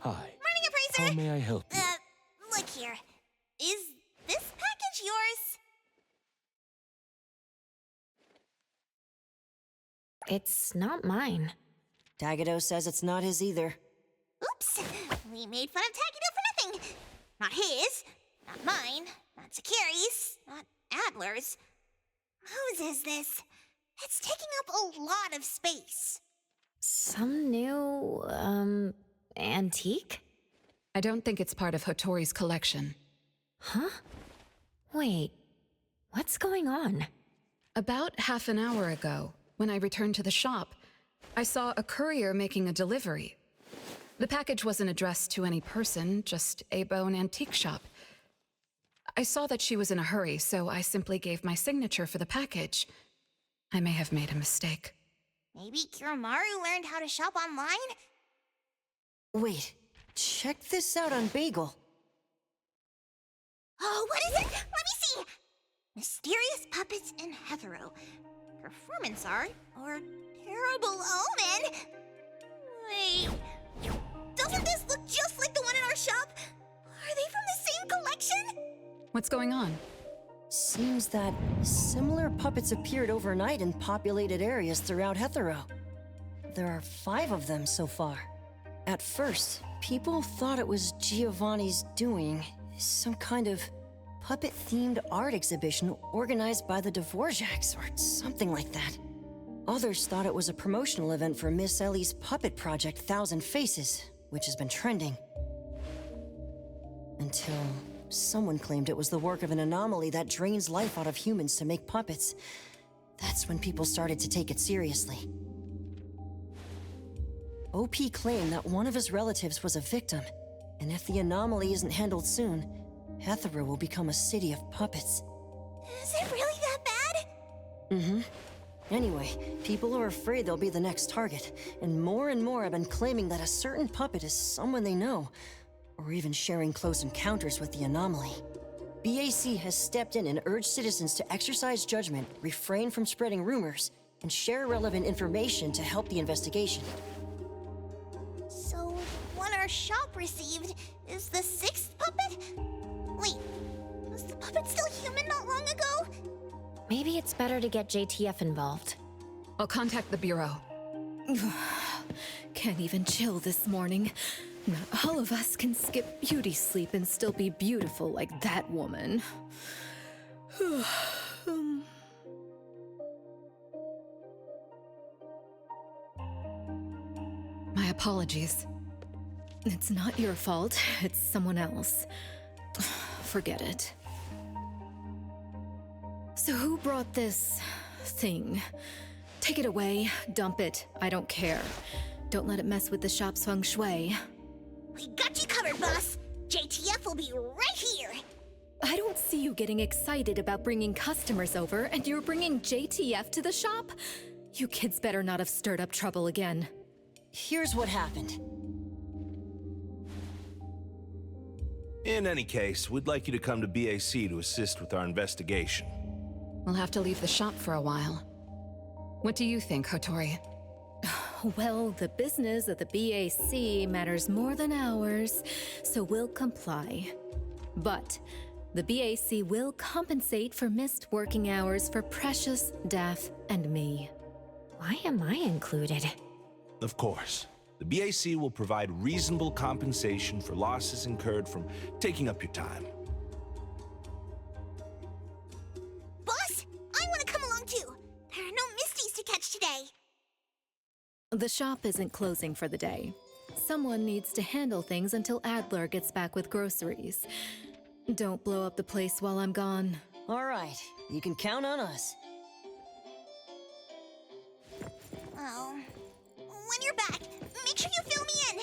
Hi. Morning, How Appraiser! may I help you? Look here. Is this package yours? It's not mine. Tagado says it's not his either. Oops! We made fun of Takido for nothing. Not his, not mine, not Sakiri's, not Adler's. Whose is this? It's taking up a lot of space. Some new, antique? I don't think it's part of Hotori's collection. Huh? Wait, what's going on? About half an hour ago, when I returned to the shop, I saw a courier making a delivery. The package wasn't addressed to any person, just a bone antique shop. I saw that she was in a hurry, so I simply gave my signature for the package. I may have made a mistake. Maybe Kiromaru learned how to shop online? Wait, check this out on Bagel. Oh, what is it? Let me see! Mysterious puppets in Hetero. Performance art or terrible omen? Wait, doesn't this look just like the one in our shop? Are they from the same collection? What's going on? Seems that similar puppets appeared overnight in populated areas throughout Hetero. There are 5 of them so far. At first, people thought it was Giovanni's doing, some kind of puppet-themed art exhibition organized by the Dvorak's or something like that. Others thought it was a promotional event for Miss Ellie's puppet project 1,000 Faces, which has been trending. Until someone claimed it was the work of an anomaly that drains life out of humans to make puppets. That's when people started to take it seriously. OP claimed that one of his relatives was a victim, and if the anomaly isn't handled soon, Hetero will become a city of puppets. Is it really that bad? Mm-hmm. Anyway, people are afraid they'll be the next target, and more have been claiming that a certain puppet is someone they know, or even sharing close encounters with the anomaly. BAC has stepped in and urged citizens to exercise judgment, refrain from spreading rumors, and share relevant information to help the investigation. So, one our shop received is the 6th puppet? Wait, was the puppet still human not long ago? Maybe it's better to get JTF involved. I'll contact the Bureau. Can't even chill this morning. Not all of us can skip beauty sleep and still be beautiful like that woman. My apologies. It's not your fault, it's someone else. Forget it. So who brought this thing? Take it away, dump it, I don't care. Don't let it mess with the shop's feng shui. We got you covered, boss. JTF will be right here. I don't see you getting excited about bringing customers over, and you're bringing JTF to the shop? You kids better not have stirred up trouble again. Here's what happened. In any case, we'd like you to come to BAC to assist with our investigation. We'll have to leave the shop for a while. What do you think, Hotori? Well, the business of the BAC matters more than ours, so we'll comply. But the BAC will compensate for missed working hours for Precious, Daff, and me. Why am I included? Of course. The BAC will provide reasonable compensation for losses incurred from taking up your time. Boss, I want to come along too. There are no Misties to catch today. The shop isn't closing for the day. Someone needs to handle things until Adler gets back with groceries. Don't blow up the place while I'm gone. All right, you can count on us. Oh, when you're back, make sure you fill me in.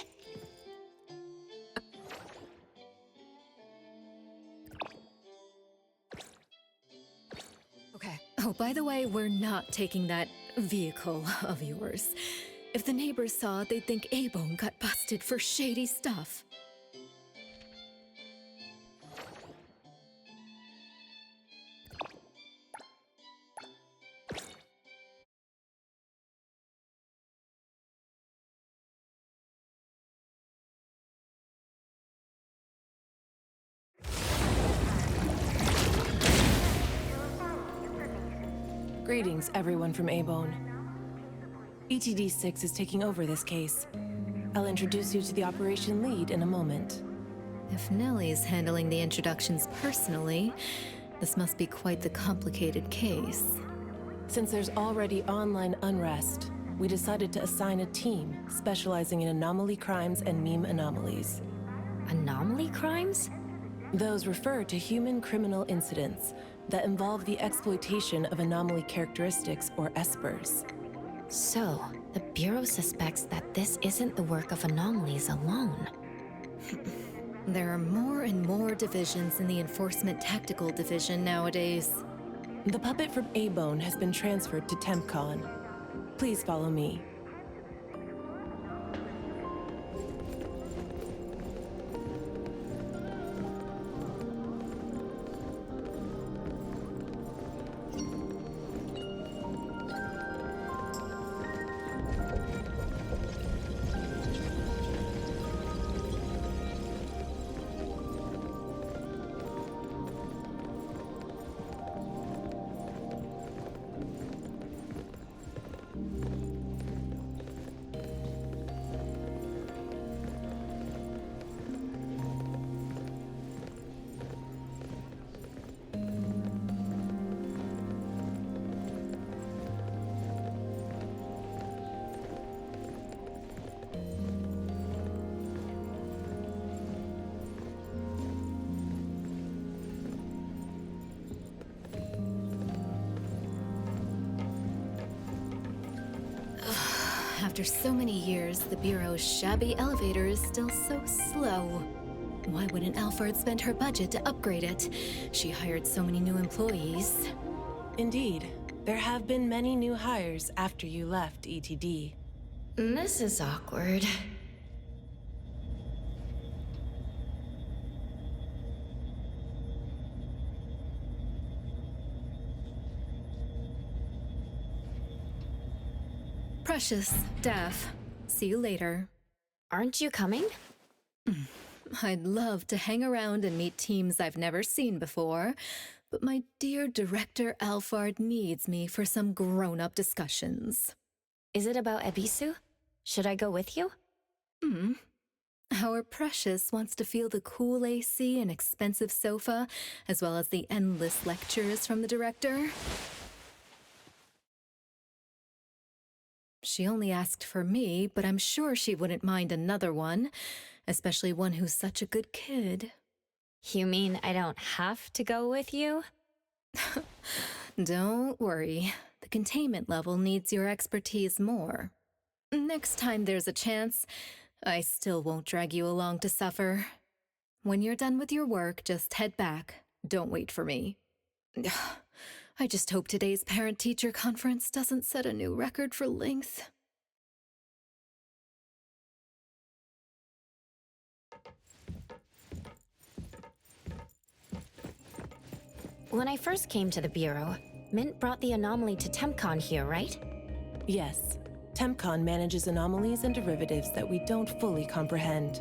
Okay. Oh, by the way, we're not taking that vehicle of yours. If the neighbors saw it, they'd think A-Bone got busted for shady stuff. Greetings, everyone from A-Bone. ETD-6 is taking over this case. I'll introduce you to the operation lead in a moment. If Nellie's handling the introductions personally, this must be quite the complicated case. Since there's already online unrest, we decided to assign a team specializing in anomaly crimes and meme anomalies. Anomaly crimes? Those refer to human criminal incidents that involve the exploitation of anomaly characteristics, or espers. So, the Bureau suspects that this isn't the work of anomalies alone. There are more and more divisions in the Enforcement Tactical Division nowadays. The puppet from A-Bone has been transferred to TempCon. Please follow me. After so many years, the Bureau's shabby elevator is still so slow. Why wouldn't Alfred spend her budget to upgrade it? She hired so many new employees. Indeed, there have been many new hires after you left ETD. This is awkward. Precious, Daff. See you later. Aren't you coming? I'd love to hang around and meet teams I've never seen before, but my dear Director Alfard needs me for some grown-up discussions. Is it about Ebisu? Should I go with you? Our Precious wants to feel the cool AC and expensive sofa, as well as the endless lectures from the Director. She only asked for me, but I'm sure she wouldn't mind another one, especially one who's such a good kid. You mean I don't have to go with you? Don't worry. The containment level needs your expertise more. Next time there's a chance, I still won't drag you along to suffer. When you're done with your work, just head back. Don't wait for me. I just hope today's parent-teacher conference doesn't set a new record for length. When I first came to the Bureau, Mint brought the anomaly to TempCon here, right? Yes, TempCon manages anomalies and derivatives that we don't fully comprehend.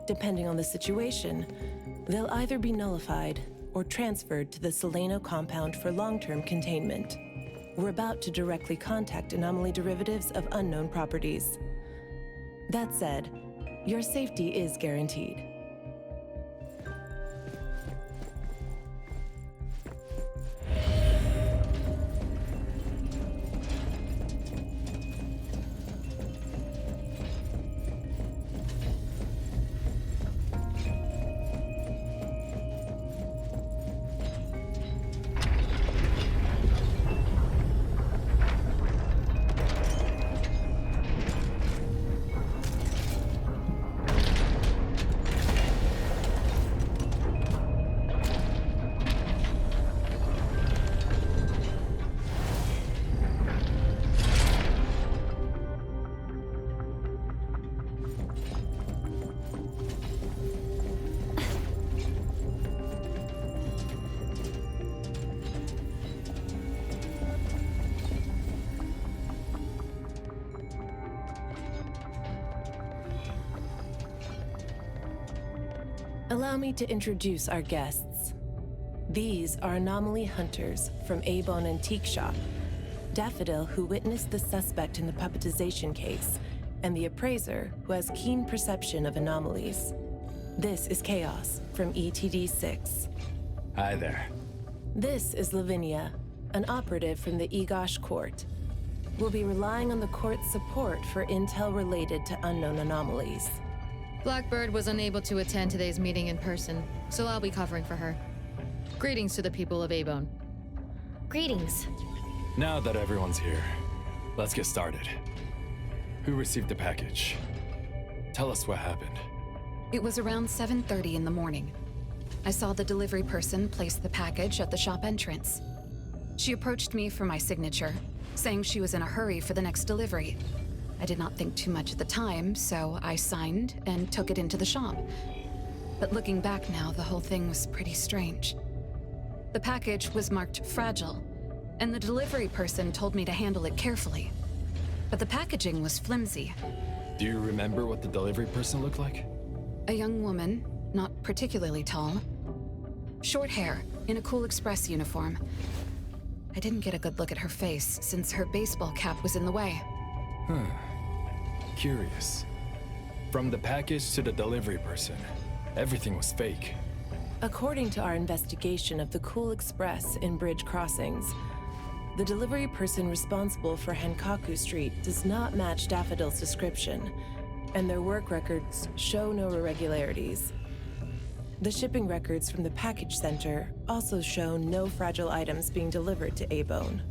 Depending on the situation, they'll either be nullified or transferred to the Seleno compound for long-term containment. We're about to directly contact anomaly derivatives of unknown properties. That said, your safety is guaranteed. Allow me to introduce our guests. These are anomaly hunters from A-Bone Antique Shop. Daffodil, who witnessed the suspect in the puppetization case, and the appraiser, who has keen perception of anomalies. This is Chaos from ETD-6. Hi there. This is Lavinia, an operative from the Egosh Court. We'll be relying on the court's support for intel related to unknown anomalies. Blackbird was unable to attend today's meeting in person, so I'll be covering for her. Greetings to the people of Abone. Greetings. Now that everyone's here, let's get started. Who received the package? Tell us what happened. It was around 7:30 in the morning. I saw the delivery person place the package at the shop entrance. She approached me for my signature, saying she was in a hurry for the next delivery. I did not think too much at the time, so I signed and took it into the shop. But looking back now, the whole thing was pretty strange. The package was marked fragile, and the delivery person told me to handle it carefully. But the packaging was flimsy. Do you remember what the delivery person looked like? A young woman, not particularly tall. Short hair, in a Cool Express uniform. I didn't get a good look at her face, since her baseball cap was in the way. Curious. From the package to the delivery person, everything was fake. According to our investigation of the Cool Express in Bridge Crossings, the delivery person responsible for Hankaku Street does not match Daffodil's description, and their work records show no irregularities. The shipping records from the package center also show no fragile items being delivered to Abone.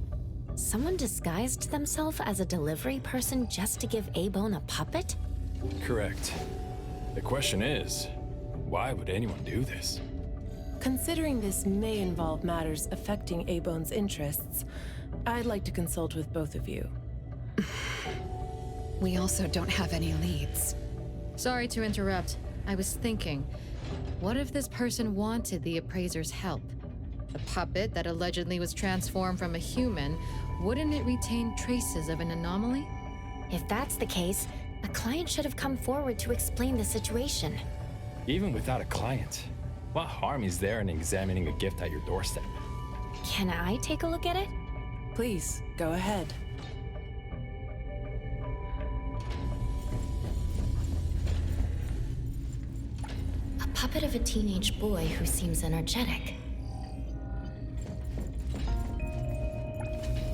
Someone disguised themselves as a delivery person just to give Abone a puppet? Correct. The question is, why would anyone do this? Considering this may involve matters affecting Abone's interests, I'd like to consult with both of you. We also don't have any leads. Sorry to interrupt. I was thinking, what if this person wanted the appraiser's help? The puppet that allegedly was transformed from a human, wouldn't it retain traces of an anomaly? If that's the case, a client should have come forward to explain the situation. Even without a client, what harm is there in examining a gift at your doorstep? Can I take a look at it? Please, go ahead. A puppet of a teenage boy who seems energetic.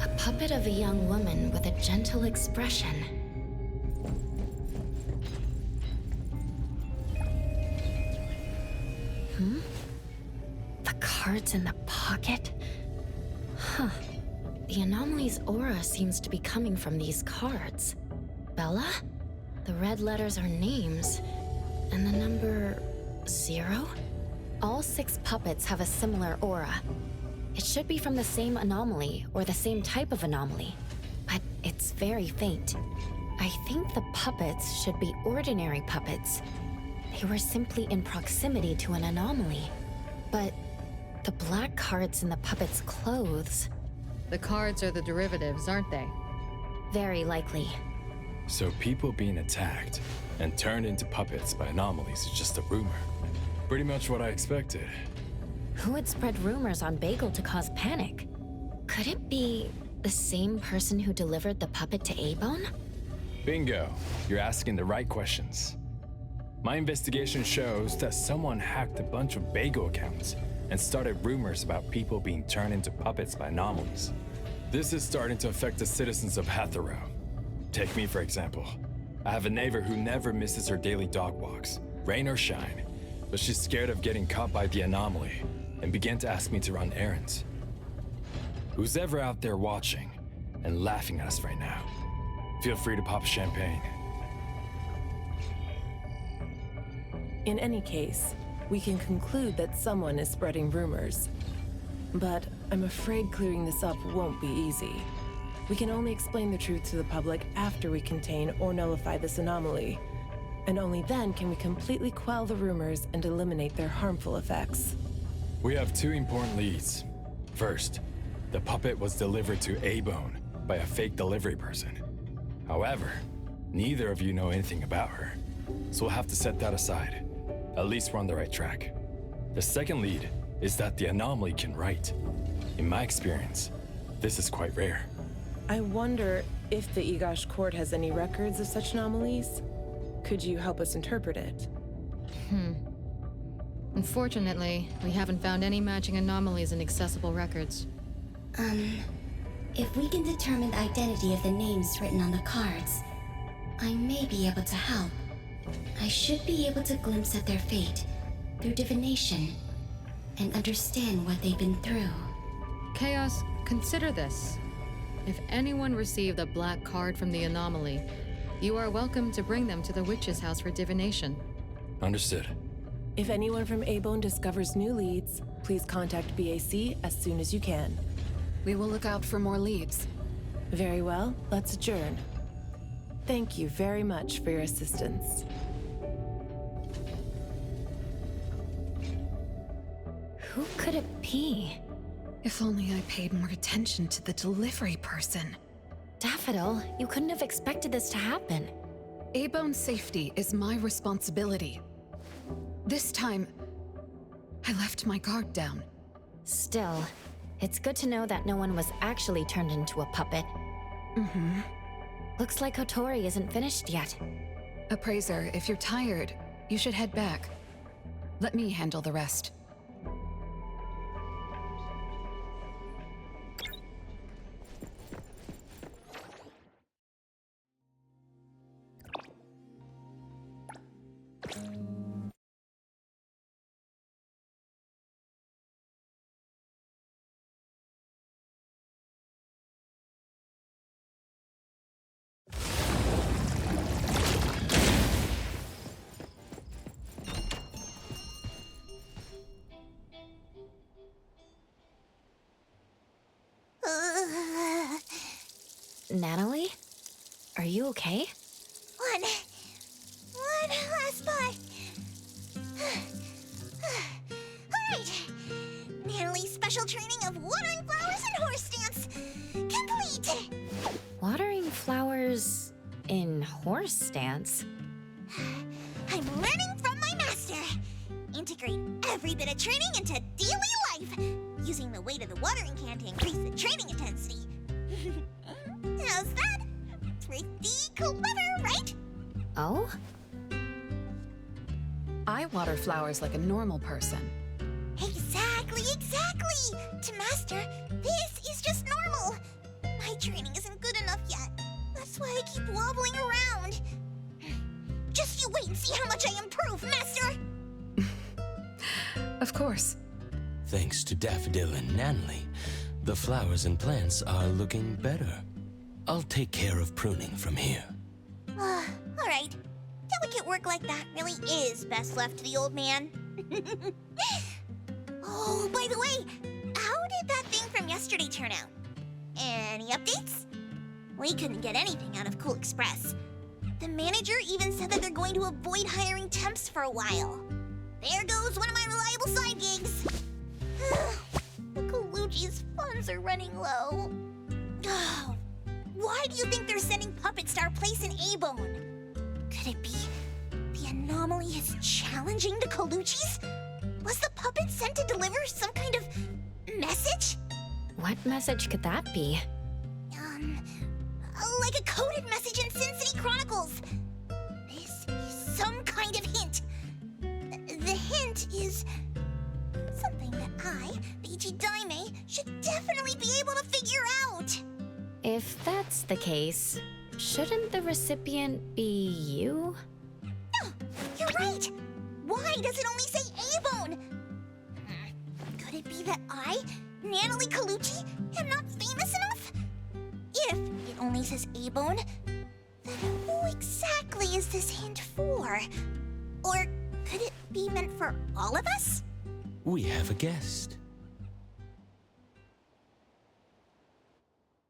A puppet of a young woman with a gentle expression. The cards in the pocket? Huh. The anomaly's aura seems to be coming from these cards. Bella? The red letters are names. And the number 0? All 6 puppets have a similar aura. It should be from the same anomaly, or the same type of anomaly. But it's very faint. I think the puppets should be ordinary puppets. They were simply in proximity to an anomaly. But the black cards in the puppets' clothes... The cards are the derivatives, aren't they? Very likely. So people being attacked and turned into puppets by anomalies is just a rumor. Pretty much what I expected. Who would spread rumors on Bagel to cause panic? Could it be the same person who delivered the puppet to Abone? Bingo. You're asking the right questions. My investigation shows that someone hacked a bunch of Bagel accounts and started rumors about people being turned into puppets by anomalies. This is starting to affect the citizens of Hatharo. Take me, for example. I have a neighbor who never misses her daily dog walks, rain or shine, but she's scared of getting caught by the anomaly and began to ask me to run errands. Who's ever out there watching and laughing at us right now, feel free to pop champagne. In any case, we can conclude that someone is spreading rumors. But I'm afraid clearing this up won't be easy. We can only explain the truth to the public after we contain or nullify this anomaly. And only then can we completely quell the rumors and eliminate their harmful effects. We have 2 important leads. First, the puppet was delivered to Abone by a fake delivery person. However, neither of you know anything about her, so we'll have to set that aside. At least we're on the right track. The second lead is that the anomaly can write. In my experience, this is quite rare. I wonder if the Egosh court has any records of such anomalies. Could you help us interpret it? Unfortunately, we haven't found any matching anomalies in accessible records. If we can determine the identity of the names written on the cards, I may be able to help. I should be able to glimpse at their fate through divination and understand what they've been through. Chaos, consider this. If anyone received a black card from the anomaly, you are welcome to bring them to the witch's house for divination. Understood. If anyone from A-Bone discovers new leads, please contact BAC as soon as you can. We will look out for more leads. Very well, let's adjourn. Thank you very much for your assistance. Who could it be? If only I paid more attention to the delivery person. Daffodil, you couldn't have expected this to happen. A-Bone's safety is my responsibility. This time, I left my guard down. Still, it's good to know that no one was actually turned into a puppet. Looks like Kotori isn't finished yet. Appraiser, if you're tired, you should head back. Let me handle the rest. Natalie? Are you okay? One last spot. Alright. Natalie's special training of watering flowers and horse dance complete. Watering flowers in horse stance? I'm learning from my master. Integrate every bit of training into daily life, using the weight of the watering can to increase the training intensity. How's that? Pretty clever, right? Oh? I water flowers like a normal person. Exactly. To master, this is just normal. My training isn't good enough yet. That's why I keep wobbling around. Just you wait and see how much I improve, master! Of course. Thanks to Daffodil and Natalie, the flowers and plants are looking better. I'll take care of pruning from here. Alright. Delicate work like that really is best left to the old man. Oh, by the way, how did that thing from yesterday turn out? Any updates? We couldn't get anything out of Cool Express. The manager even said that they're going to avoid hiring temps for a while. There goes one of my reliable side gigs. The Colucci's funds are running low. Oh, why do you think they're sending puppets to our place in A-Bone? Could it be the anomaly is challenging the Colucci's? Was the puppet sent to deliver some kind of message? What message could that be? Like a coded message in Sin City Chronicles. This is some kind of hint. The hint is something that I, Beiji Daime, should definitely be able to figure out. If that's the case, shouldn't the recipient be you? No, you're right. Why does it only say A-Bone? Could it be that I, Natalie Colucci, am not famous enough? If it only says A-Bone, then who exactly is this hint for? Or could it be meant for all of us? We have a guest.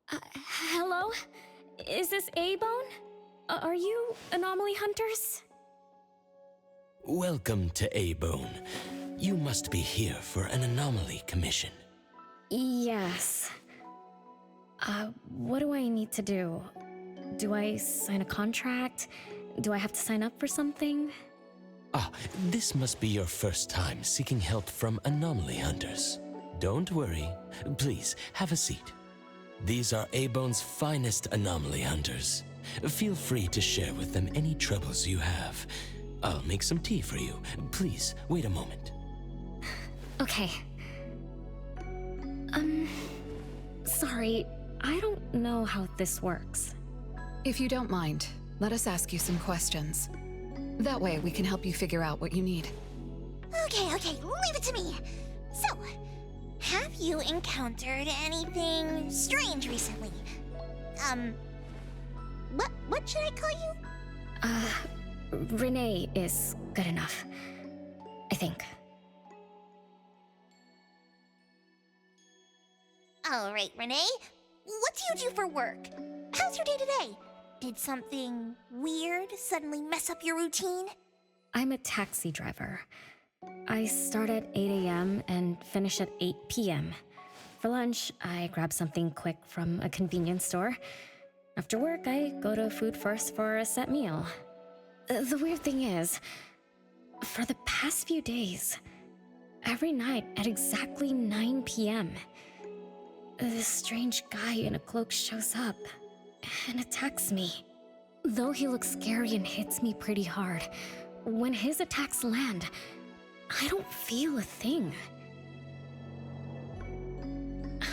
Hello? Is this A-Bone? Are you anomaly hunters? Welcome to A-Bone. You must be here for an anomaly commission. Yes. What do I need to do? Do I sign a contract? Do I have to sign up for something? This must be your first time seeking help from anomaly hunters. Don't worry. Please, have a seat. These are Abone's finest anomaly hunters. Feel free to share with them any troubles you have. I'll make some tea for you. Please, wait a moment. Okay. Sorry, I don't know how this works. If you don't mind, let us ask you some questions. That way we can help you figure out what you need. Okay, leave it to me. So, have you encountered anything strange recently? What should I call you? Renee is good enough. I think. All right, Renee. What do you do for work? How's your day today? Did something weird suddenly mess up your routine? I'm a taxi driver. I start at 8 a.m. and finish at 8 p.m. For lunch, I grab something quick from a convenience store. After work, I go to Food First for a set meal. The weird thing is, for the past few days, every night at exactly 9 p.m., this strange guy in a cloak shows up and attacks me. Though he looks scary and hits me pretty hard, when his attacks land, I don't feel a thing.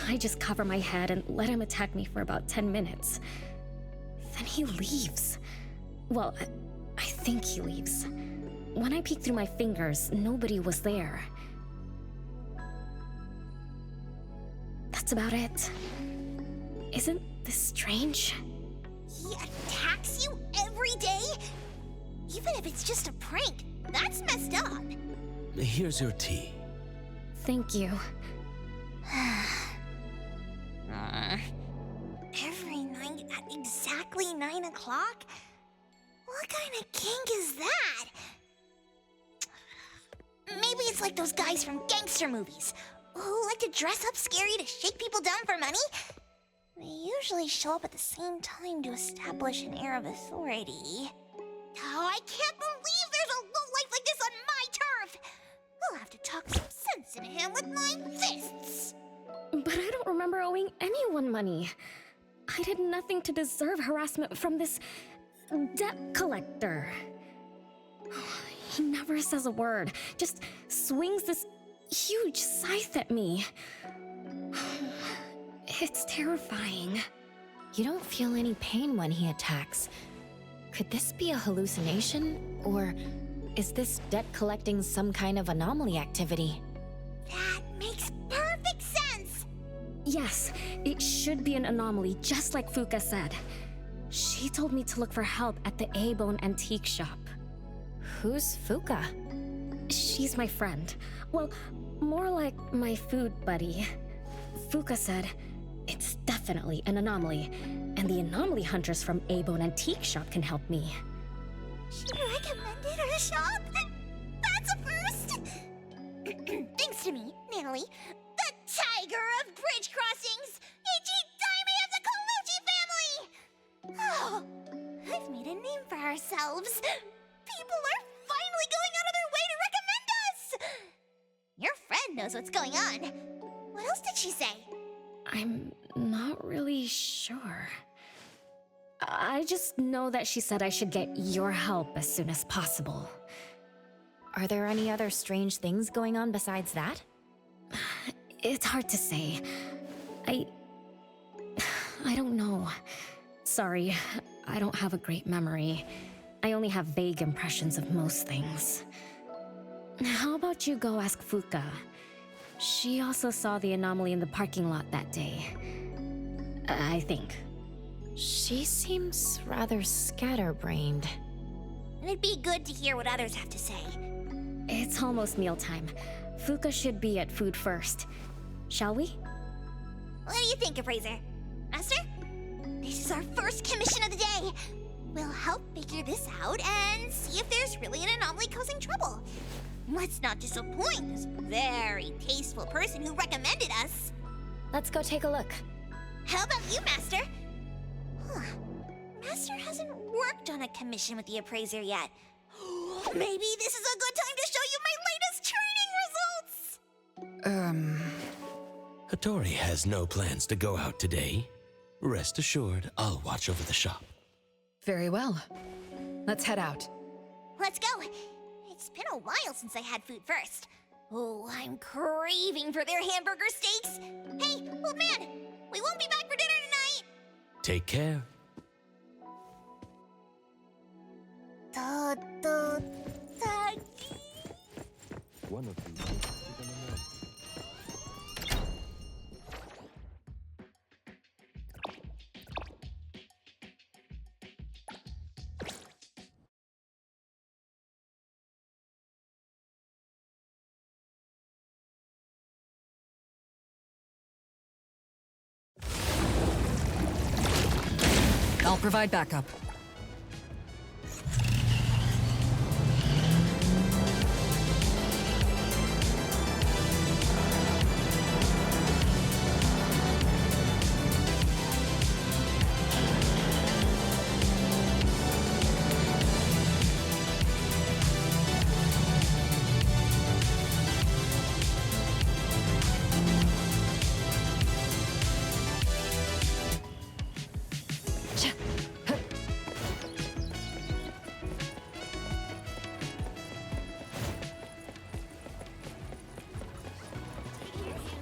I just cover my head and let him attack me for about 10 minutes. Then he leaves. Well, I think he leaves. When I peek through my fingers, nobody was there. That's about it. Isn't this strange? He attacks you every day? Even if it's just a prank, that's messed up. Here's your tea. Thank you. Every night at exactly 9 o'clock? What kind of kink is that? Maybe it's like those guys from gangster movies who like to dress up scary to shake people down for money. They usually show up at the same time to establish an air of authority. Oh, I can't believe there's a lowlife like this on my turf! I'll have to talk some sense into him with my fists! But I don't remember owing anyone money. I did nothing to deserve harassment from this debt collector. He never says a word, just swings this huge scythe at me. It's terrifying. You don't feel any pain when he attacks. Could this be a hallucination? Or is this debt collecting some kind of anomaly activity? That makes perfect sense! Yes, it should be an anomaly, just like Fuka said. She told me to look for help at the A-Bone antique shop. Who's Fuka? She's my friend. Well, more like my food buddy. Fuka said, it's definitely an anomaly, and the anomaly hunters from A-Bone antique shop can help me. She recommended her shop? That's a first! Thanks to me, Natalie, the tiger of bridge crossings, Ichi Daime of the Colucci family! Oh, I've made a name for ourselves. People are finally going out of their way to recommend us! Your friend knows what's going on. What else did she say? I'm not really sure. I just know that she said I should get your help as soon as possible. Are there any other strange things going on besides that? It's hard to say. I don't know. Sorry, I don't have a great memory. I only have vague impressions of most things. How about you go ask Fuka? She also saw the anomaly in the parking lot that day. I think. She seems rather scatterbrained. It'd be good to hear what others have to say. It's almost mealtime. Fuka should be at Food First. Shall we? What do you think, Appraiser? Master? This is our first commission of the day. We'll help figure this out and see if there's really an anomaly causing trouble. Let's not disappoint this very tasteful person who recommended us. Let's go take a look. How about you, Master? Huh. Master hasn't worked on a commission with the Appraiser yet. Maybe this is a good time to show you my latest training results! Hattori has no plans to go out today. Rest assured, I'll watch over the shop. Very well. Let's head out. Let's go. It's been a while since I had food first. Oh, I'm craving for their hamburger steaks. Hey, old man, we won't be back for dinner tonight. Take care. One of you is gonna know. I'll provide backup.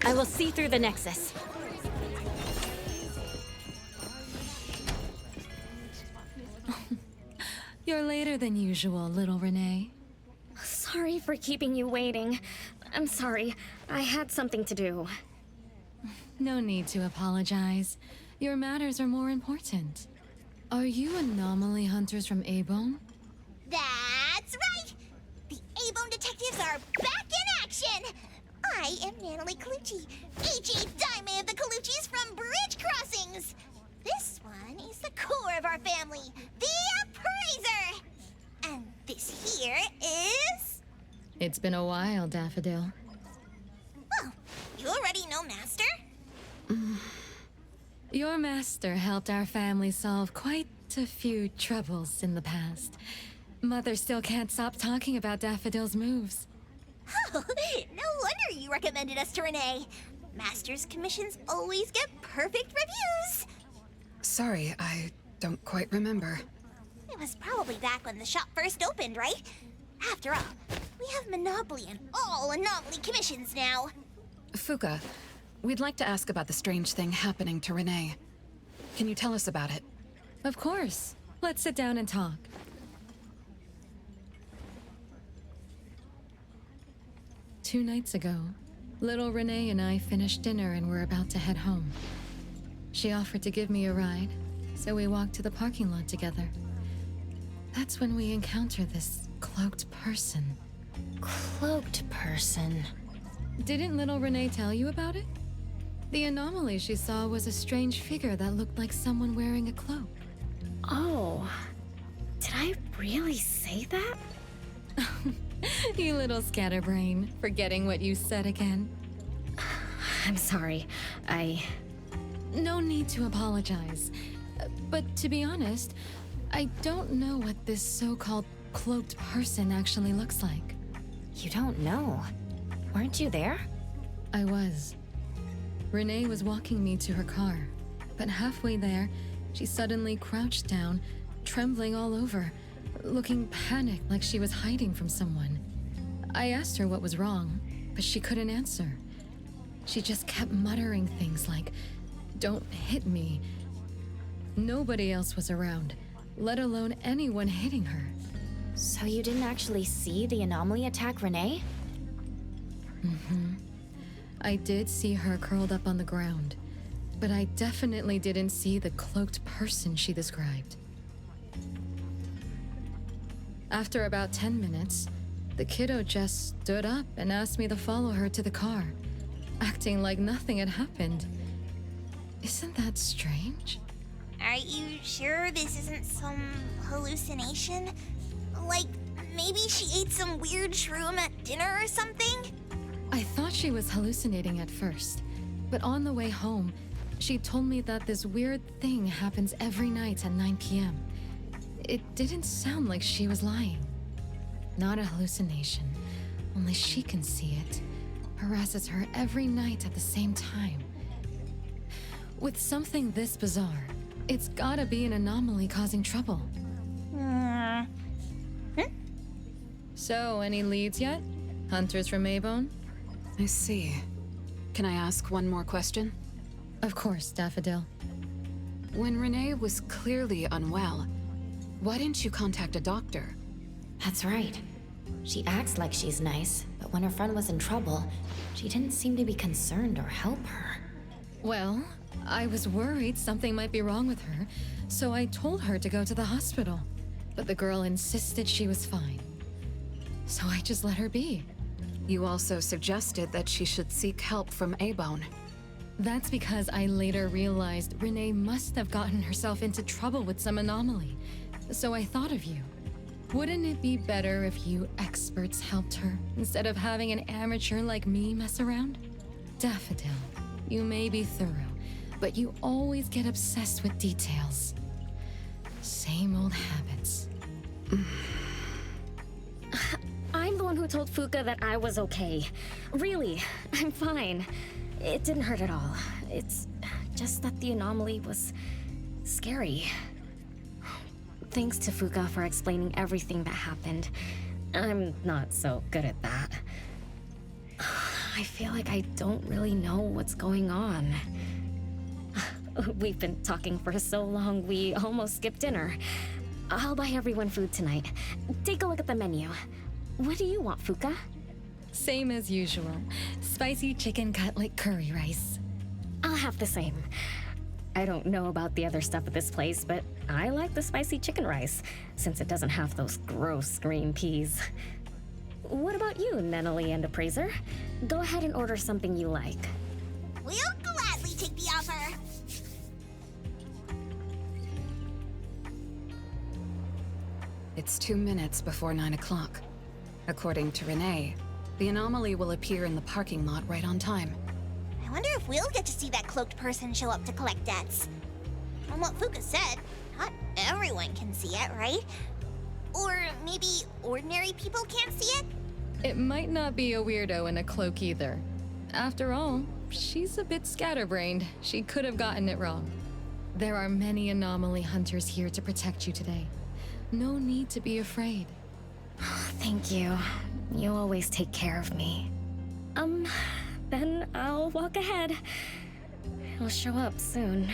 I will see through the Nexus. You're later than usual, little Renee. Sorry for keeping you waiting. I'm sorry. I had something to do. No need to apologize. Your matters are more important. Are you anomaly hunters from A-Bone? That's right! The A-Bone detectives are back in action! I am Natalie Colucci, H.E. Diamond of the Coluccis from Bridge Crossings! This one is the core of our family, the Appraiser! And this here is... It's been a while, Daffodil. Oh, you already know Master? Your master helped our family solve quite a few troubles in the past. Mother still can't stop talking about Daffodil's moves. Oh, no wonder you recommended us to Renee. Master's commissions always get perfect reviews. Sorry, I don't quite remember. It was probably back when the shop first opened, right? After all, we have monopoly on all anomaly commissions now. Fuka, we'd like to ask about the strange thing happening to Renee. Can you tell us about it? Of course. Let's sit down and talk. Two nights ago, little Renee and I finished dinner and were about to head home. She offered to give me a ride, so we walked to the parking lot together. That's when we encountered this cloaked person. Cloaked person. Didn't little Renee tell you about it? The anomaly she saw was a strange figure that looked like someone wearing a cloak. Oh. Did I really say that? You little scatterbrain, forgetting what you said again. I'm sorry. No need to apologize. But to be honest, I don't know what this so-called cloaked person actually looks like. You don't know? Weren't you there? I was. Renee was walking me to her car, but halfway there, she suddenly crouched down, trembling all over, looking panicked like she was hiding from someone. I asked her what was wrong, but she couldn't answer. She just kept muttering things like, "Don't hit me." Nobody else was around, let alone anyone hitting her. So you didn't actually see the anomaly attack Renee? I did see her curled up on the ground, but I definitely didn't see the cloaked person she described. After about 10 minutes, the kiddo just stood up and asked me to follow her to the car, acting like nothing had happened. Isn't that strange? Are you sure this isn't some hallucination? Like, maybe she ate some weird shroom at dinner or something? I thought she was hallucinating at first, but on the way home, she told me that this weird thing happens every night at 9 p.m. It didn't sound like she was lying. Not a hallucination, only she can see it. Harasses her every night at the same time. With something this bizarre, it's gotta be an anomaly causing trouble. So, any leads yet? Hunters from Avon? I see. Can I ask one more question? Of course, Daffodil. When Renee was clearly unwell, why didn't you contact a doctor? That's right. She acts like she's nice, but when her friend was in trouble, she didn't seem to be concerned or help her. Well, I was worried something might be wrong with her, so I told her to go to the hospital. But the girl insisted she was fine. So I just let her be. You also suggested that she should seek help from A-Bone. That's because I later realized Renee must have gotten herself into trouble with some anomaly. So I thought of you. Wouldn't it be better if you experts helped her, instead of having an amateur like me mess around? Daffodil, you may be thorough, but you always get obsessed with details. Same old habits. I'm the one who told Fuka that I was okay. Really, I'm fine. It didn't hurt at all. It's just that the anomaly was scary. Thanks to Fuka for explaining everything that happened. I'm not so good at that. I feel like I don't really know what's going on. We've been talking for so long, we almost skipped dinner. I'll buy everyone food tonight. Take a look at the menu. What do you want, Fuka? Same as usual. Spicy chicken cutlet curry rice. I'll have the same. I don't know about the other stuff at this place, but I like the spicy chicken rice, since it doesn't have those gross green peas. What about you, Nunnally and Appraiser? Go ahead and order something you like. We'll gladly take the offer. It's 2 minutes before 9 o'clock. According to Renee, the anomaly will appear in the parking lot right on time. I wonder if we'll get to see that cloaked person show up to collect debts. From what Fuka said, not everyone can see it, right? Or maybe ordinary people can't see it? It might not be a weirdo in a cloak either. After all, she's a bit scatterbrained. She could have gotten it wrong. There are many anomaly hunters here to protect you today. No need to be afraid. Thank you. You always take care of me. Then I'll walk ahead. I'll show up soon.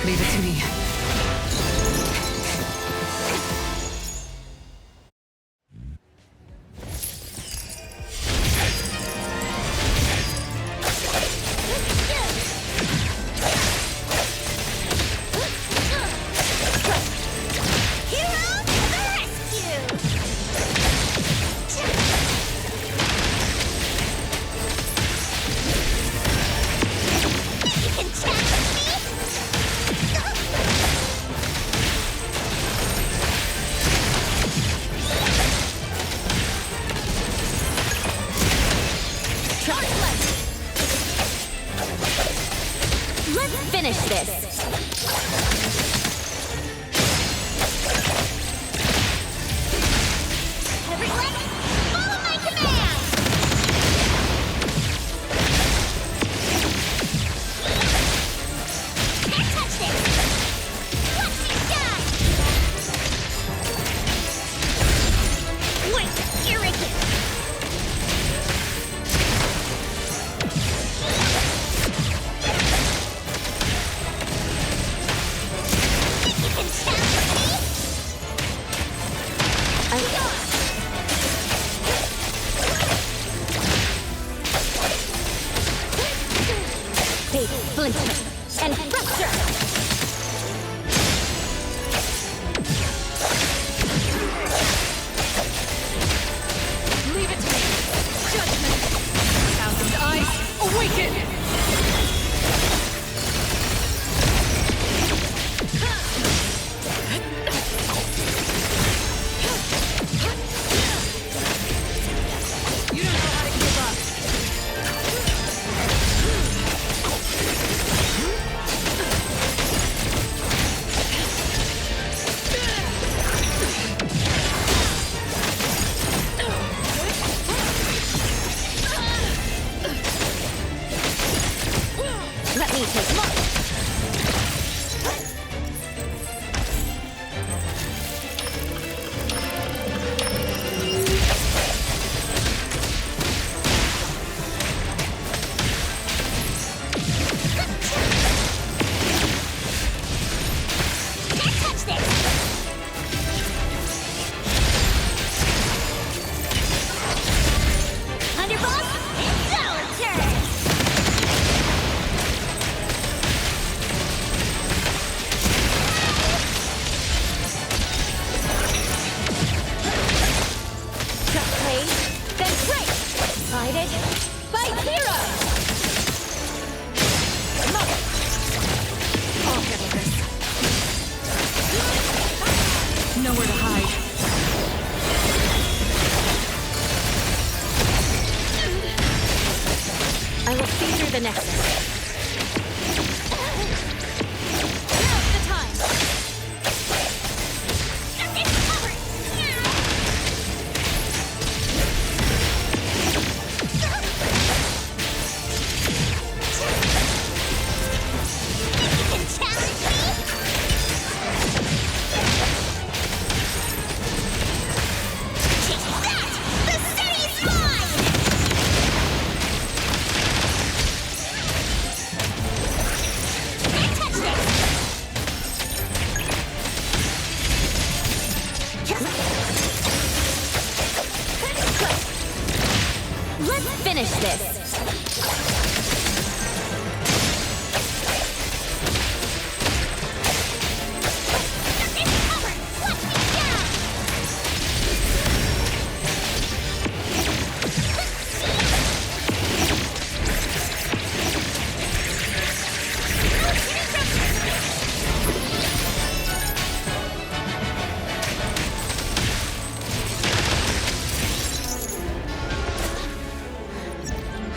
Leave it to me. Take Splinter and Fracture! Leave it to me! Judgment! Thousand eyes, awaken! You don't know how to give up. Let me take mark! Can't touch this! Thunderbolt, it's our turn! Just play, then break! Guided by Zero! I'll handle this. Nowhere to hide. I will see through the Nexus. Now's the time! Get covered! You can challenge me? Take that! The city's mine! Can't touch this! Let's finish this! Get covered! Let me down!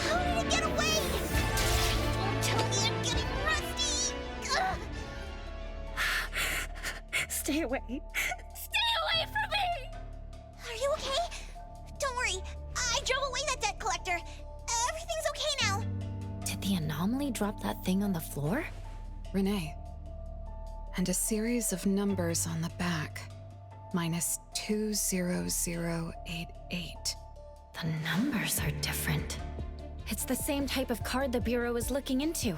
How did it get away? Don't tell me I'm getting rusty! Ugh. Stay away. Stay away from me! Are you okay? Don't worry, I drove away that debt collector. Everything's okay now. Did the anomaly drop that thing on the floor? Renee. And a series of numbers on the back. Minus 20088. The numbers are different. It's the same type of card the Bureau is looking into.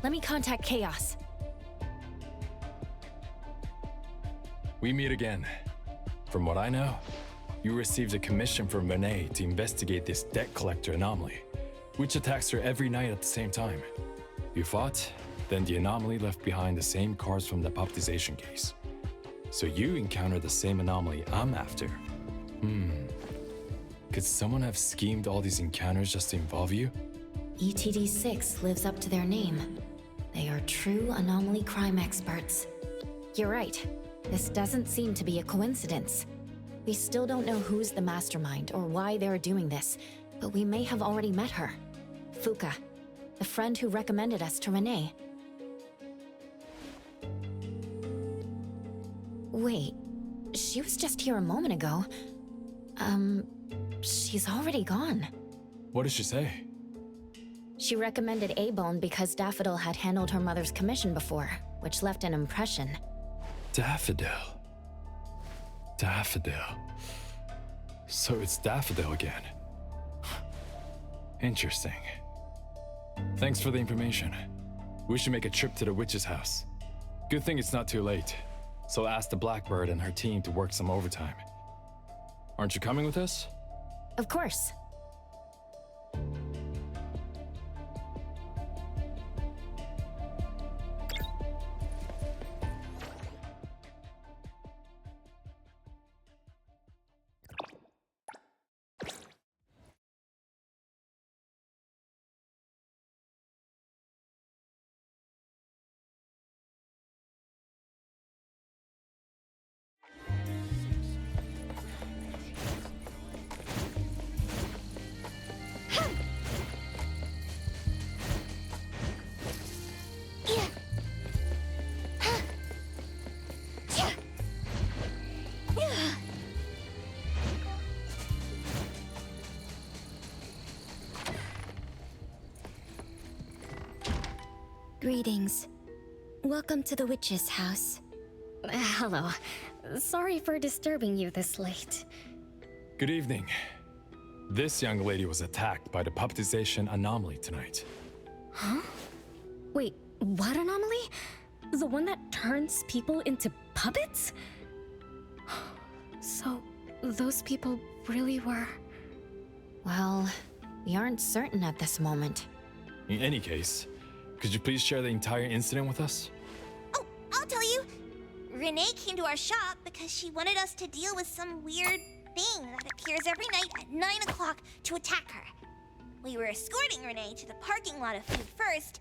Let me contact Chaos. We meet again. From what I know, you received a commission from Renee to investigate this debt collector anomaly, which attacks her every night at the same time. You fought, then the anomaly left behind the same cards from the puppetization case. So you encountered the same anomaly I'm after. Could someone have schemed all these encounters just to involve you? ETD6 lives up to their name. They are true anomaly crime experts. You're right. This doesn't seem to be a coincidence. We still don't know who's the mastermind or why they're doing this, but we may have already met her. Fuka, the friend who recommended us to Renee. Wait, she was just here a moment ago. She's already gone. What did she say? She recommended A-Bone because Daffodil had handled her mother's commission before, which left an impression. Daffodil. Daffodil. So it's Daffodil again. Interesting. Thanks for the information. We should make a trip to the witch's house. Good thing it's not too late. So I'll ask the Blackbird and her team to work some overtime. Aren't you coming with us? Of course. Greetings. Welcome to the witch's house. Hello. Sorry for disturbing you this late. Good evening. This young lady was attacked by the puppetization anomaly tonight. Huh? Wait, what anomaly? The one that turns people into puppets? So, those people really were... Well, we aren't certain at this moment. In any case, could you please share the entire incident with us? Oh, I'll tell you. Renee came to our shop because she wanted us to deal with some weird thing that appears every night at 9 o'clock to attack her. We were escorting Renee to the parking lot of food first,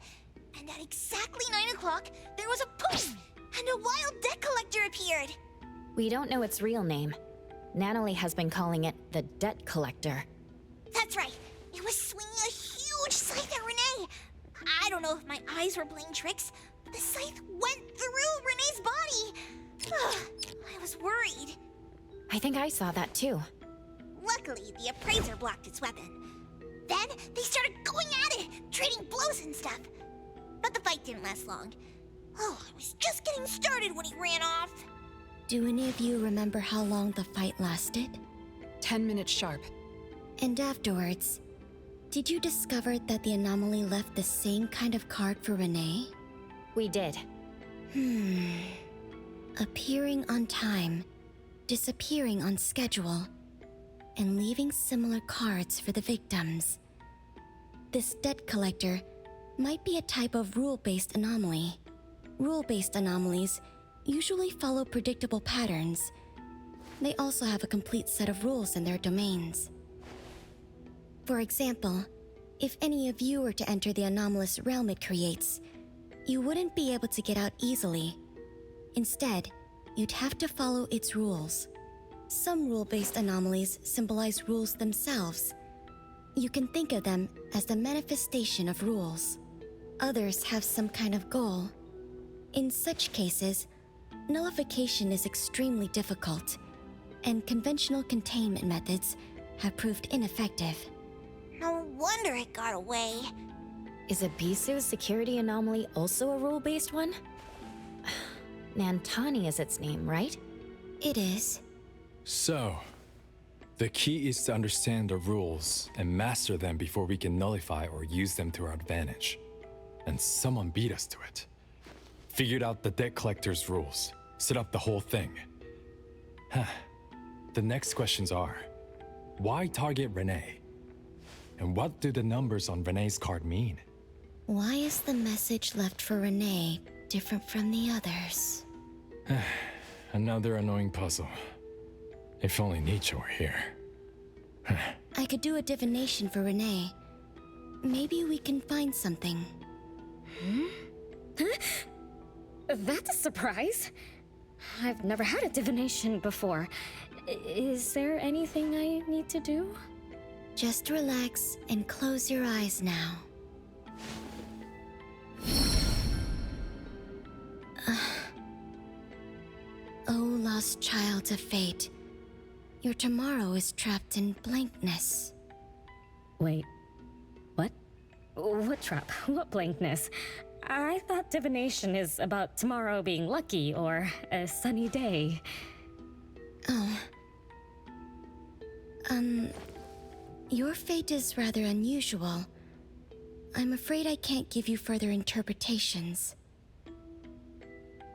and at exactly 9 o'clock, there was a poof, and a wild debt collector appeared. We don't know its real name. Natalie has been calling it the Debt Collector. That's right. It was swinging a huge scythe at Renee. I don't know if my eyes were playing tricks, but the scythe went through Renee's body. I was worried. I think I saw that too. Luckily, the appraiser blocked its weapon. Then they started going at it, trading blows and stuff. But the fight didn't last long. Oh, I was just getting started when he ran off. Do any of you remember how long the fight lasted? 10 minutes sharp. And afterwards, did you discover that the anomaly left the same kind of card for Renee? We did. Appearing on time, disappearing on schedule, and leaving similar cards for the victims. This debt collector might be a type of rule-based anomaly. Rule-based anomalies usually follow predictable patterns. They also have a complete set of rules in their domains. For example, if any of you were to enter the anomalous realm it creates, you wouldn't be able to get out easily. Instead, you'd have to follow its rules. Some rule-based anomalies symbolize rules themselves. You can think of them as the manifestation of rules. Others have some kind of goal. In such cases, nullification is extremely difficult, and conventional containment methods have proved ineffective. No wonder it got away. Is Abisu's security anomaly also a rule-based one? Nantani is its name, right? It is. So, the key is to understand the rules and master them before we can nullify or use them to our advantage. And someone beat us to it. Figured out the debt collector's rules, set up the whole thing. The next questions are, why target Renee? And what do the numbers on Renee's card mean? Why is the message left for Renee different from the others? Another annoying puzzle. If only Nietzsche were here. I could do a divination for Renee. Maybe we can find something. That's a surprise. I've never had a divination before. Is there anything I need to do? Just relax and close your eyes now. Oh, lost child of fate. Your tomorrow is trapped in blankness. Wait, what? What trap? What blankness? I thought divination is about tomorrow being lucky or a sunny day. Oh. Your fate is rather unusual. I'm afraid I can't give you further interpretations.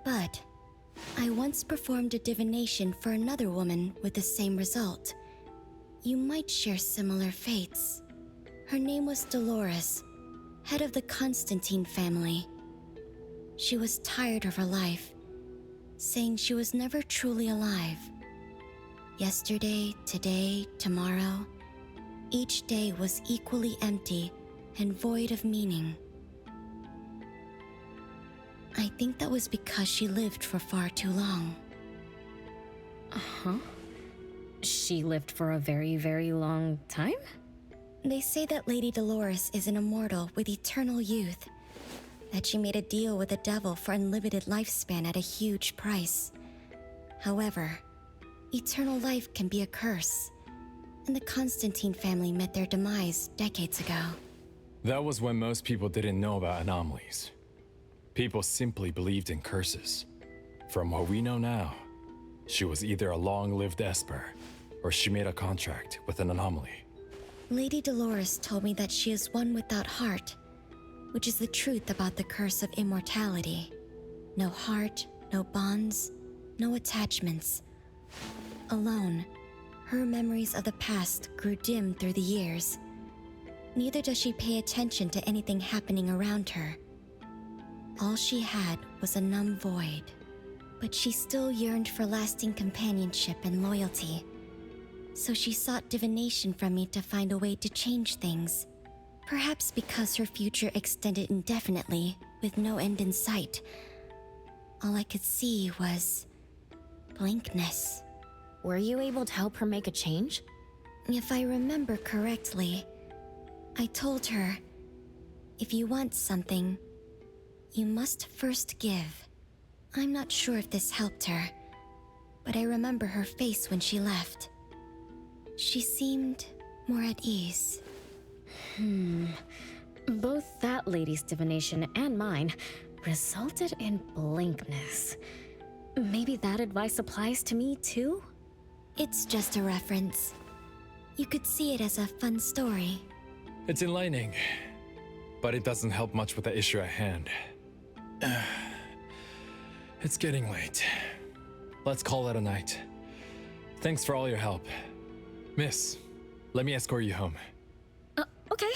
But I once performed a divination for another woman with the same result. You might share similar fates. Her name was Dolores, head of the Constantine family. She was tired of her life, saying she was never truly alive. Yesterday, today, tomorrow, each day was equally empty and void of meaning. I think that was because she lived for far too long. Uh-huh. She lived for a very, very long time? They say that Lady Dolores is an immortal with eternal youth. That she made a deal with the devil for unlimited lifespan at a huge price. However, eternal life can be a curse, and the Constantine family met their demise decades ago. That was when most people didn't know about anomalies. People simply believed in curses. From what we know now, she was either a long-lived Esper, or she made a contract with an anomaly. Lady Dolores told me that she is one without heart, which is the truth about the curse of immortality. No heart, no bonds, no attachments. Alone, her memories of the past grew dim through the years. Neither does she pay attention to anything happening around her. All she had was a numb void, but she still yearned for lasting companionship and loyalty. So she sought divination from me to find a way to change things. Perhaps because her future extended indefinitely, with no end in sight. All I could see was blankness. Were you able to help her make a change? If I remember correctly, I told her, if you want something, you must first give. I'm not sure if this helped her, but I remember her face when she left. She seemed more at ease. Both that lady's divination and mine resulted in blankness. Maybe that advice applies to me too? It's just a reference. You could see it as a fun story. It's enlightening, but it doesn't help much with the issue at hand. It's getting late. Let's call it a night. Thanks for all your help. Miss, let me escort you home. Okay.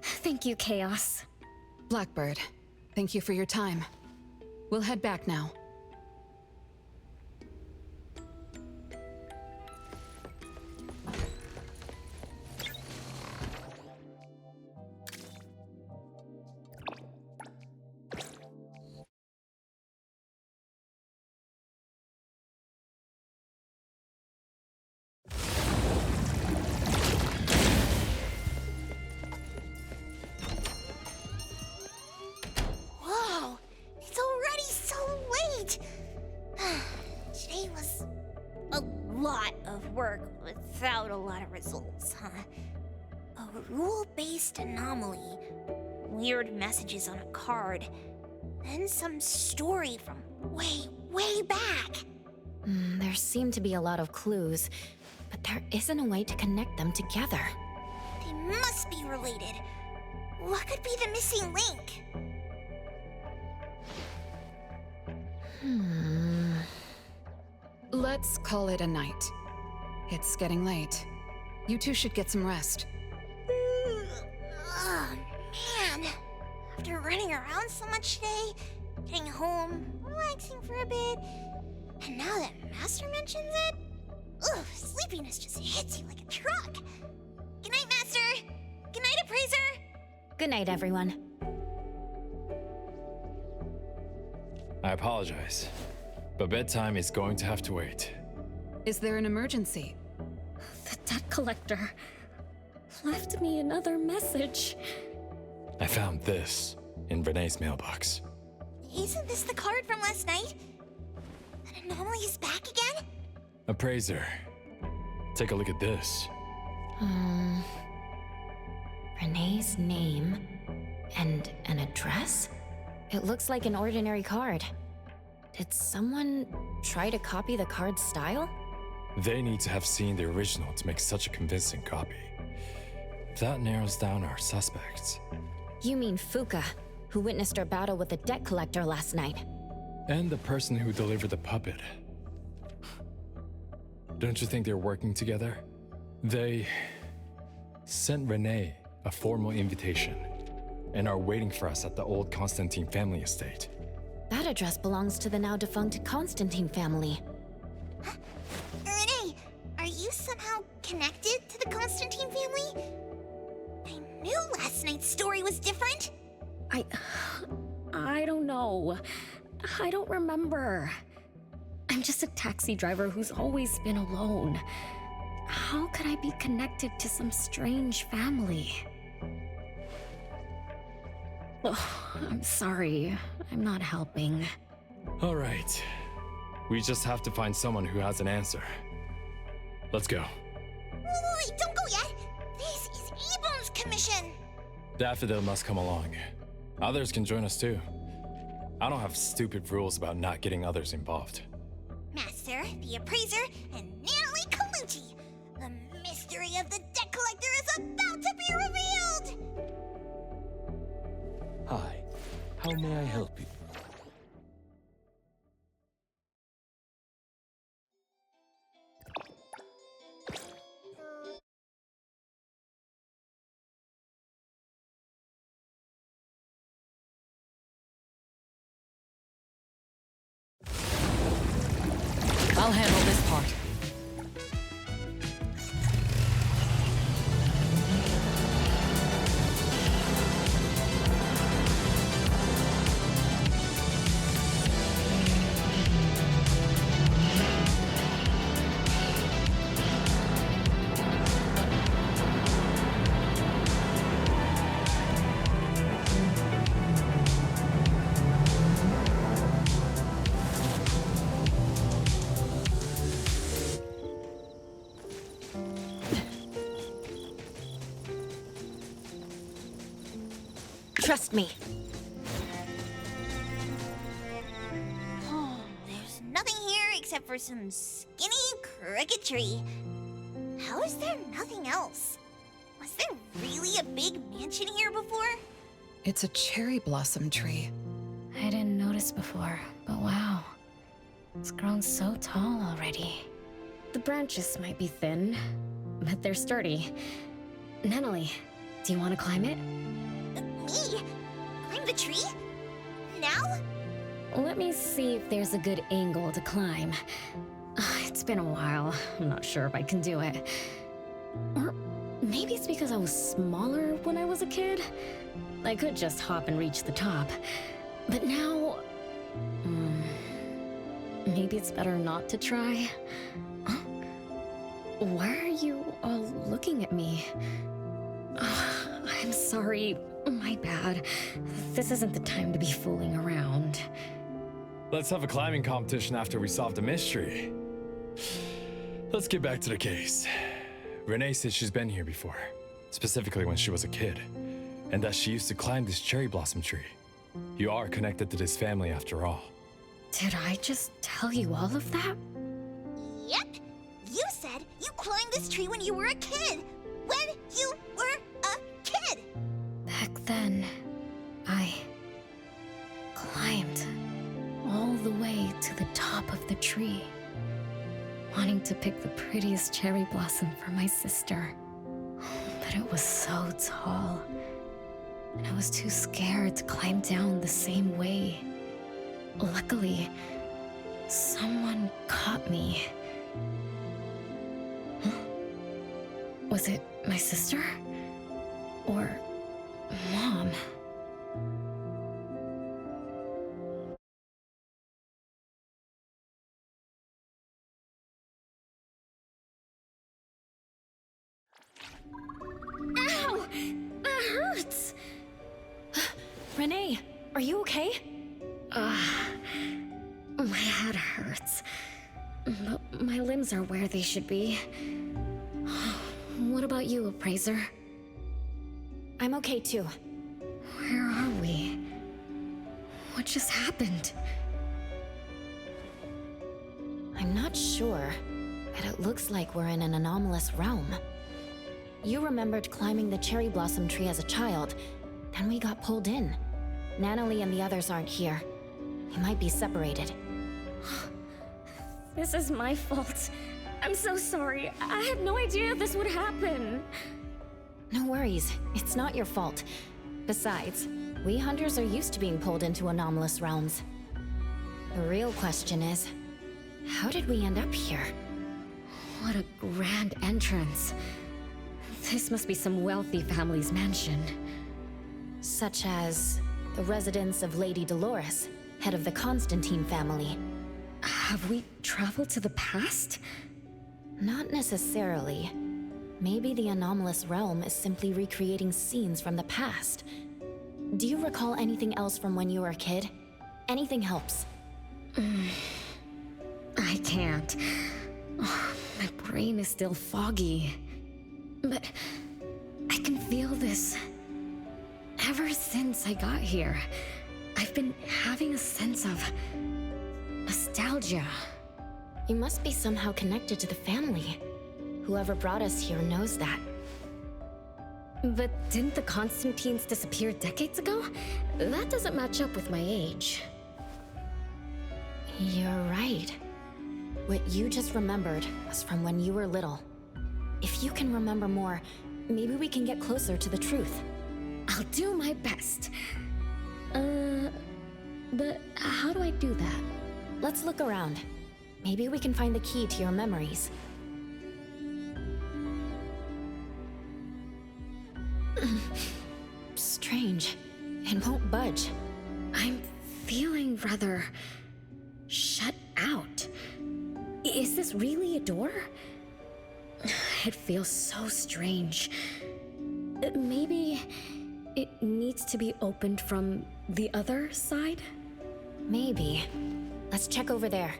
Thank you, Chaos. Blackbird, thank you for your time. We'll head back now. Whoa! It's already so late! Today was a lot of work without a lot of results, huh? A rule-based anomaly, weird messages on a card, then some story from way back. There seem to be a lot of clues, but there isn't a way to connect them together. They must be related. What could be the missing link? Let's call it a night. It's getting late. You two should get some rest. Oh, man. After running around so much today, getting home, relaxing for a bit, and now that Master mentions it, ugh, sleepiness just hits you like a truck. Good night, Master. Good night, Appraiser. Good night, everyone. I apologize, but bedtime is going to have to wait. Is there an emergency? The debt collector left me another message. I found this in Renee's mailbox. Isn't this the card from last night? An anomaly is back again? Appraiser, take a look at this. Renee's name and an address? It looks like an ordinary card. Did someone try to copy the card's style? They need to have seen the original to make such a convincing copy. That narrows down our suspects. You mean Fuka, who witnessed our battle with the debt collector last night. And the person who delivered the puppet. Don't you think they're working together? They sent Renee a formal invitation and are waiting for us at the old Constantine family estate. That address belongs to the now defunct Constantine family. Renee, are you somehow connected to the Constantine family? I knew last night's story was different. I don't know. I don't remember. I'm just a taxi driver who's always been alone. How could I be connected to some strange family? Oh, I'm sorry. I'm not helping. All right. We just have to find someone who has an answer. Let's go. Wait, don't go yet. This is Ebone's commission. Daffodil must come along. Others can join us too. I don't have stupid rules about not getting others involved. Master, the appraiser, and Natalie Colucci. The mystery of the debt collector is about to be revealed! Hi. How may I help you? I'll handle this part. Trust me. There's nothing here except for some skinny crooked tree. How is there nothing else? Was there really a big mansion here before? It's a cherry blossom tree. I didn't notice before, but wow. It's grown so tall already. The branches might be thin, but they're sturdy. Natalie, do you want to climb it? Me? Climb the tree? Now? Let me see if there's a good angle to climb. It's been a while. I'm not sure if I can do it. Or maybe it's because I was smaller when I was a kid. I could just hop and reach the top. But now... maybe it's better not to try. Huh? Why are you all looking at me? I'm sorry. My bad. This isn't the time to be fooling around. Let's have a climbing competition after we solve the mystery. Let's get back to the case. Renee said she's been here before, specifically when she was a kid, and that she used to climb this cherry blossom tree. You are connected to this family after all. Did I just tell you all of that? Yep. You said you climbed this tree when you were a kid. When you were a kid. Back then, I climbed all the way to the top of the tree, wanting to pick the prettiest cherry blossom for my sister. But it was so tall, and I was too scared to climb down the same way. Luckily, someone caught me. Huh? Was it my sister? Or Mom? Ow! That hurts! Renee, are you okay? My head hurts. But my limbs are where they should be. What about you, Appraiser? I'm okay too. Where are we? What just happened? I'm not sure, but it looks like we're in an anomalous realm. You remembered climbing the cherry blossom tree as a child, then we got pulled in. Natalie and the others aren't here. We might be separated. This is my fault. I'm so sorry. I had no idea this would happen. No worries, it's not your fault. Besides, we hunters are used to being pulled into anomalous realms. The real question is, how did we end up here? What a grand entrance. This must be some wealthy family's mansion. Such as the residence of Lady Dolores, head of the Constantine family. Have we traveled to the past? Not necessarily. Maybe the anomalous realm is simply recreating scenes from the past. Do you recall anything else from when you were a kid? Anything helps. I can't. My brain is still foggy. But I can feel this ever since I got here. I've been having a sense of nostalgia. You must be somehow connected to the family. Whoever brought us here knows that. But didn't the Constantines disappear decades ago? That doesn't match up with my age. You're right. What you just remembered was from when you were little. If you can remember more, maybe we can get closer to the truth. I'll do my best. But how do I do that? Let's look around. Maybe we can find the key to your memories. Strange. It won't budge. I'm feeling rather shut out. Is this really a door? It feels so strange. Maybe it needs to be opened from the other side? Maybe. Let's check over there.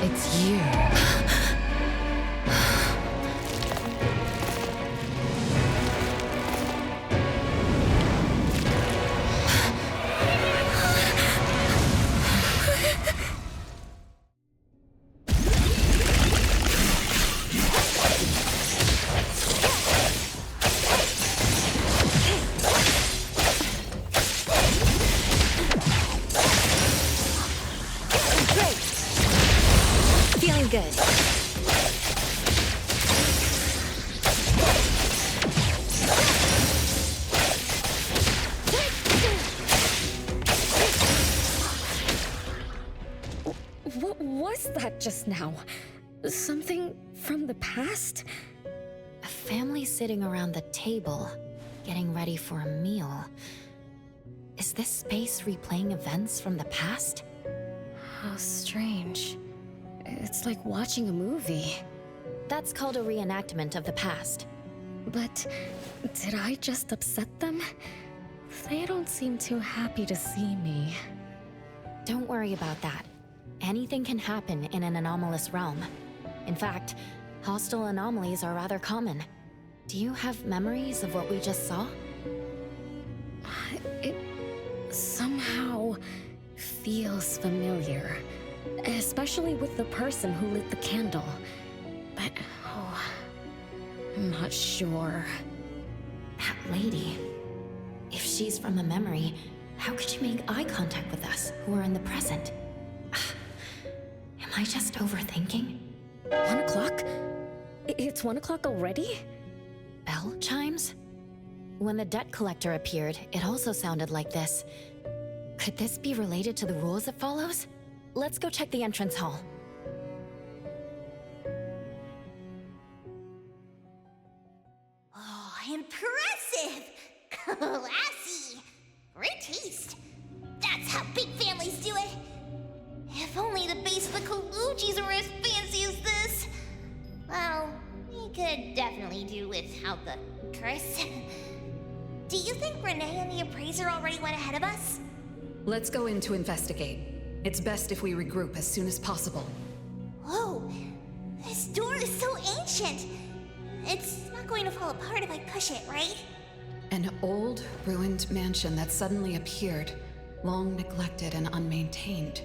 It's you. Feeling good. What was that just now? Something from the past? A family sitting around the table, getting ready for a meal. Is this space replaying events from the past? How strange. It's like watching a movie. That's called a reenactment of the past. But did I just upset them? They don't seem too happy to see me. Don't worry about that. Anything can happen in an anomalous realm. In fact, hostile anomalies are rather common. Do you have memories of what we just saw? It somehow feels familiar. Especially with the person who lit the candle. But, I'm not sure. That lady. If she's from a memory, how could she make eye contact with us, who are in the present? Am I just overthinking? 1 o'clock? It's 1 o'clock already? Bell chimes? When the debt collector appeared, it also sounded like this. Could this be related to the rules it follows? Let's go check the entrance hall. Oh, impressive! Classy! Great taste! That's how big families do it! If only the base of the Kalujis were as fancy as this! Well, we could definitely do without the curse. Do you think Renee and the appraiser already went ahead of us? Let's go in to investigate. It's best if we regroup as soon as possible. Whoa! This door is so ancient! It's not going to fall apart if I push it, right? An old, ruined mansion that suddenly appeared, long neglected and unmaintained.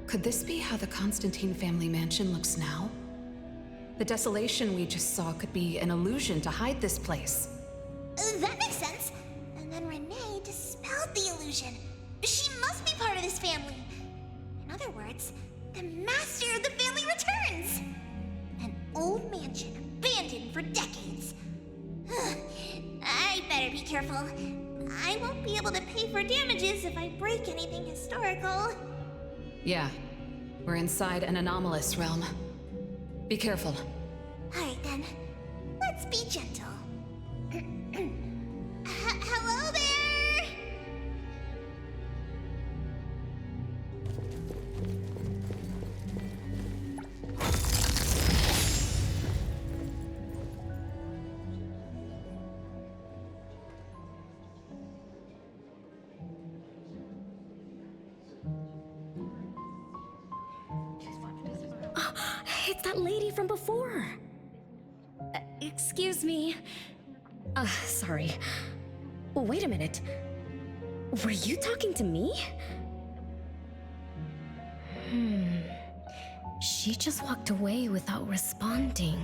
Could this be how the Constantine family mansion looks now? The desolation we just saw could be an illusion to hide this place. That makes sense. this family. In other words, the master of the family returns. An old mansion abandoned for decades. I better be careful. I won't be able to pay for damages if I break anything historical. Yeah, we're inside an anomalous realm. Be careful. Alright then, let's be gentle. Hello there! It's that lady from before. Excuse me. Sorry. Wait a minute. Were you talking to me? She just walked away without responding.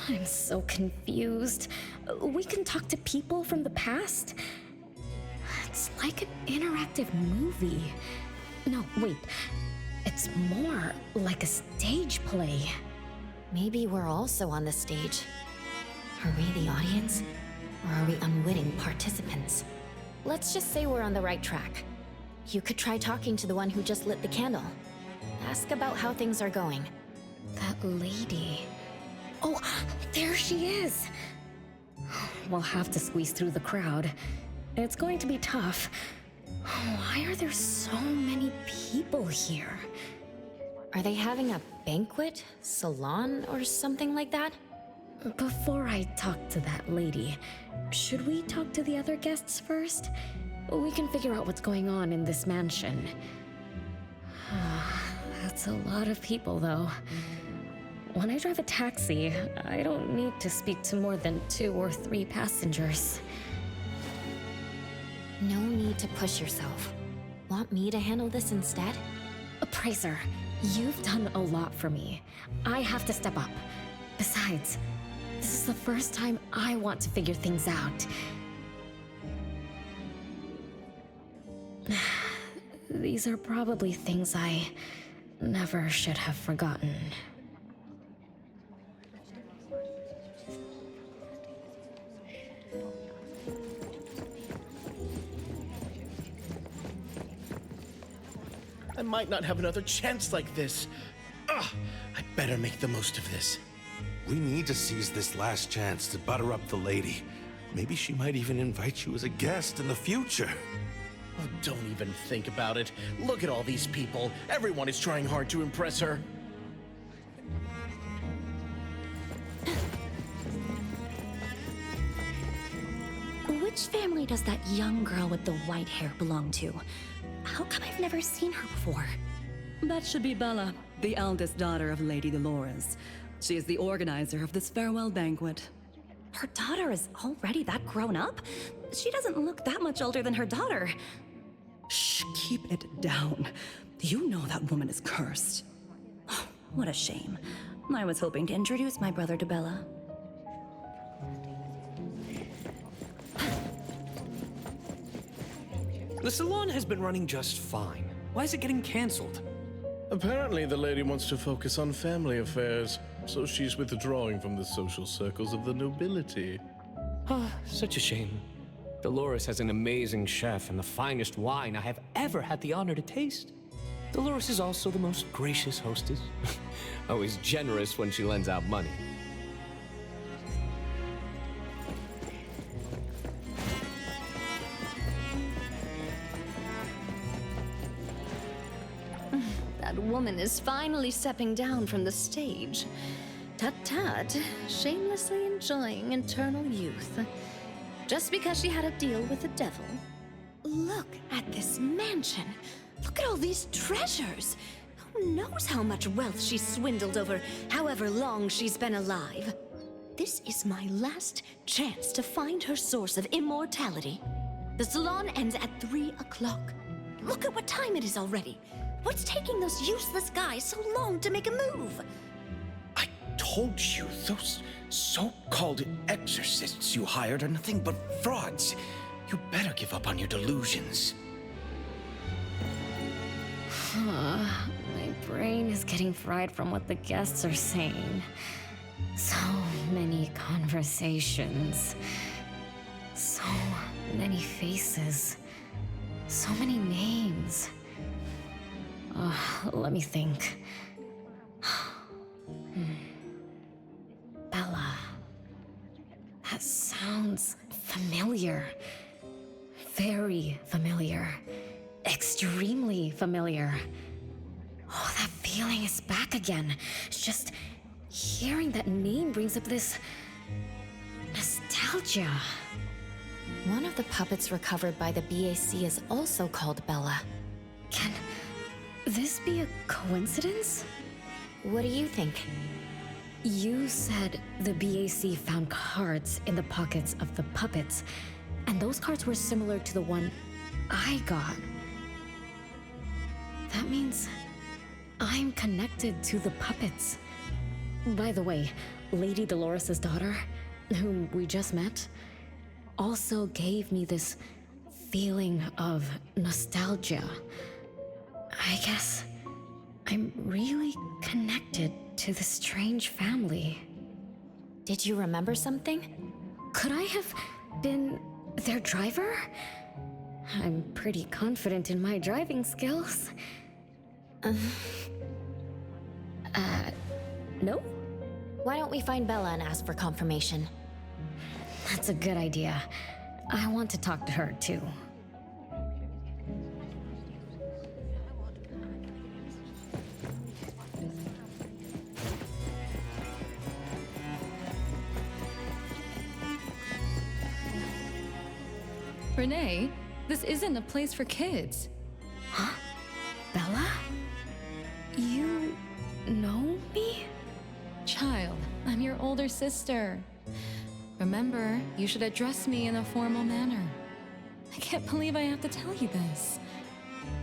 I'm so confused. We can talk to people from the past? It's like an interactive movie. No, wait. It's more like a stage play. Maybe we're also on the stage. Are we the audience? Or are we unwitting participants? Let's just say we're on the right track. You could try talking to the one who just lit the candle. Ask about how things are going. That lady. Oh, there she is! We'll have to squeeze through the crowd. It's going to be tough. Why are there so many people here? Are they having a banquet, salon, or something like that? Before I talk to that lady, should we talk to the other guests first? We can figure out what's going on in this mansion. That's a lot of people, though. When I drive a taxi, I don't need to speak to more than 2 or 3 passengers. No need to push yourself. Want me to handle this instead? Appraiser, you've done a lot for me. I have to step up. Besides, this is the first time I want to figure things out. These are probably things I never should have forgotten. I might not have another chance like this. Ugh, I better make the most of this. We need to seize this last chance to butter up the lady. Maybe she might even invite you as a guest in the future. Oh, don't even think about it. Look at all these people. Everyone is trying hard to impress her. Which family does that young girl with the white hair belong to? How come I've never seen her before? That should be Bella, the eldest daughter of Lady Dolores. She is the organizer of this farewell banquet. Her daughter is already that grown up? She doesn't look that much older than her daughter. Shh, keep it down. You know that woman is cursed. Oh, what a shame. I was hoping to introduce my brother to Bella. The salon has been running just fine. Why is it getting canceled? Apparently, the lady wants to focus on family affairs, so she's withdrawing from the social circles of the nobility. Ah, such a shame. Dolores has an amazing chef and the finest wine I have ever had the honor to taste. Dolores is also the most gracious hostess. Always generous when she lends out money. That woman is finally stepping down from the stage. Tut-tut, shamelessly enjoying eternal youth. Just because she had a deal with the devil. Look at this mansion. Look at all these treasures. Who knows how much wealth she's swindled over however long she's been alive. This is my last chance to find her source of immortality. The salon ends at 3 o'clock. Look at what time it is already. What's taking those useless guys so long to make a move? I told you, those so-called exorcists you hired are nothing but frauds. You better give up on your delusions. My brain is getting fried from what the guests are saying. So many conversations. So many faces. So many names. Let me think. Bella. That sounds familiar. Very familiar. Extremely familiar. Oh, that feeling is back again. It's just hearing that name brings up this nostalgia. One of the puppets recovered by the BAC is also called Bella. Can this be a coincidence? What do you think? You said the BAC found cards in the pockets of the puppets, and those cards were similar to the one I got. That means I'm connected to the puppets. By the way, Lady Dolores' daughter, whom we just met, also gave me this feeling of nostalgia. I guess I'm really connected to this strange family. Did you remember something? Could I have been their driver? I'm pretty confident in my driving skills. No? Why don't we find Bella and ask for confirmation? That's a good idea. I want to talk to her, too. Renee, this isn't a place for kids. Huh? Bella? You know me? Child, I'm your older sister. Remember, you should address me in a formal manner. I can't believe I have to tell you this.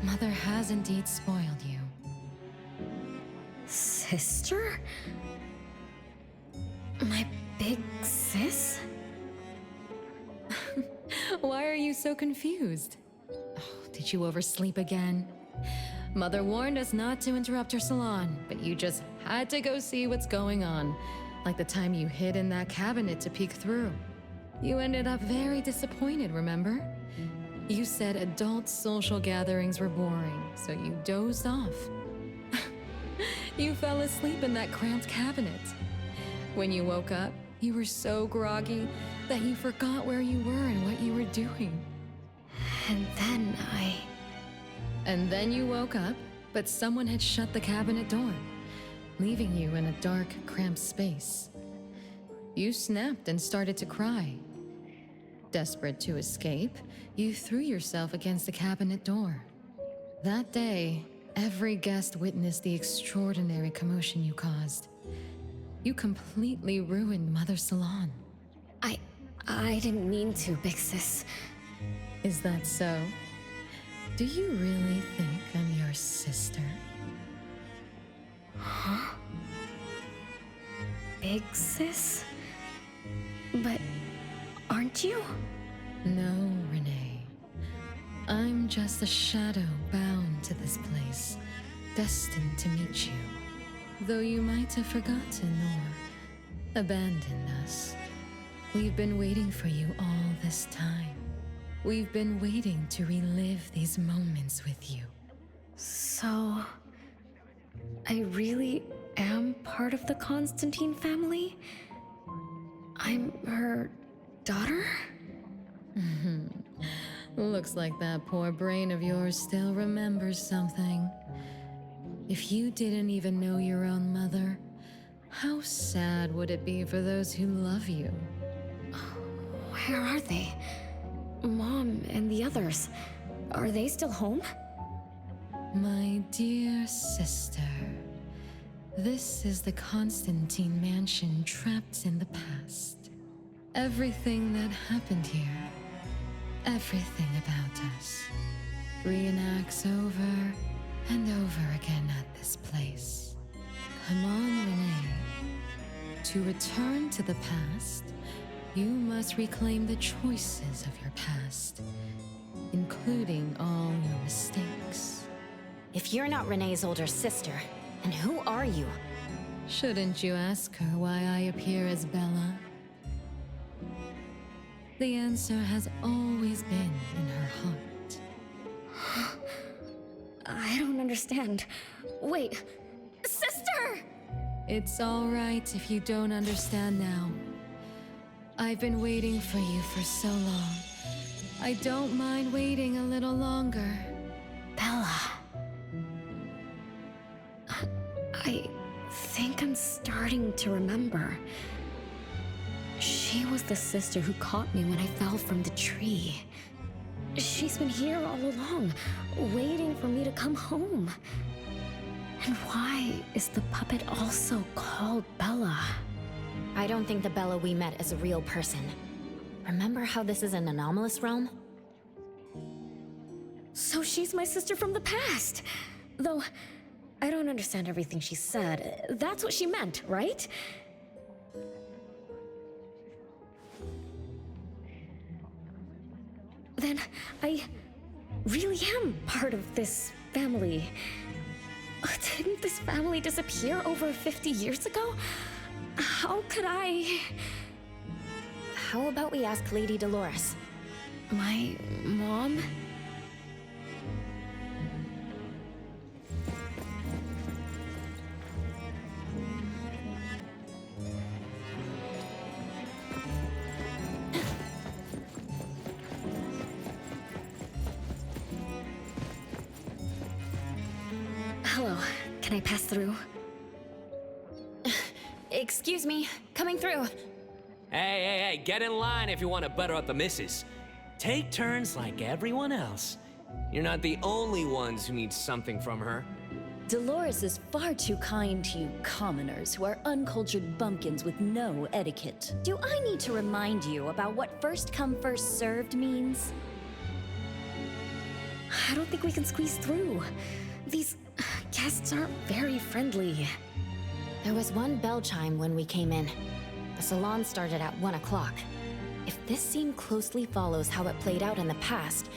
Mother has indeed spoiled you. Sister? My big sis? Why are you so confused? Oh, did you oversleep again? Mother warned us not to interrupt her salon, but you just had to go see what's going on. Like the time you hid in that cabinet to peek through. You ended up very disappointed, remember? You said adult social gatherings were boring, so you dozed off. You fell asleep in that cramped cabinet. When you woke up, you were so groggy that you forgot where you were and what you were doing. And then you woke up, but someone had shut the cabinet door, leaving you in a dark, cramped space. You snapped and started to cry. Desperate to escape, you threw yourself against the cabinet door. That day, every guest witnessed the extraordinary commotion you caused. You completely ruined Mother's salon. I didn't mean to, big sis. Is that so? Do you really think I'm your sister? Huh? Big sis? But aren't you? No, Renee. I'm just a shadow bound to this place, destined to meet you. Though you might have forgotten or abandoned us. We've been waiting for you all this time. We've been waiting to relive these moments with you. So, I really am part of the Constantine family? I'm her daughter? Looks like that poor brain of yours still remembers something. If you didn't even know your own mother, how sad would it be for those who love you? Where are they? Mom and the others. Are they still home? My dear sister, this is the Constantine mansion trapped in the past. Everything that happened here, everything about us, reenacts over and over again at this place. Come on, Renee. To return to the past, you must reclaim the choices of your past, including all your mistakes. If you're not Renee's older sister, then who are you? Shouldn't you ask her why I appear as Bella? The answer has always been in her heart. I don't understand. Wait, sister! It's all right if you don't understand now. I've been waiting for you for so long. I don't mind waiting a little longer. Bella. I think I'm starting to remember. She was the sister who caught me when I fell from the tree. She's been here all along, waiting for me to come home. And why is the puppet also called Bella? I don't think the Bella we met is a real person. Remember how this is an anomalous realm? So she's my sister from the past. Though, I don't understand everything she said. That's what she meant, right? Then I really am part of this family. Didn't this family disappear over 50 years ago? How could I... How about we ask Lady Dolores? My mom? Hello, can I pass through? Excuse me, coming through. Hey, get in line if you want to butter up the missus. Take turns like everyone else. You're not the only ones who need something from her. Dolores is far too kind to you commoners who are uncultured bumpkins with no etiquette. Do I need to remind you about what first come first served means? I don't think we can squeeze through. These guests aren't very friendly. There was one bell chime when we came in. The salon started at 1 o'clock. If this scene closely follows how it played out in the past,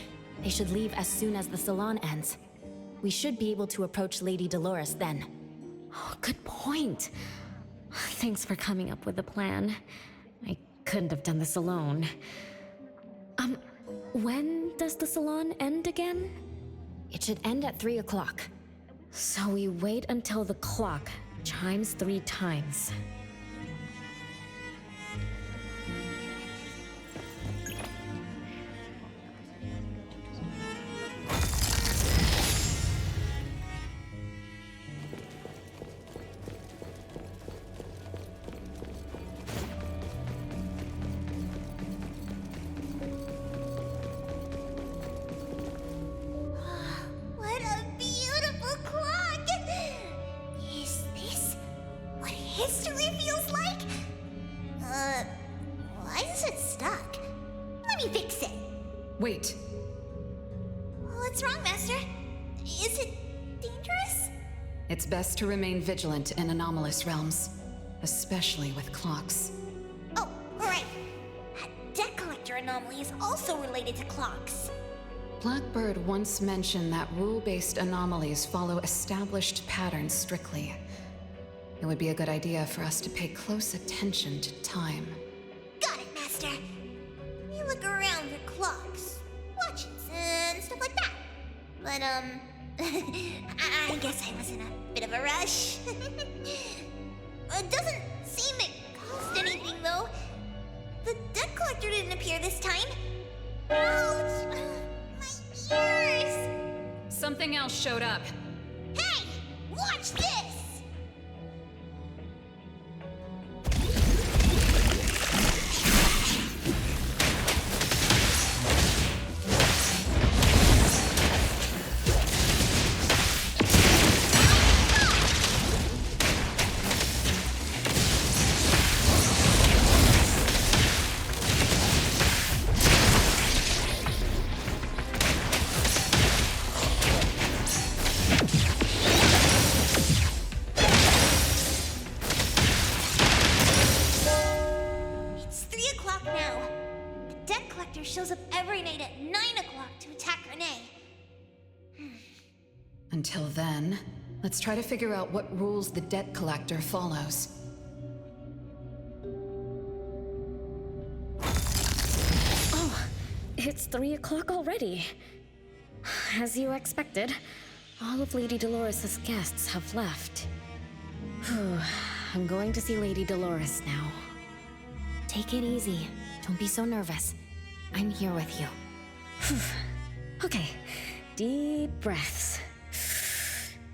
they should leave as soon as the salon ends. We should be able to approach Lady Dolores then. Oh, good point. Thanks for coming up with a plan. I couldn't have done this alone. When does the salon end again? It should end at 3 o'clock. So we wait until the clock chimes 3 times. What a beautiful clock! Is this what history feels like? Why is it stuck? Let me fix it. Wait. What's wrong, Master? Is it dangerous? It's best to remain vigilant in anomalous realms, especially with clocks. Oh, right. That debt collector anomaly is also related to clocks. Blackbird once mentioned that rule-based anomalies follow established patterns strictly. It would be a good idea for us to pay close attention to time. Got it, Master. You look around for clocks, watches, and stuff like that. But, I guess I was in a bit of a rush. It doesn't seem it cost anything, though. The debt collector didn't appear this time. Ouch! My ears! Something else showed up. Hey! Watch this! It's 3 o'clock now. The debt collector shows up every night at 9 o'clock to attack Renee. Until then, let's try to figure out what rules the debt collector follows. Oh, it's 3 o'clock already. As you expected, all of Lady Dolores' guests have left. Whew, I'm going to see Lady Dolores now. Take it easy. Don't be so nervous. I'm here with you. Okay, deep breaths.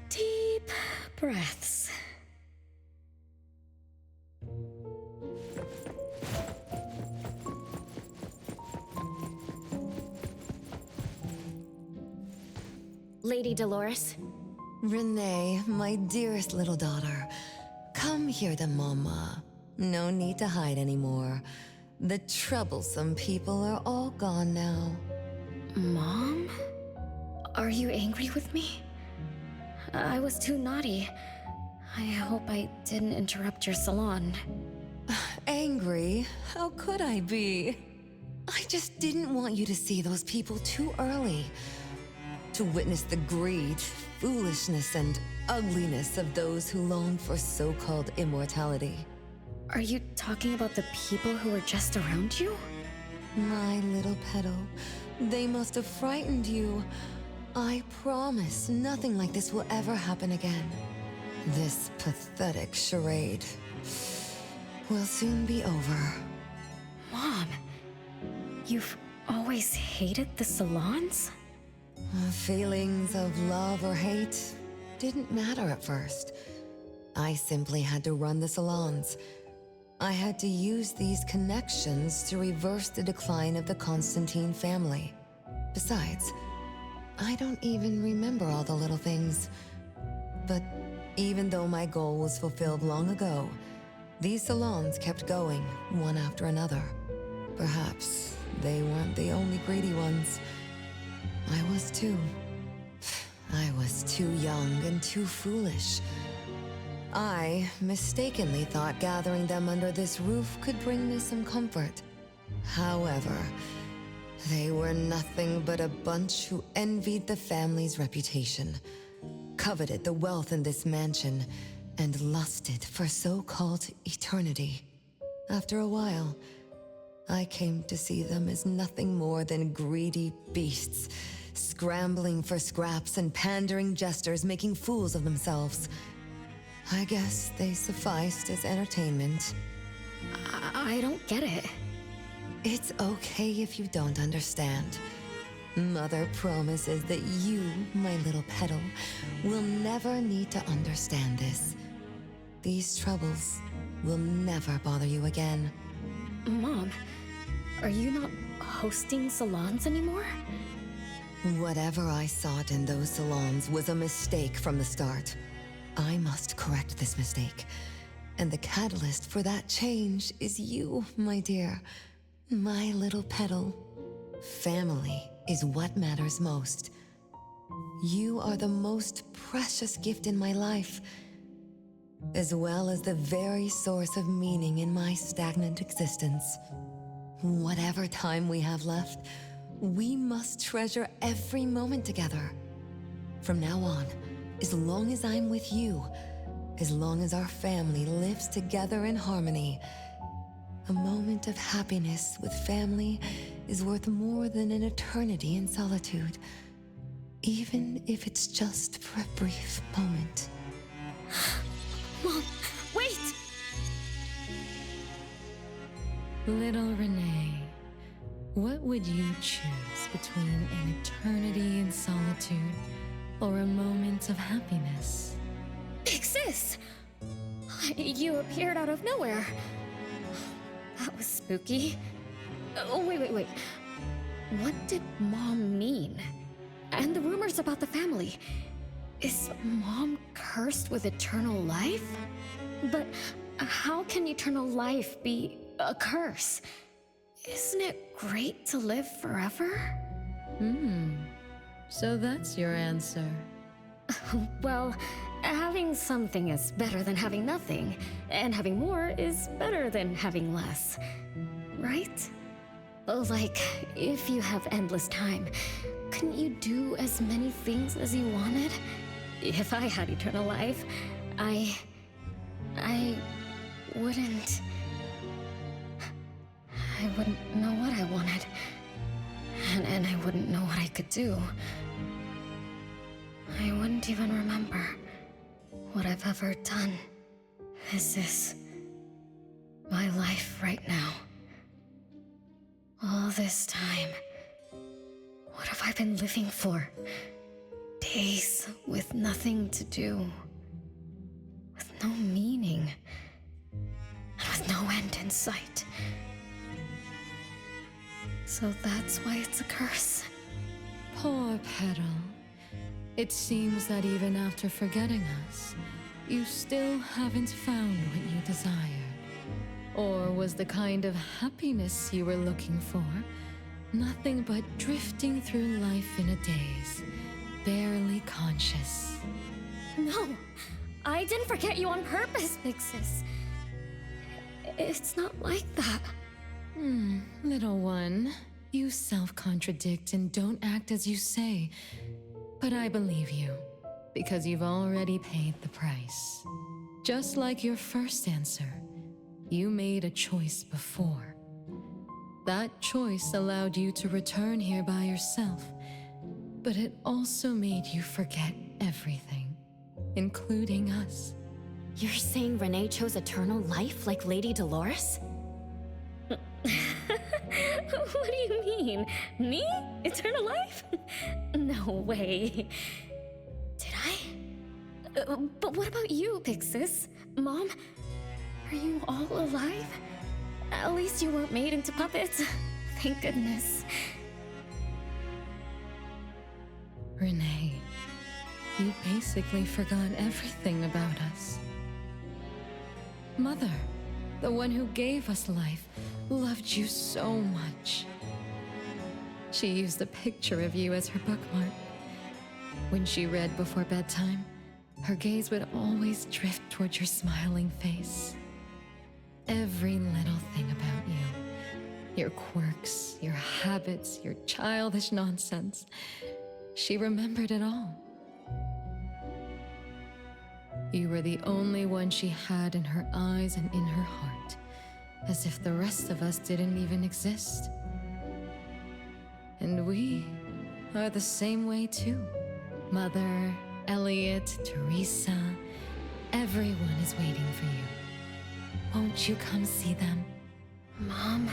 Deep breaths. Lady Dolores? Renee, my dearest little daughter, come here to Mama. No need to hide anymore. The troublesome people are all gone now. Mom? Are you angry with me? I was too naughty. I hope I didn't interrupt your salon. Angry? How could I be? I just didn't want you to see those people too early. To witness the greed, foolishness, and ugliness of those who long for so-called immortality. Are you talking about the people who were just around you? My little petal, they must have frightened you. I promise nothing like this will ever happen again. This pathetic charade will soon be over. Mom, you've always hated the salons? Feelings of love or hate didn't matter at first. I simply had to run the salons. I had to use these connections to reverse the decline of the Constantine family. Besides, I don't even remember all the little things. But even though my goal was fulfilled long ago, these salons kept going, one after another. Perhaps they weren't the only greedy ones. I was too. I was too young and too foolish. I mistakenly thought gathering them under this roof could bring me some comfort. However, they were nothing but a bunch who envied the family's reputation, coveted the wealth in this mansion, and lusted for so-called eternity. After a while, I came to see them as nothing more than greedy beasts, scrambling for scraps and pandering jesters making fools of themselves. I guess they sufficed as entertainment. I don't get it. It's okay if you don't understand. Mother promises that you, my little petal, will never need to understand this. These troubles will never bother you again. Mom, are you not hosting salons anymore? Whatever I sought in those salons was a mistake from the start. I must correct this mistake. And the catalyst for that change is you, my dear. My little petal. Family is what matters most. You are the most precious gift in my life, as well as the very source of meaning in my stagnant existence. Whatever time we have left, we must treasure every moment together. From now on, as long as I'm with you, as long as our family lives together in harmony, a moment of happiness with family is worth more than an eternity in solitude, even if it's just for a brief moment. Mom, wait! Little Renee, what would you choose between an eternity in solitude or a moment of happiness? Sis! You appeared out of nowhere. That was spooky. Oh, wait. What did Mom mean? And the rumors about the family. Is Mom cursed with eternal life? But how can eternal life be a curse? Isn't it great to live forever? So that's your answer. Well, having something is better than having nothing, and having more is better than having less. Right? Like, if you have endless time, couldn't you do as many things as you wanted? if I had eternal life, I wouldn't... I wouldn't know what I wanted. And I wouldn't know what I could do. I wouldn't even remember what I've ever done. This is my life right now. All this time, what have I been living for? Days with nothing to do, with no meaning, and with no end in sight. So that's why it's a curse. Poor Petal. It seems that even after forgetting us, you still haven't found what you desired. Or was the kind of happiness you were looking for nothing but drifting through life in a daze, barely conscious? No, I didn't forget you on purpose, Big Sis. It's not like that. Little one, you self-contradict and don't act as you say. But I believe you, because you've already paid the price. Just like your first answer, you made a choice before. That choice allowed you to return here by yourself, but it also made you forget everything, including us. You're saying Renee chose eternal life like Lady Dolores? What do you mean? Me? Eternal life? No way. Did I? But what about you, Big Sis? Mom? Are you all alive? At least you weren't made into puppets. Thank goodness. Renee, you basically forgot everything about us. Mother, the one who gave us life, loved you so much. She used a picture of you as her bookmark. When she read before bedtime, her gaze would always drift towards your smiling face. Every little thing about you, your quirks, your habits, your childish nonsense, she remembered it all. You were the only one she had in her eyes and in her heart, as if the rest of us didn't even exist. And we are the same way too. Mother, Elliot, Teresa, everyone is waiting for you. Won't you come see them? Mom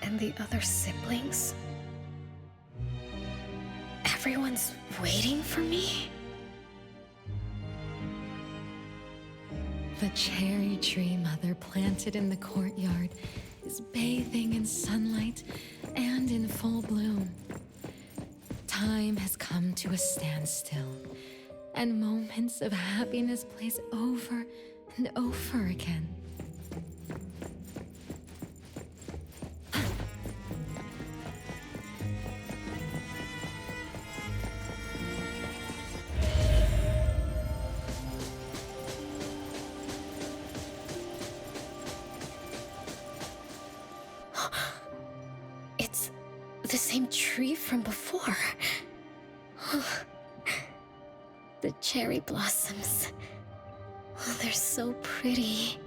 and the other siblings? Everyone's waiting for me? The cherry tree Mother planted in the courtyard is bathing in sunlight and in full bloom. Time has come to a standstill, and moments of happiness place over and over again. It's the same tree from before. The cherry blossoms. Oh, they're so pretty.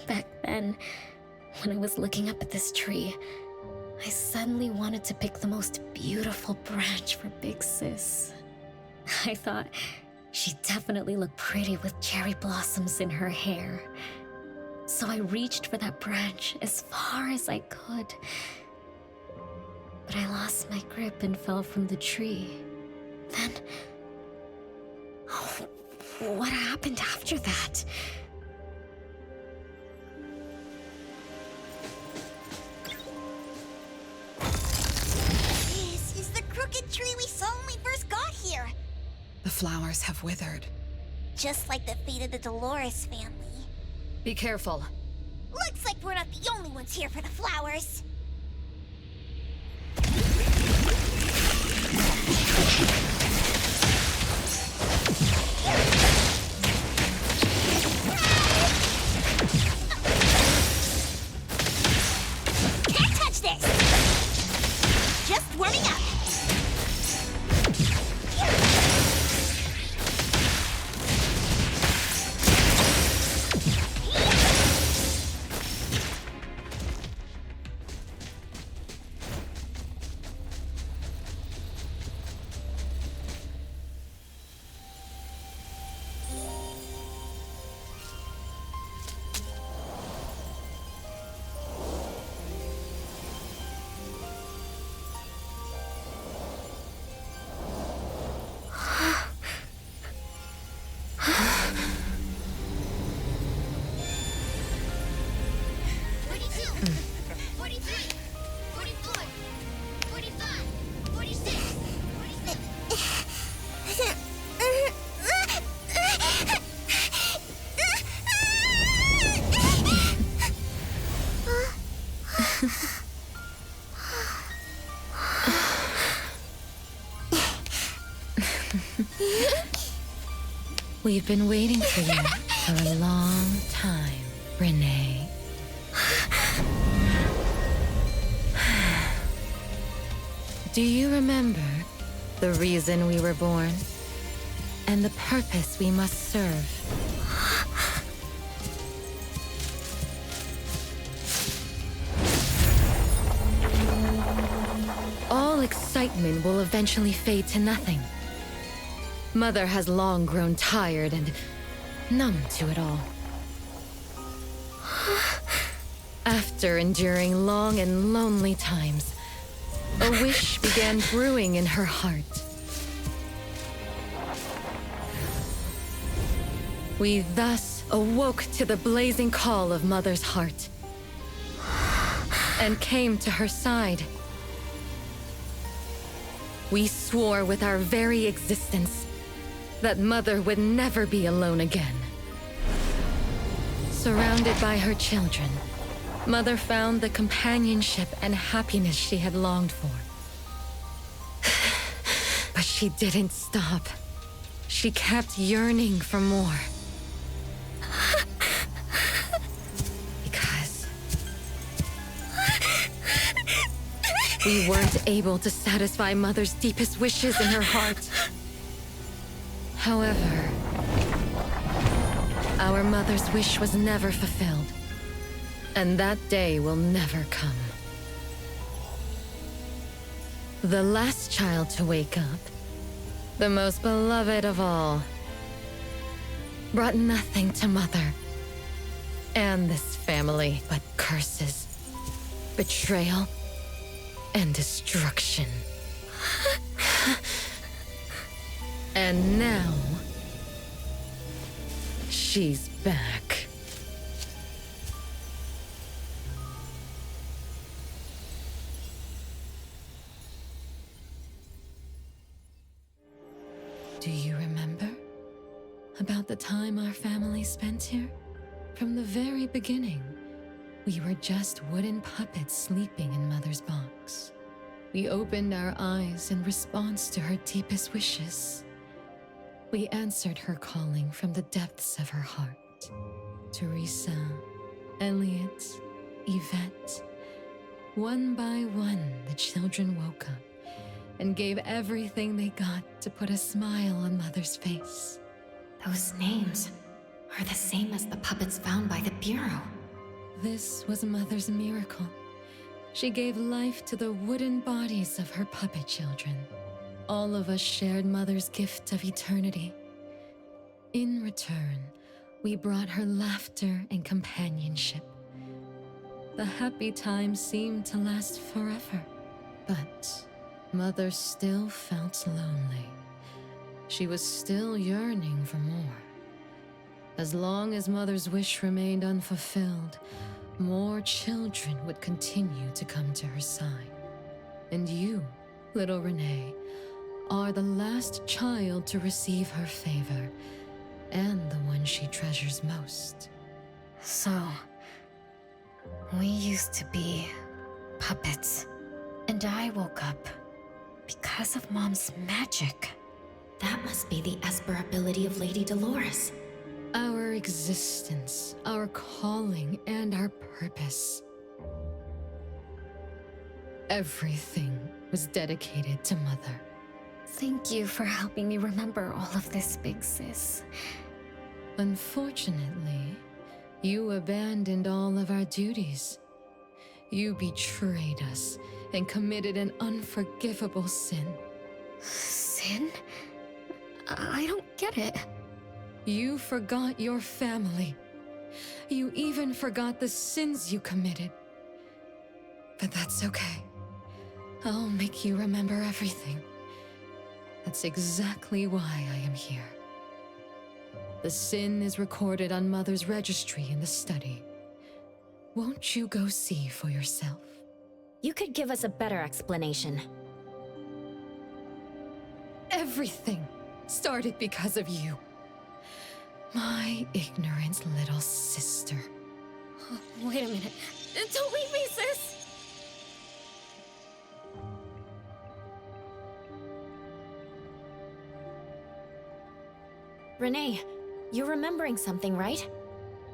Back then, when I was looking up at this tree, I suddenly wanted to pick the most beautiful branch for Big Sis. I thought she'd definitely look pretty with cherry blossoms in her hair. So I reached for that branch as far as I could. But I lost my grip and fell from the tree. Then... oh, what happened after that? This is the crooked tree we saw when we first got here. The flowers have withered. Just like the fate of the Dolores family. Be careful. Looks like we're not the only ones here for the flowers. Can't touch this! Just warming up. 43, 44, 45, 46, 46. We've been waiting for you for a long time, Renee. Do you remember the reason we were born? And the purpose we must serve? All excitement will eventually fade to nothing. Mother has long grown tired and numb to it all. After enduring long and lonely times, a wish began brewing in her heart. We thus awoke to the blazing call of Mother's heart and came to her side. We swore with our very existence that Mother would never be alone again. Surrounded by her children, Mother found the companionship and happiness she had longed for. But she didn't stop. She kept yearning for more. Because we weren't able to satisfy Mother's deepest wishes in her heart. However, our mother's wish was never fulfilled, and that day will never come. The last child to wake up, the most beloved of all, brought nothing to Mother and this family but curses, betrayal, and destruction. And now, she's back. Do you remember about the time our family spent here? From the very beginning, we were just wooden puppets sleeping in Mother's box. We opened our eyes in response to her deepest wishes. We answered her calling from the depths of her heart. Teresa, Elliot, Yvette. One by one, the children woke up and gave everything they got to put a smile on Mother's face. Those names are the same as the puppets found by the Bureau. This was Mother's miracle. She gave life to the wooden bodies of her puppet children. All of us shared Mother's gift of eternity. In return, we brought her laughter and companionship. The happy times seemed to last forever, but Mother still felt lonely. She was still yearning for more. As long as Mother's wish remained unfulfilled, more children would continue to come to her side. And you, little Renee, are the last child to receive her favor, and the one she treasures most. So, we used to be puppets, and I woke up because of Mom's magic. That must be the Esper ability of Lady Dolores. Our existence, our calling, and our purpose. Everything was dedicated to Mother. Thank you for helping me remember all of this, Big Sis. Unfortunately, you abandoned all of our duties. You betrayed us and committed an unforgivable sin. Sin? I don't get it. You forgot your family. You even forgot the sins you committed. But that's okay. I'll make you remember everything. That's exactly why I am here. The sin is recorded on Mother's registry in the study. Won't you go see for yourself? You could give us a better explanation. Everything started because of you. My ignorant little sister. Oh, wait a minute. Don't leave me, sis! Renee, you're remembering something, right?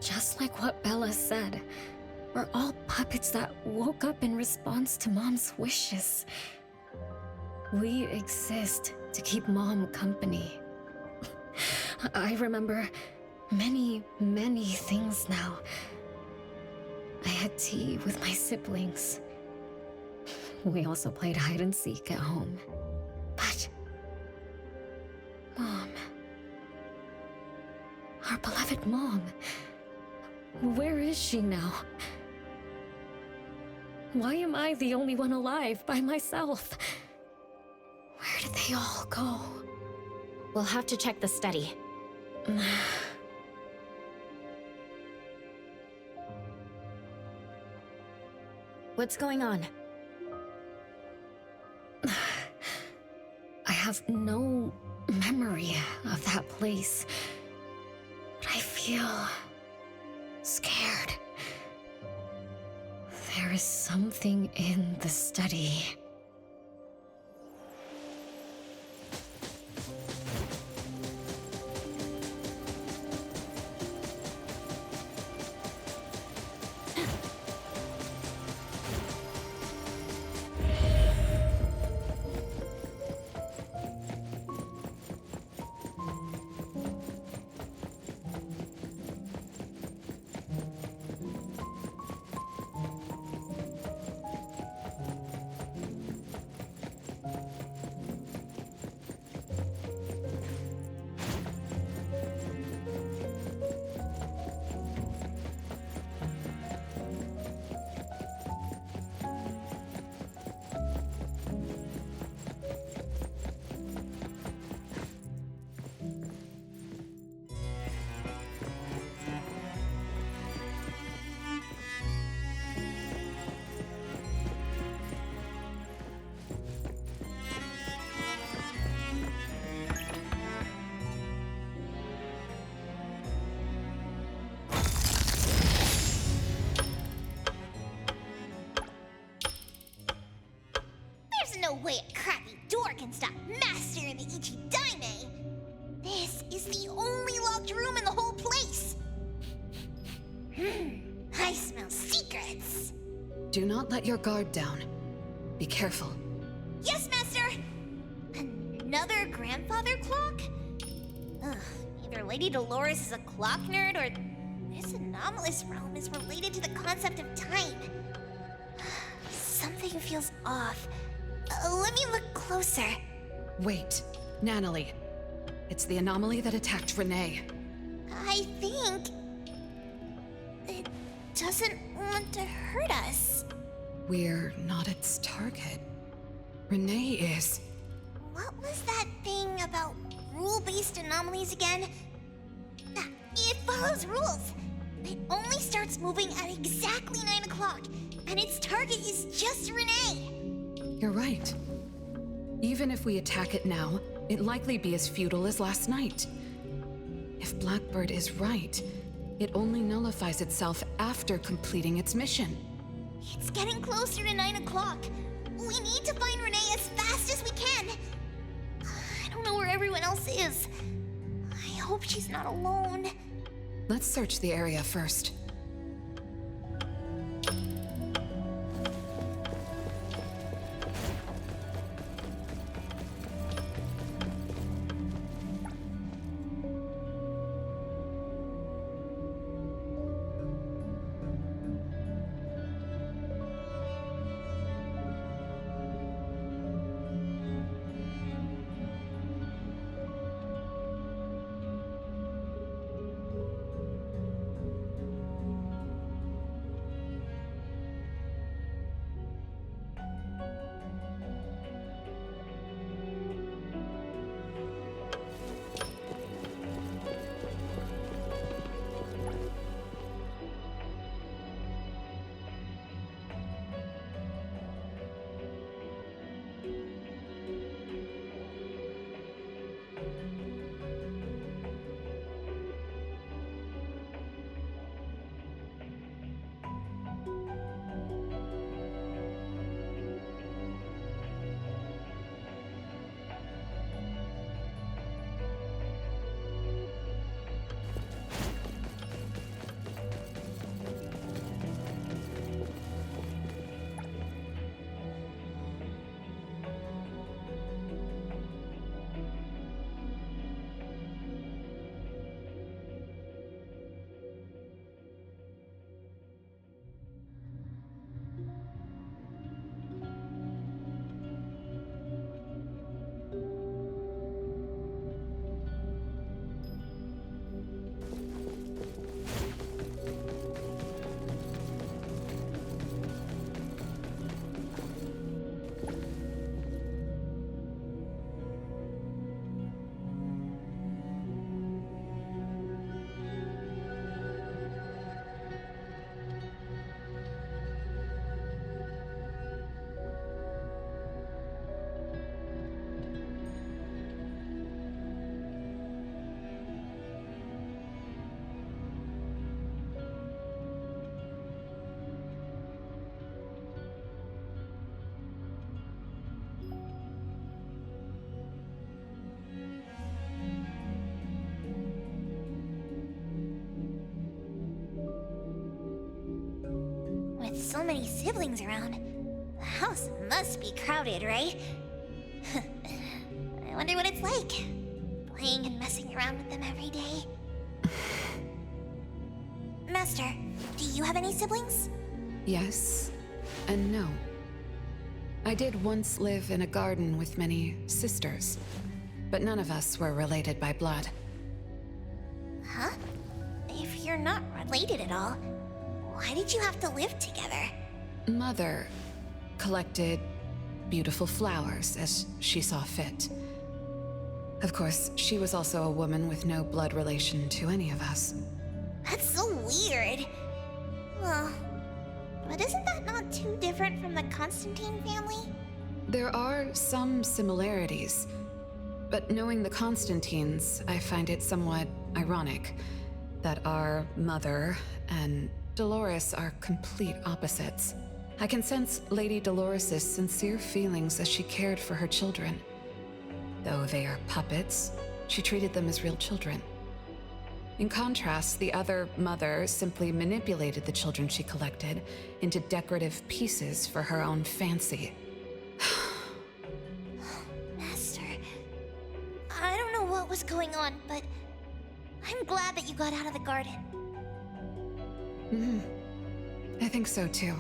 Just like what Bella said. We're all puppets that woke up in response to Mom's wishes. We exist to keep Mom company. I remember many, many things now. I had tea with my siblings. We also played hide and seek at home. But Mom, our beloved Mom, where is she now? Why am I the only one alive by myself? Where did they all go? We'll have to check the study. What's going on? I have no memory of that place, but I feel scared. There is something in the study. There's no way a crappy door can stop Master and the Ichidaime! This is the only locked room in the whole place! I smell secrets! Do not let your guard down. Be careful. Yes, Master! Another grandfather clock? Ugh, either Lady Dolores is a clock nerd or this anomalous realm is related to the concept of time. Something feels off. Let me look closer. Wait, Nanalie. It's the anomaly that attacked Renee. I think it doesn't want to hurt us. We're not its target. Renee is. What was that thing about rule-based anomalies again? It follows rules. It only starts moving at exactly 9 o'clock, and its target is just Renee. You're right. Even if we attack it now, it'd likely be as futile as last night. If Blackbird is right, it only nullifies itself after completing its mission. It's getting closer to 9 o'clock. We need to find Renee as fast as we can. I don't know where everyone else is. I hope she's not alone. Let's search the area first. So many siblings around. The house must be crowded, right? I wonder what it's like, playing and messing around with them every day. Master, do you have any siblings? Yes and no. I did once live in a garden with many sisters, but none of us were related by blood. Huh? If you're not related at all, why did you have to live together? Mother collected beautiful flowers as she saw fit. Of course, she was also a woman with no blood relation to any of us. That's so weird. Well, but isn't that not too different from the Constantine family? There are some similarities, but knowing the Constantines, I find it somewhat ironic that our mother and Dolores are complete opposites. I can sense Lady Dolores' sincere feelings as she cared for her children. Though they are puppets, she treated them as real children. In contrast, the other mother simply manipulated the children she collected into decorative pieces for her own fancy. Master, I don't know what was going on, but I'm glad that you got out of the garden. I think so too.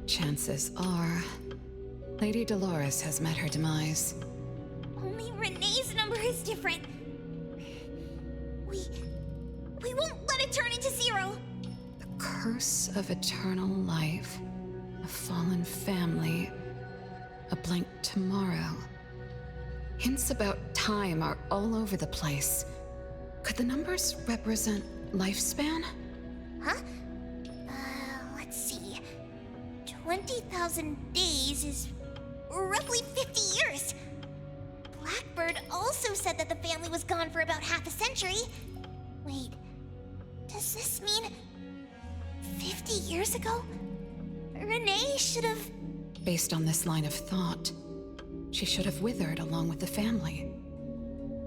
Chances are, Lady Dolores has met her demise. Only Renee's number is different. We won't let it turn into 0. The curse of eternal life, a fallen family, a blank tomorrow. Hints about time are all over the place. Could the numbers represent lifespan? Huh? Let's see. 20,000 days is roughly 50 years. Blackbird also said that the family was gone for about half a century. Wait, does this mean 50 years ago? Renee should have... Based on this line of thought, she should have withered along with the family.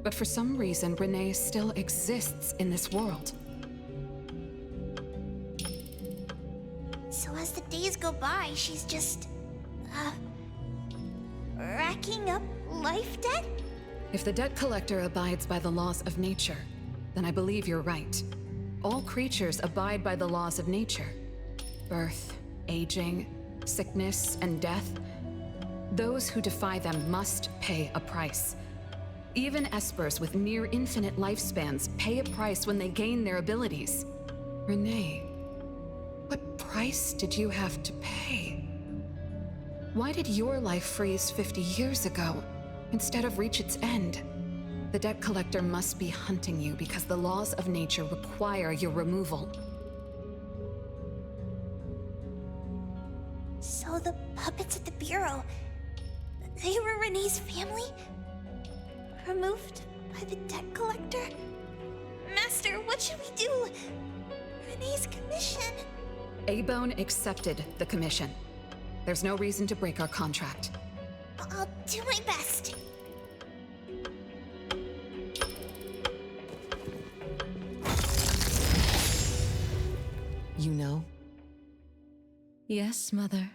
But for some reason, Renee still exists in this world. So as the days go by, she's just... racking up life debt? If the debt collector abides by the laws of nature, then I believe you're right. All creatures abide by the laws of nature. Birth, aging, sickness, and death. Those who defy them must pay a price. Even espers with near infinite lifespans pay a price when they gain their abilities. Renee, what price did you have to pay? Why did your life freeze 50 years ago instead of reach its end? The debt collector must be hunting you because the laws of nature require your removal. So the puppets at the Bureau, they were Renee's family? Removed by the debt collector? Master, what should we do? Renee's commission. A-Bone accepted the commission. There's no reason to break our contract. I'll do my best. You know? Yes, Mother.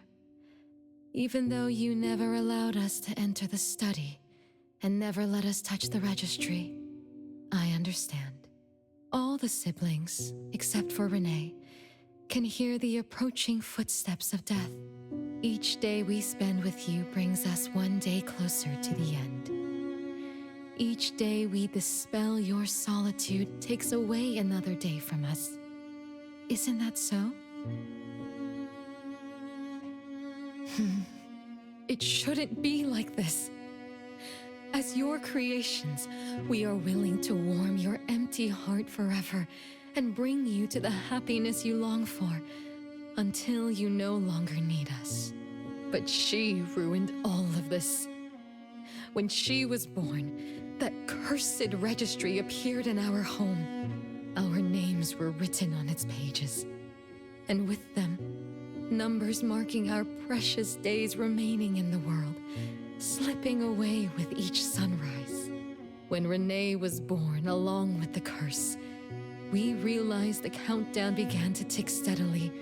Even though you never allowed us to enter the study and never let us touch the registry, I understand. All the siblings, except for Renee, can hear the approaching footsteps of death. Each day we spend with you brings us one day closer to the end. Each day we dispel your solitude takes away another day from us. Isn't that so? It shouldn't be like this. As your creations, we are willing to warm your empty heart forever and bring you to the happiness you long for until you no longer need us. But she ruined all of this. When she was born, that cursed registry appeared in our home. Our names were written on its pages, and with them, numbers marking our precious days remaining in the world, slipping away with each sunrise. When Renee was born along with the curse, we realized the countdown began to tick steadily,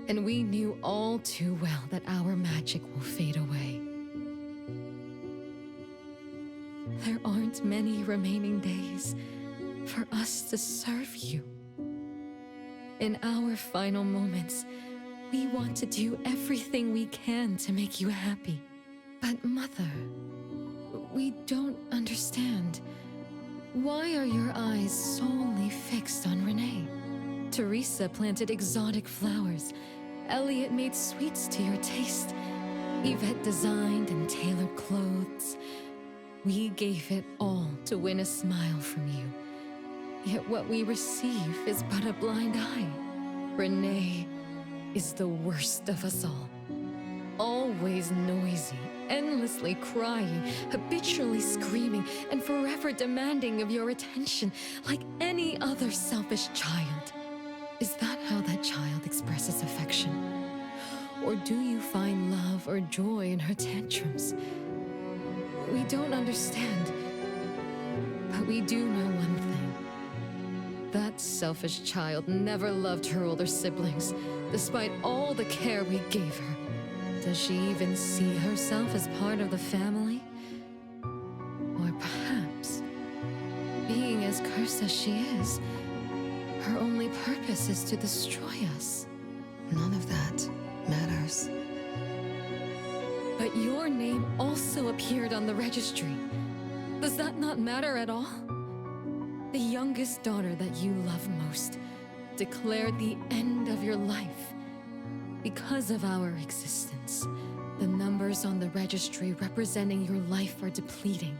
and we knew all too well that our magic will fade away. There aren't many remaining days for us to serve you. In our final moments, we want to do everything we can to make you happy. But Mother, we don't understand. Why are your eyes solely fixed on Renee? Teresa planted exotic flowers. Elliot made sweets to your taste. Yvette designed and tailored clothes. We gave it all to win a smile from you. Yet what we receive is but a blind eye. Renee is the worst of us all. Always noisy, endlessly crying, habitually screaming, and forever demanding of your attention like any other selfish child. Is that how that child expresses affection? Or do you find love or joy in her tantrums? We don't understand, but we do know one thing. That selfish child never loved her older siblings, despite all the care we gave her. Does she even see herself as part of the family? Or perhaps, being as cursed as she is, her only purpose is to destroy us. None of that matters. But your name also appeared on the registry. Does that not matter at all? The youngest daughter that you love most declared the end of your life. Because of our existence, the numbers on the registry representing your life are depleting.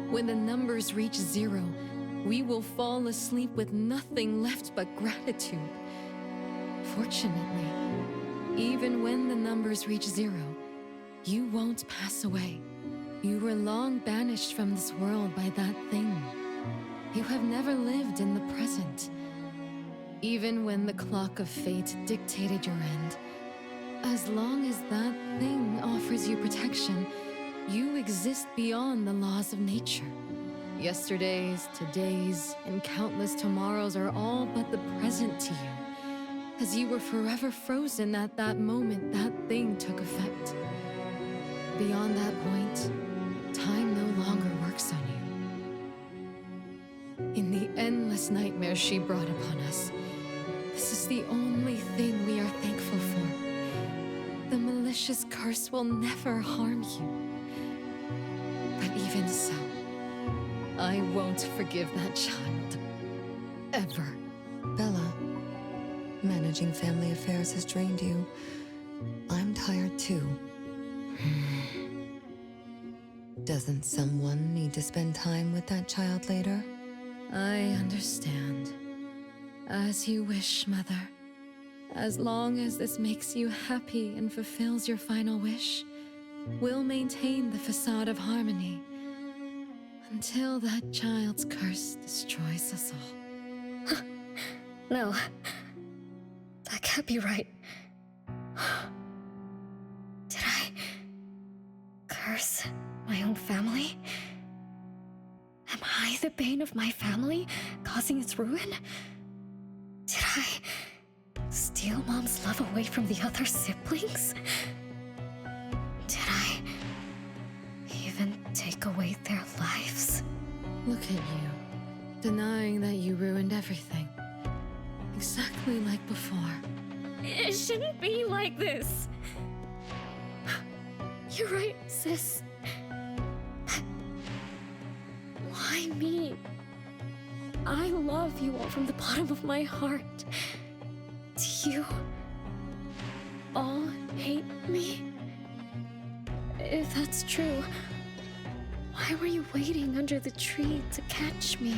When the numbers reach 0, we will fall asleep with nothing left but gratitude. Fortunately, even when the numbers reach 0, you won't pass away. You were long banished from this world by that thing. You have never lived in the present. Even when the clock of fate dictated your end, as long as that thing offers you protection, you exist beyond the laws of nature. Yesterdays, todays, and countless tomorrows are all but the present to you, as you were forever frozen at that moment that thing took effect. Beyond that point, time no longer works on you. In the endless nightmares she brought upon us, this is the only thing we are thankful for. The malicious curse will never harm you. But even so, I won't forgive that child. Ever. Bella, managing family affairs has drained you. I'm tired too. Doesn't someone need to spend time with that child later? I understand. As you wish, Mother. As long as this makes you happy and fulfills your final wish, we'll maintain the facade of harmony until that child's curse destroys us all. No. That can't be right. Did I curse my own family? Am I the bane of my family, causing its ruin? Did I steal Mom's love away from the other siblings? Did I even take away their lives? Look at you, denying that you ruined everything. Exactly like before. It shouldn't be like this. You're right, sis. Why me? I love you all from the bottom of my heart. Do you all hate me? If that's true, Why were you waiting under the tree to catch me?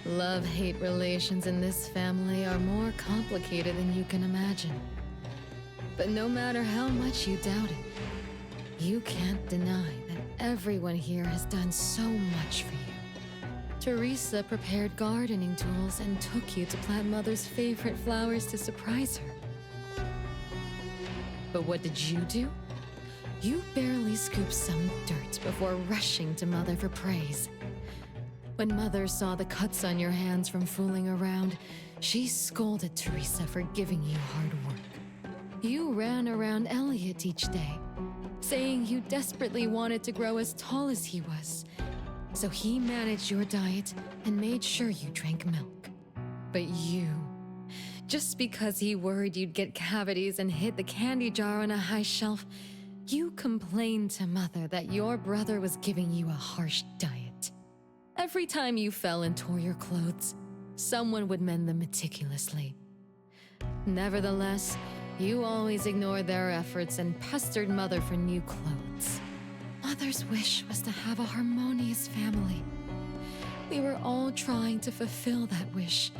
Love-hate relations in this family are more complicated than you can imagine. But no matter how much you doubt it, you can't deny that everyone here has done so much for you. Teresa prepared gardening tools and took you to plant Mother's favorite flowers to surprise her. But what did you do? You barely scooped some dirt before rushing to Mother for praise. When Mother saw the cuts on your hands from fooling around, she scolded Teresa for giving you hard work. You ran around Elliot each day, saying you desperately wanted to grow as tall as he was. So he managed your diet and made sure you drank milk. But you, just because he worried you'd get cavities and hid the candy jar on a high shelf, you complained to Mother that your brother was giving you a harsh diet. Every time you fell and tore your clothes, someone would mend them meticulously. Nevertheless, you always ignored their efforts and pestered Mother for new clothes. Mother's wish was to have a harmonious family. We were all trying to fulfill that wish,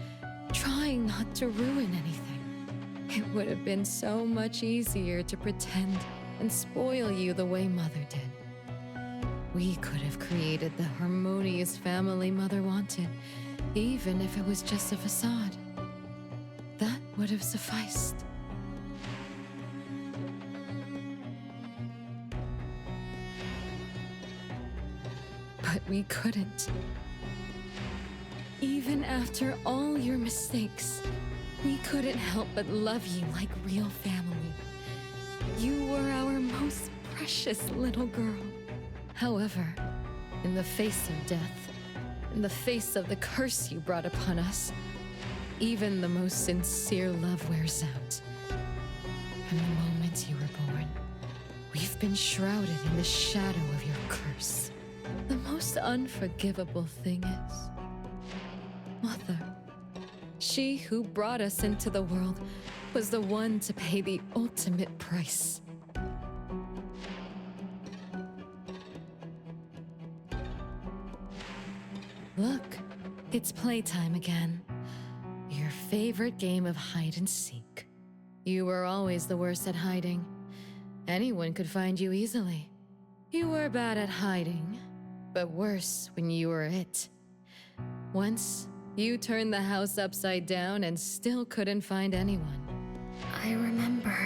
trying not to ruin anything. It would have been so much easier to pretend and spoil you the way Mother did. We could have created the harmonious family Mother wanted, even if it was just a facade. That would have sufficed. But we couldn't. Even after all your mistakes, we couldn't help but love you like real family. You were our most precious little girl. However, in the face of death, in the face of the curse you brought upon us, even the most sincere love wears out. From the moment you were born, we've been shrouded in the shadow of your curse. The most unforgivable thing is, Mother, she who brought us into the world, was the one to pay the ultimate price. Look, it's playtime again. Your favorite game of hide and seek. You were always the worst at hiding. Anyone could find you easily. You were bad at hiding, but worse when you were it. Once, you turned the house upside down and still couldn't find anyone. I remember.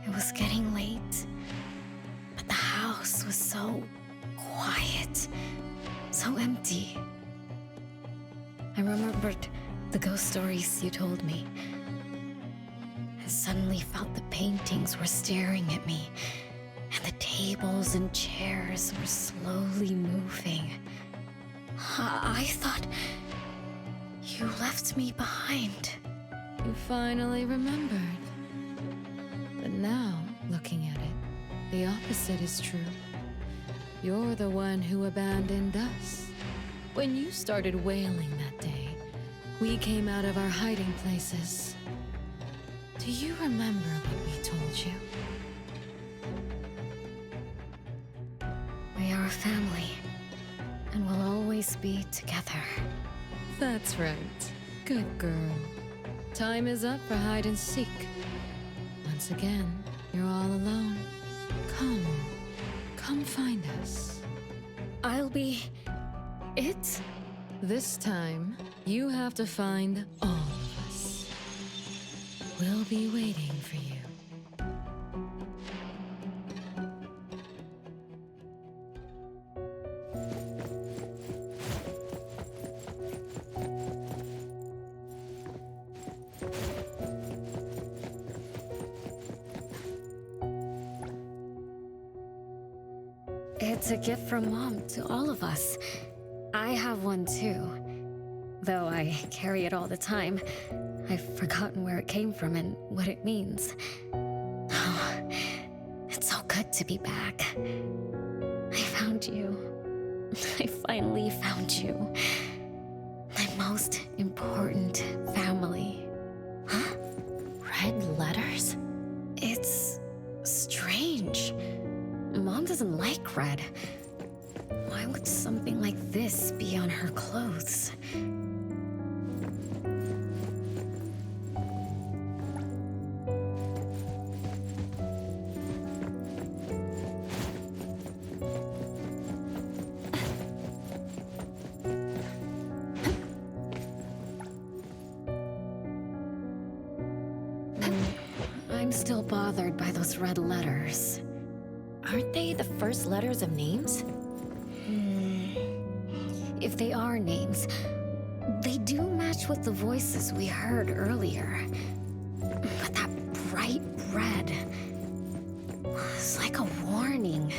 It was getting late, but the house was so quiet, so empty. I remembered the ghost stories you told me. I suddenly felt the paintings were staring at me, and the tables and chairs were slowly moving. I thought you left me behind. You finally remembered. But now, looking at it, the opposite is true. You're the one who abandoned us. When you started wailing that day, we came out of our hiding places. Do you remember what we told you? We are a family, and we'll always be together. That's right. Good girl. Time is up for hide and seek. Once again, you're all alone. Come find us. I'll be it? This time, you have to find all of us. We'll be waiting for you. It's a gift from Mom to all of us. I have one too. Though I carry it all the time, I've forgotten where it came from and what it means. Oh, it's so good to be back. I found you. I finally found you. My most important family. Huh? Red letters? It's strange. Mom doesn't like red, would something like this be on her clothes? I'm still bothered by those red letters. Aren't they the first letters of names? If they are names, they do match with the voices we heard earlier. But that bright red, it's like a warning.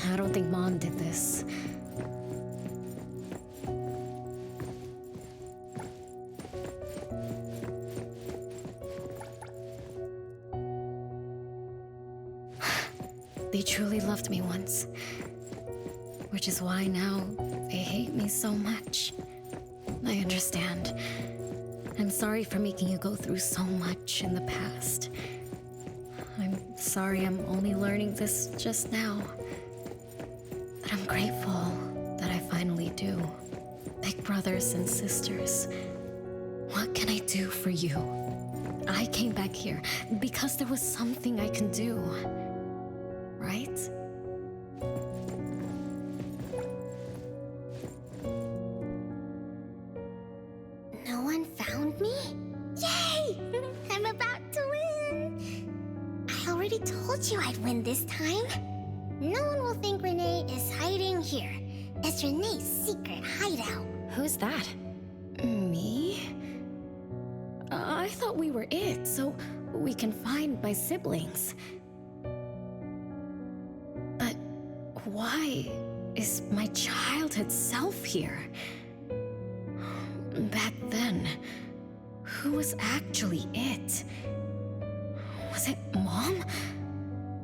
I don't think Mom did this. They truly loved me once. Which is why now they hate me so much. I understand. I'm sorry for making you go through so much in the past. I'm sorry I'm only learning this just now. But I'm grateful that I finally do. Big brothers and sisters, what can I do for you? I came back here because there was something I can do. Right? No one found me? Yay! I'm about to win! I already told you I'd win this time. No one will think Renee is hiding here. It's Renee's secret hideout. Who's that? Me? I thought we were it, so we can find my siblings. But why is my childhood self here? Back then, who was actually it? Was it Mom?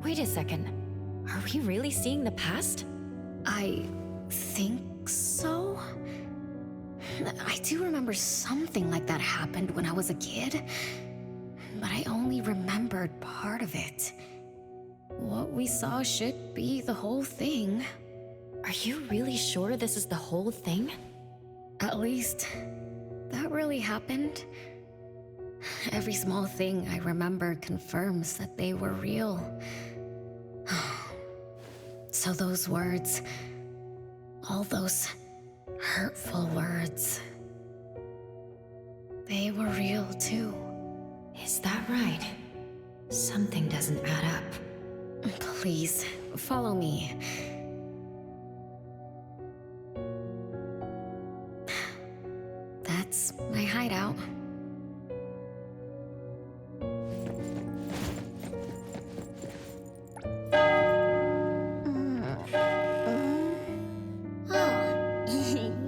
Wait a second. Are we really seeing the past? I think so. I do remember something like that happened when I was a kid, but I only remembered part of it. What we saw should be the whole thing. Are you really sure this is the whole thing? At least, that really happened. Every small thing I remember confirms that they were real. So those words, all those hurtful words, they were real too. Is that right? Something doesn't add up. Please, follow me. That's my hideout.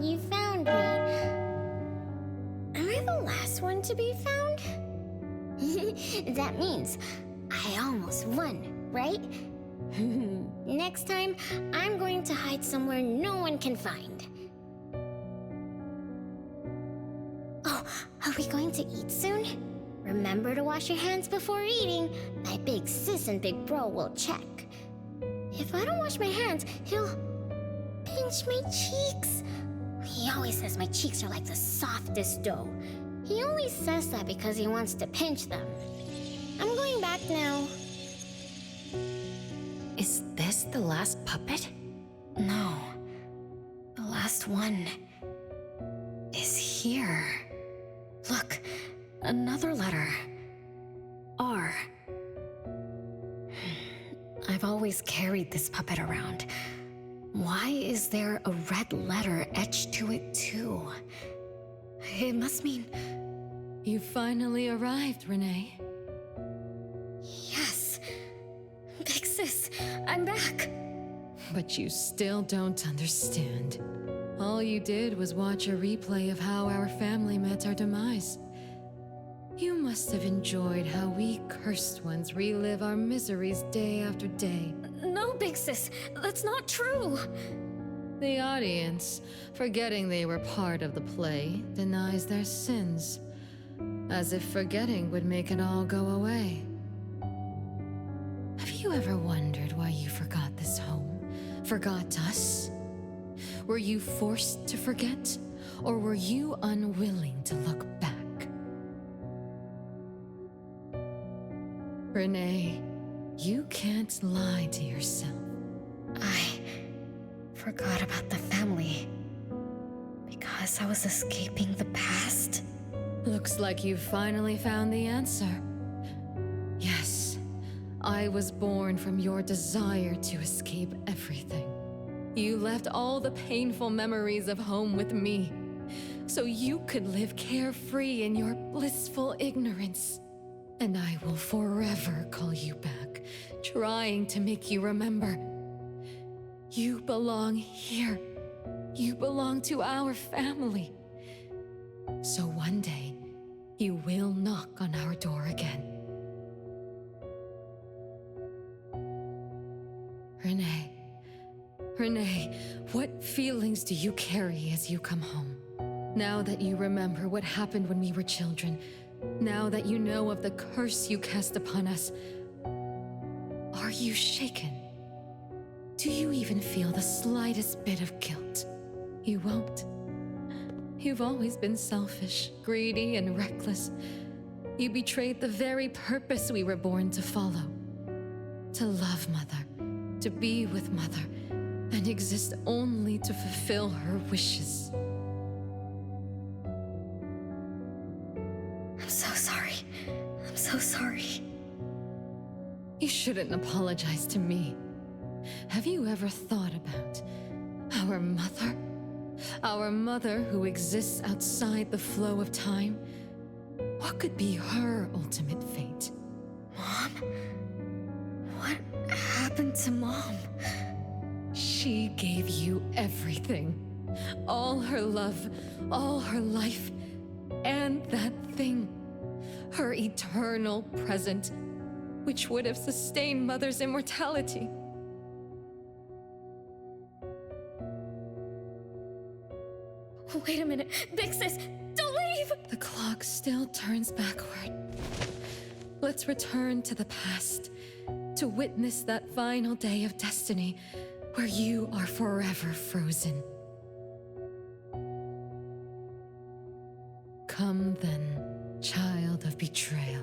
You found me. Am I the last one to be found? That means I almost won, right? Next time, I'm going to hide somewhere no one can find. Oh, are we going to eat soon? Remember to wash your hands before eating. My big sis and big bro will check. If I don't wash my hands, he'll pinch my cheeks. He always says my cheeks are like the softest dough. He only says that because he wants to pinch them. I'm going back now. Is this the last puppet? No. The last one is here. Look, another letter. R. I've always carried this puppet around. Why is there a red letter etched to it too? It must mean... You finally arrived, Renee. Yes. Big sis, I'm back. But you still don't understand. All you did was watch a replay of how our family met our demise. You must have enjoyed how we cursed ones relive our miseries day after day. No, Big Sis, that's not true. The audience, forgetting they were part of the play, denies their sins, as if forgetting would make it all go away. Have you ever wondered why you forgot this home? Forgot us? Were you forced to forget? Or were you unwilling to look back? Renee, you can't lie to yourself. I forgot about the family. Because I was escaping the past? Looks like you've finally found the answer. Yes, I was born from your desire to escape everything. You left all the painful memories of home with me, so you could live carefree in your blissful ignorance. And I will forever call you back, trying to make you remember. You belong here. You belong to our family. So one day, you will knock on our door again. Renee, what feelings do you carry as you come home? Now that you remember what happened when we were children, now that you know of the curse you cast upon us, are you shaken? Do you even feel the slightest bit of guilt? You won't. You've always been selfish, greedy, and reckless. You betrayed the very purpose we were born to follow. To love Mother, to be with Mother, and exist only to fulfill her wishes. I'm so sorry. I'm so sorry. You shouldn't apologize to me. Have you ever thought about our mother? Our mother who exists outside the flow of time? What could be her ultimate fate? Mom? What happened to Mom? She gave you everything. All her love, all her life, and that thing. Her eternal present, which would have sustained Mother's immortality. Wait a minute. Big Sis, don't leave! The clock still turns backward. Let's return to the past, to witness that final day of destiny where you are forever frozen. Come then, child of betrayal.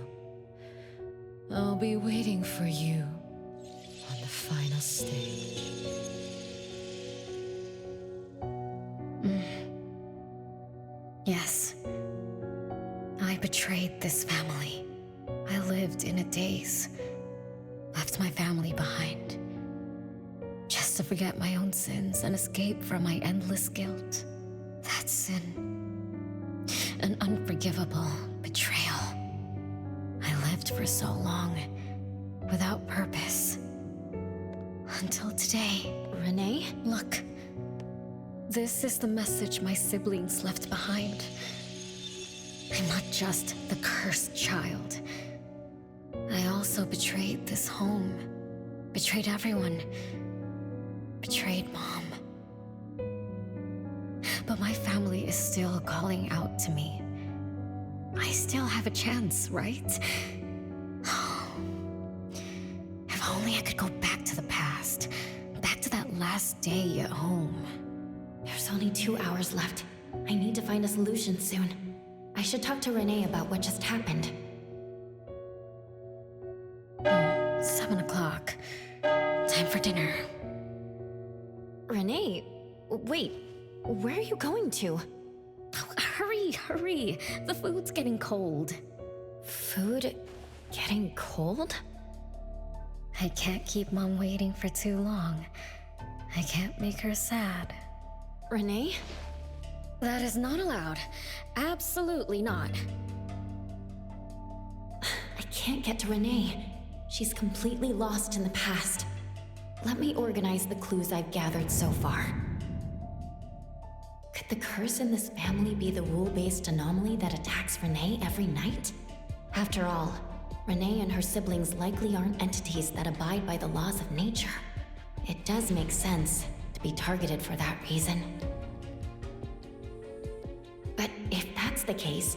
I'll be waiting for you on the final stage. Yes. I betrayed this family. I lived in a daze. Left my family behind. Just to forget my own sins and escape from my endless guilt. That sin. An unforgivable betrayal. I lived for so long, without purpose. Until today. Renee? Look. This is the message my siblings left behind. I'm not just the cursed child. I also betrayed this home. Betrayed everyone. Betrayed Mom. But my family is still calling out to me. I still have a chance, right? If only I could go back to the past. Back to that last day at home. There's only 2 hours left. I need to find a solution soon. I should talk to Renee about what just happened. 7 o'clock. Time for dinner. Renee, wait. Where are you going to? Oh, hurry. The food's getting cold. Food getting cold? I can't keep Mom waiting for too long. I can't make her sad. Renee? That is not allowed. Absolutely not. I can't get to Renee. She's completely lost in the past. Let me organize the clues I've gathered so far. Could the curse in this family be the rule-based anomaly that attacks Renee every night? After all, Renee and her siblings likely aren't entities that abide by the laws of nature. It does make sense to be targeted for that reason. But if that's the case,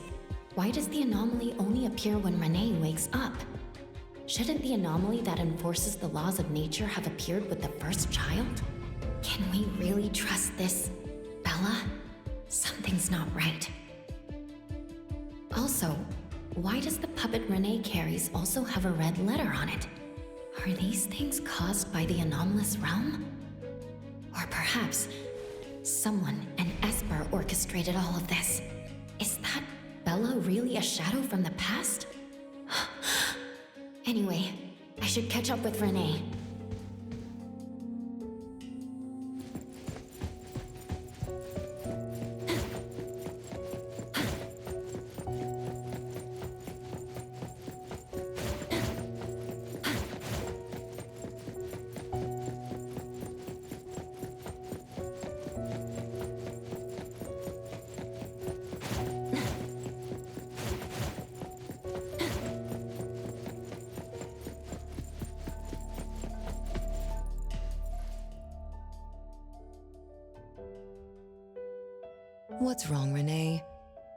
why does the anomaly only appear when Renee wakes up? Shouldn't the anomaly that enforces the laws of nature have appeared with the first child? Can we really trust this Something's not right. Also, why does the puppet Renee carries also have a red letter on it? Are these things caused by the anomalous realm? Or perhaps someone, an Esper, orchestrated all of this. Is that Bella really a shadow from the past? Anyway, I should catch up with Renee. What's wrong, Renee?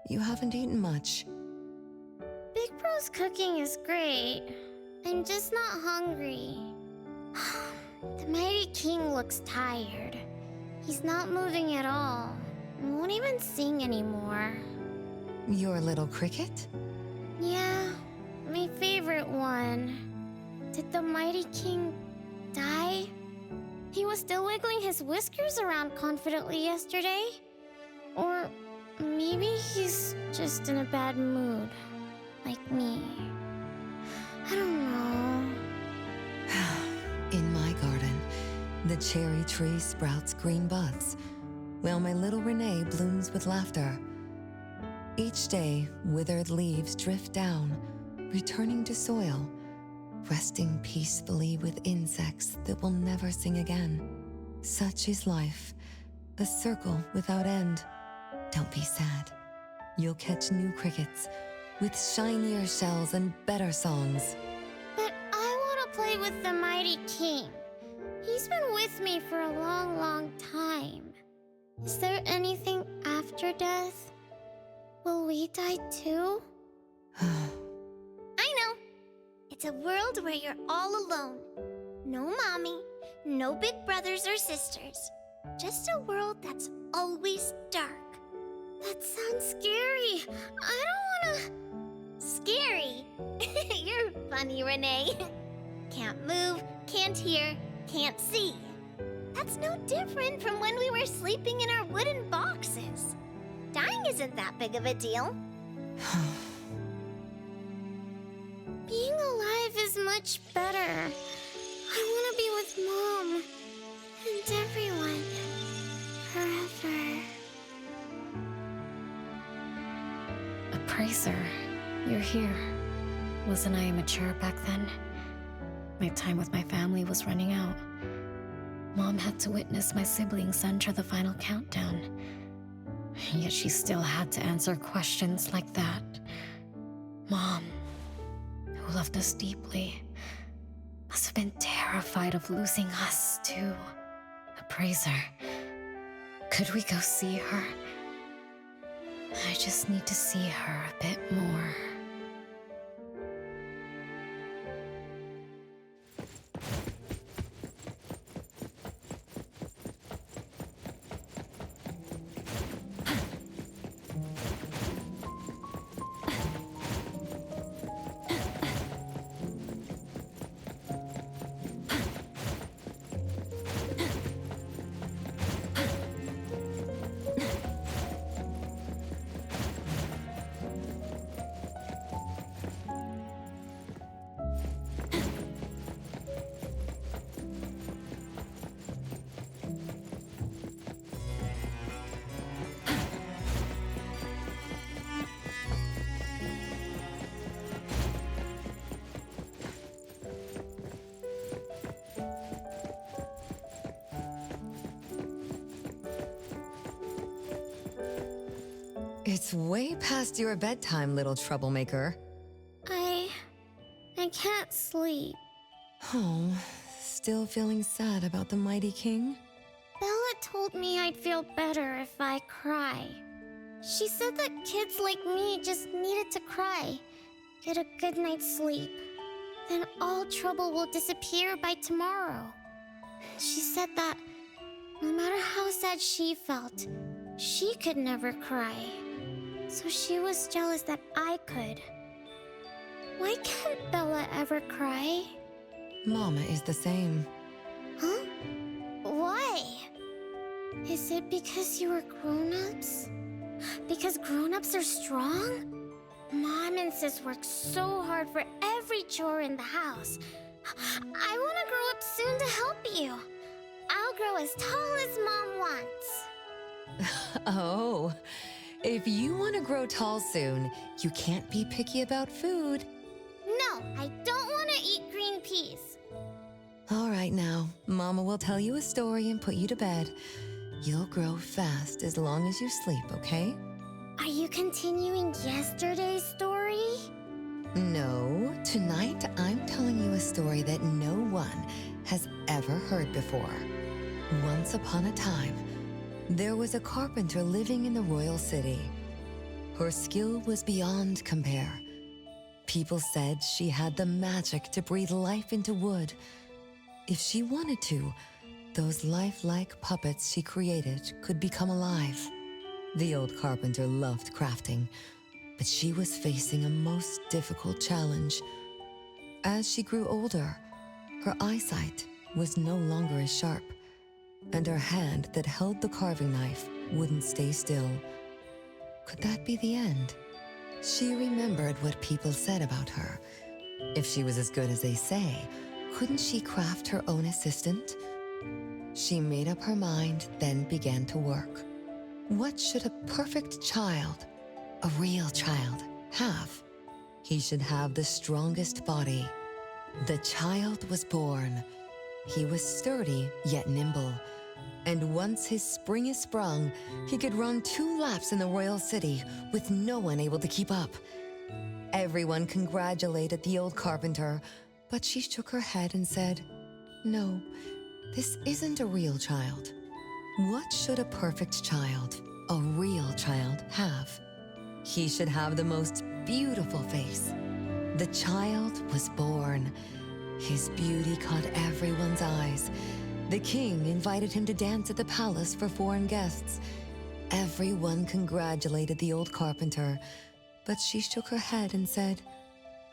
You haven't eaten much. Big Bro's cooking is great. I'm just not hungry. The Mighty King looks tired. He's not moving at all. And won't even sing anymore. Your little cricket? Yeah, my favorite one. Did the Mighty King die? He was still wiggling his whiskers around confidently yesterday. Or maybe he's just in a bad mood, like me. I don't know. In my garden, the cherry tree sprouts green buds, while my little Renee blooms with laughter. Each day, withered leaves drift down, returning to soil, resting peacefully with insects that will never sing again. Such is life, a circle without end. Don't be sad. You'll catch new crickets with shinier shells and better songs. But I want to play with the Mighty King. He's been with me for a long, long time. Is there anything after death? Will we die too? I know. It's a world where you're all alone. No mommy, no big brothers or sisters. Just a world that's always dark. That sounds scary. I don't wanna... Scary? You're funny, Renee. Can't move, can't hear, can't see. That's no different from when we were sleeping in our wooden boxes. Dying isn't that big of a deal. Being alive is much better. I wanna be with Mom and everyone forever. Appraiser, you're here. Wasn't I immature back then? My time with my family was running out. Mom had to witness my siblings enter the final countdown. Yet she still had to answer questions like that. Mom, who loved us deeply, must have been terrified of losing us too. Appraiser, could we go see her? I just need to see her a bit more. It's way past your bedtime, little troublemaker. I can't sleep. Oh, still feeling sad about the Mighty King? Bella told me I'd feel better if I cry. She said that kids like me just needed to cry, get a good night's sleep. Then all trouble will disappear by tomorrow. She said that no matter how sad she felt, she could never cry. So she was jealous that I could. Why can't Bella ever cry? Mama is the same. Huh? Why? Is it because you were grown-ups? Because grown-ups are strong? Mom and Sis work so hard for every chore in the house. I want to grow up soon to help you. I'll grow as tall as Mom wants. Oh, if you want to grow tall soon, you can't be picky about food. No, I don't want to eat green peas. All right now, Mama will tell you a story and put you to bed. You'll grow fast as long as you sleep, okay? Are you continuing yesterday's story? No, tonight I'm telling you a story that no one has ever heard before. Once upon a time, there was a carpenter living in the royal city. Her skill was beyond compare. People said she had the magic to breathe life into wood. If she wanted to, those lifelike puppets she created could become alive. The old carpenter loved crafting, but she was facing a most difficult challenge. As she grew older, her eyesight was no longer as sharp, and her hand that held the carving knife wouldn't stay still. Could that be the end? She remembered what people said about her. If she was as good as they say, couldn't she craft her own assistant? She made up her mind, then began to work. What should a perfect child, a real child, have? He should have the strongest body. The child was born. He was sturdy yet nimble. And once his spring is sprung, he could run 2 laps in the royal city with no one able to keep up. Everyone congratulated the old carpenter, but she shook her head and said, "No, this isn't a real child." What should a perfect child, a real child, have? He should have the most beautiful face. The child was born. His beauty caught everyone's eyes. The king invited him to dance at the palace for foreign guests. Everyone congratulated the old carpenter, but she shook her head and said,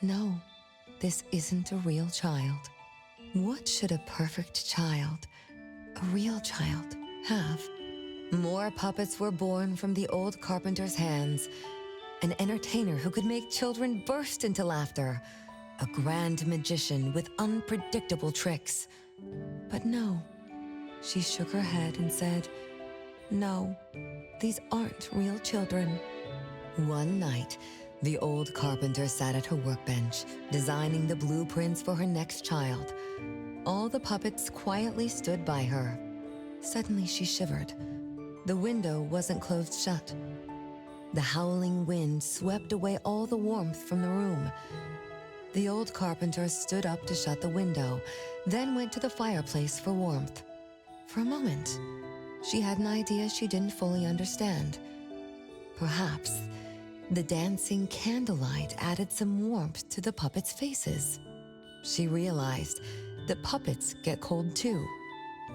"No, this isn't a real child." What should a perfect child, a real child, have? More puppets were born from the old carpenter's hands. An entertainer who could make children burst into laughter. A grand magician with unpredictable tricks. But no, she shook her head and said, "No, these aren't real children." One night, the old carpenter sat at her workbench, designing the blueprints for her next child. All the puppets quietly stood by her. Suddenly she shivered. The window wasn't closed shut. The howling wind swept away all the warmth from the room. The old carpenter stood up to shut the window, then went to the fireplace for warmth. For a moment, she had an idea she didn't fully understand. Perhaps the dancing candlelight added some warmth to the puppets' faces. She realized that puppets get cold too.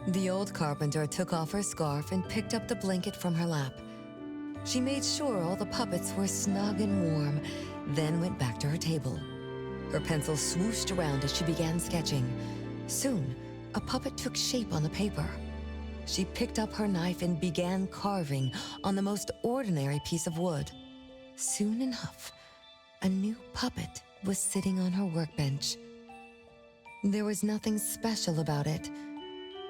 The old carpenter took off her scarf and picked up the blanket from her lap. She made sure all the puppets were snug and warm, then went back to her table. Her pencil swooshed around as she began sketching. Soon, a puppet took shape on the paper. She picked up her knife and began carving on the most ordinary piece of wood. Soon enough, a new puppet was sitting on her workbench. There was nothing special about it,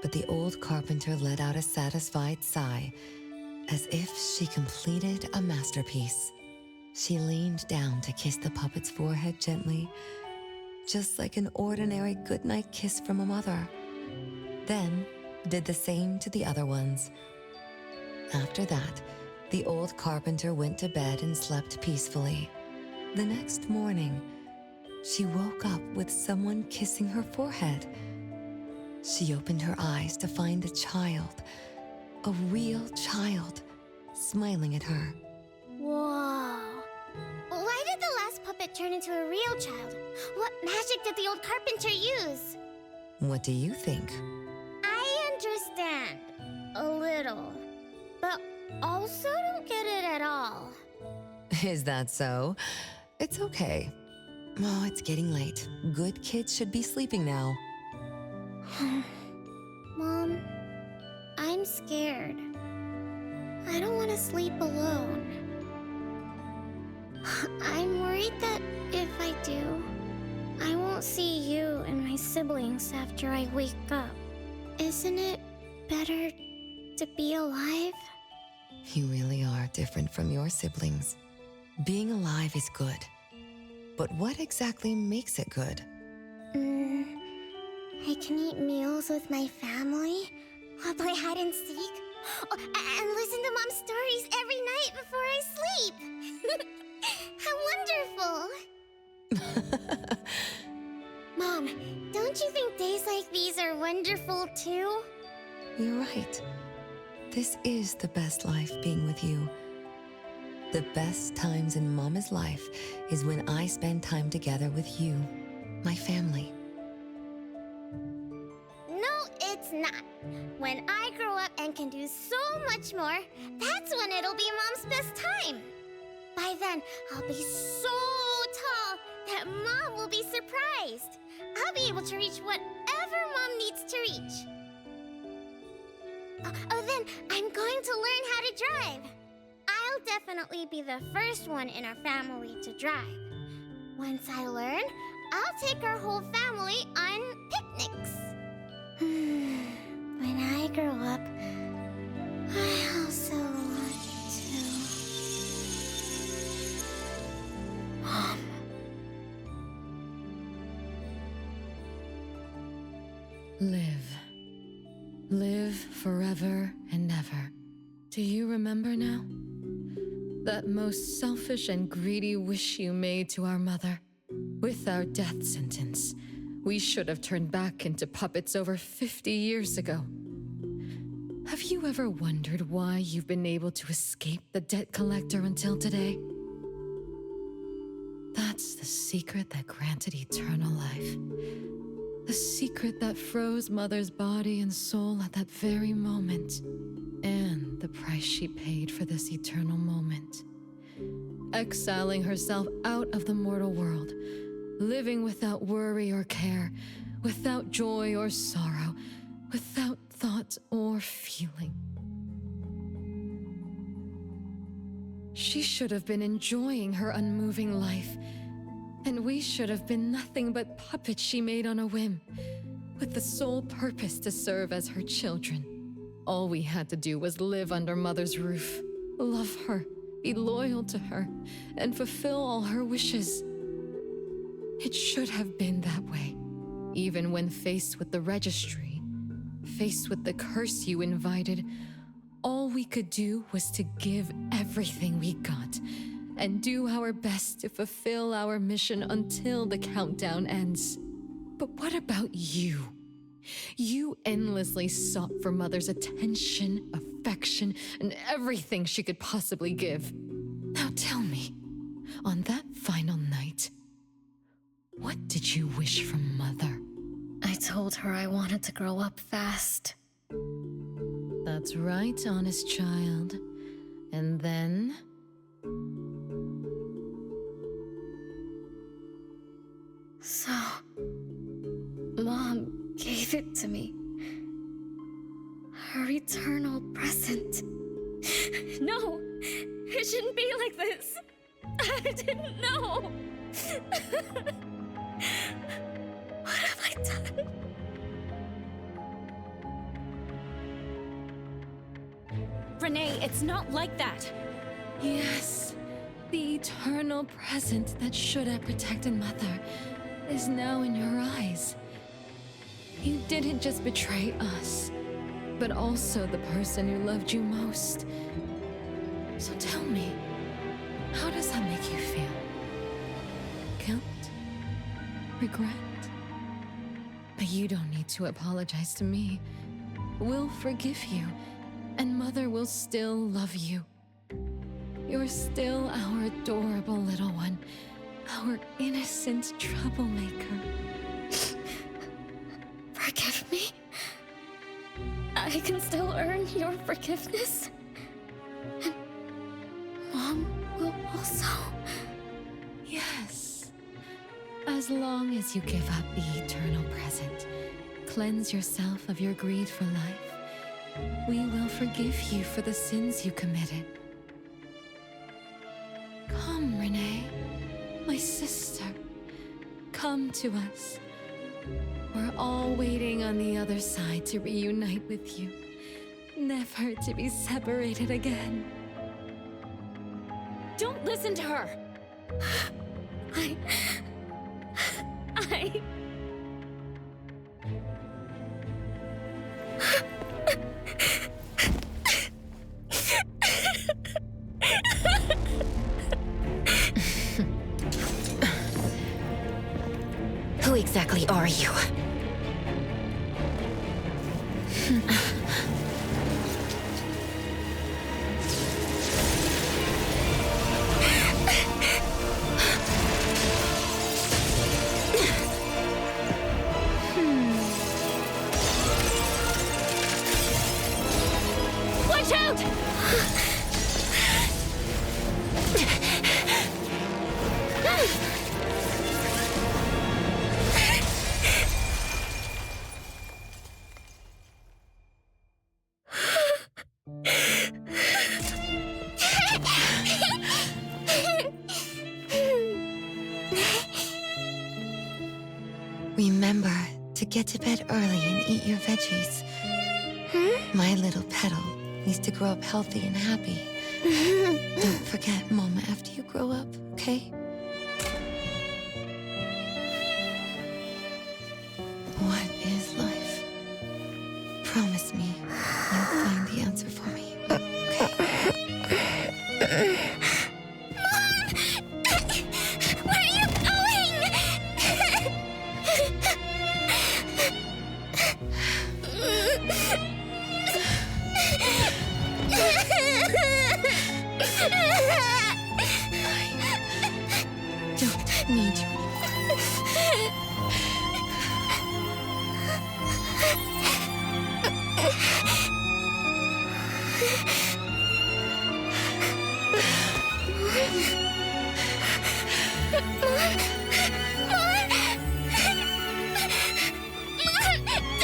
but the old carpenter let out a satisfied sigh, as if she completed a masterpiece. She leaned down to kiss the puppet's forehead gently, just like an ordinary goodnight kiss from a mother. Then did the same to the other ones. After that, the old carpenter went to bed and slept peacefully. The next morning, she woke up with someone kissing her forehead. She opened her eyes to find a child, a real child, smiling at her. Whoa. Why did the last puppet turn into a real child? What magic did the old carpenter use? What do you think? I understand. A little. But also don't get it at all. Is that so? It's okay. Oh, it's getting late. Good kids should be sleeping now. Mom, I'm scared. I don't want to sleep alone. I'm worried that if I do, I won't see you and my siblings after I wake up. Isn't it better to be alive? You really are different from your siblings. Being alive is good. But what exactly makes it good? I can eat meals with my family. I'll play hide and seek. Oh, and listen to Mom's stories every night before I sleep. How wonderful! Mom, don't you think days like these are wonderful too? You're right. This is the best life being with you. The best times in Mama's life is when I spend time together with you, my family. No, it's not. When I grow up and can do so much more, that's when it'll be Mom's best time. By then, I'll be so tall that Mom will be surprised. I'll be able to reach whatever Mom needs to reach. Then I'm going to learn how to drive. I'll definitely be the first one in our family to drive. Once I learn, I'll take our whole family on picnics. When I grow up, I also want to... Mom. Live. Live forever and ever. Do you remember now? That most selfish and greedy wish you made to our mother. With our death sentence, we should have turned back into puppets over 50 years ago. Have you ever wondered why you've been able to escape the debt collector until today? That's the secret that granted eternal life. The secret that froze Mother's body and soul at that very moment. And the price she paid for this eternal moment. Exiling herself out of the mortal world, living without worry or care, without joy or sorrow, without thought or feeling. She should have been enjoying her unmoving life, and we should have been nothing but puppets she made on a whim, with the sole purpose to serve as her children. All we had to do was live under Mother's roof, love her, be loyal to her, and fulfill all her wishes. It should have been that way, even when faced with the registry, faced with the curse you invited. All we could do was to give everything we got, and do our best to fulfill our mission until the countdown ends. But what about you? You endlessly sought for Mother's attention, affection, and everything she could possibly give. Now tell me, on that final night, what did you wish from Mother? I told her I wanted to grow up fast. That's right, honest child. And then? So, Mom gave it to me. Her eternal present. No, it shouldn't be like this. I didn't know. What have I done? Renee, it's not like that. Yes, the eternal present that should have protected Mother is now in your eyes. You didn't just betray us, but also the person who loved you most. So tell me, how does that make you feel? Guilt? Regret? But you don't need to apologize to me. We'll forgive you, and Mother will still love you. You're still our adorable little one, our innocent troublemaker. Forgive me? I can still earn your forgiveness? As long as you give up the eternal present, cleanse yourself of your greed for life, we will forgive you for the sins you committed. Come, Renee, my sister. Come to us. We're all waiting on the other side to reunite with you, never to be separated again. Don't listen to her! I... Who exactly are you? Watch out! Remember to get to bed early and eat your veggies. My little petal needs to grow up healthy and happy. Don't forget Mama after you grow up, okay? What is life? Promise me you'll find the answer for me, okay? Where are you going? Don't need you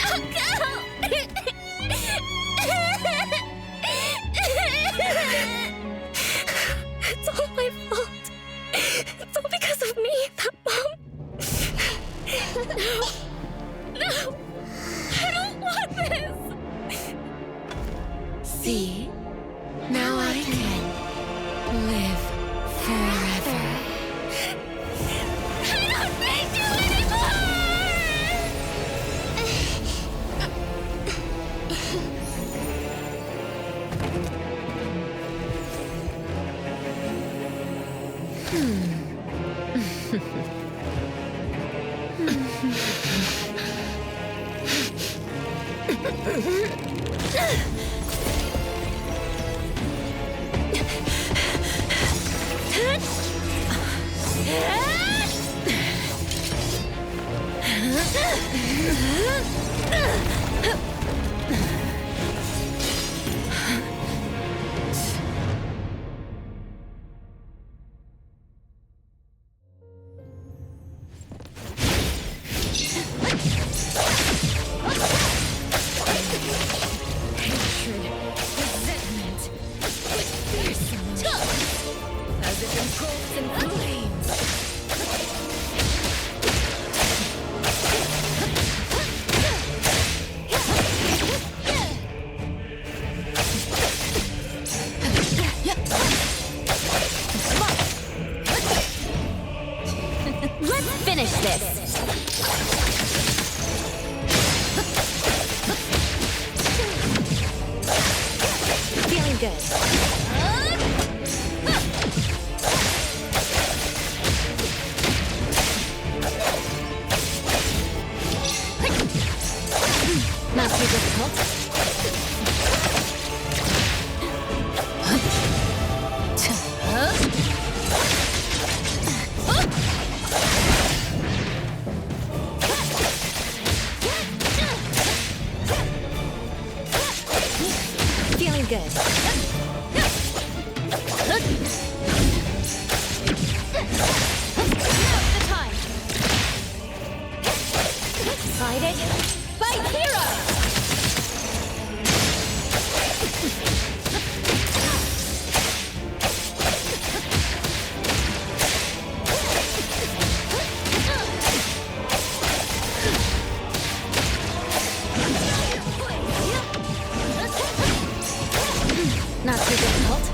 Don't go! It's all my fault. It's all because of me that Mom... No! I don't want this! See? Now I can live forever. I don't need you anymore!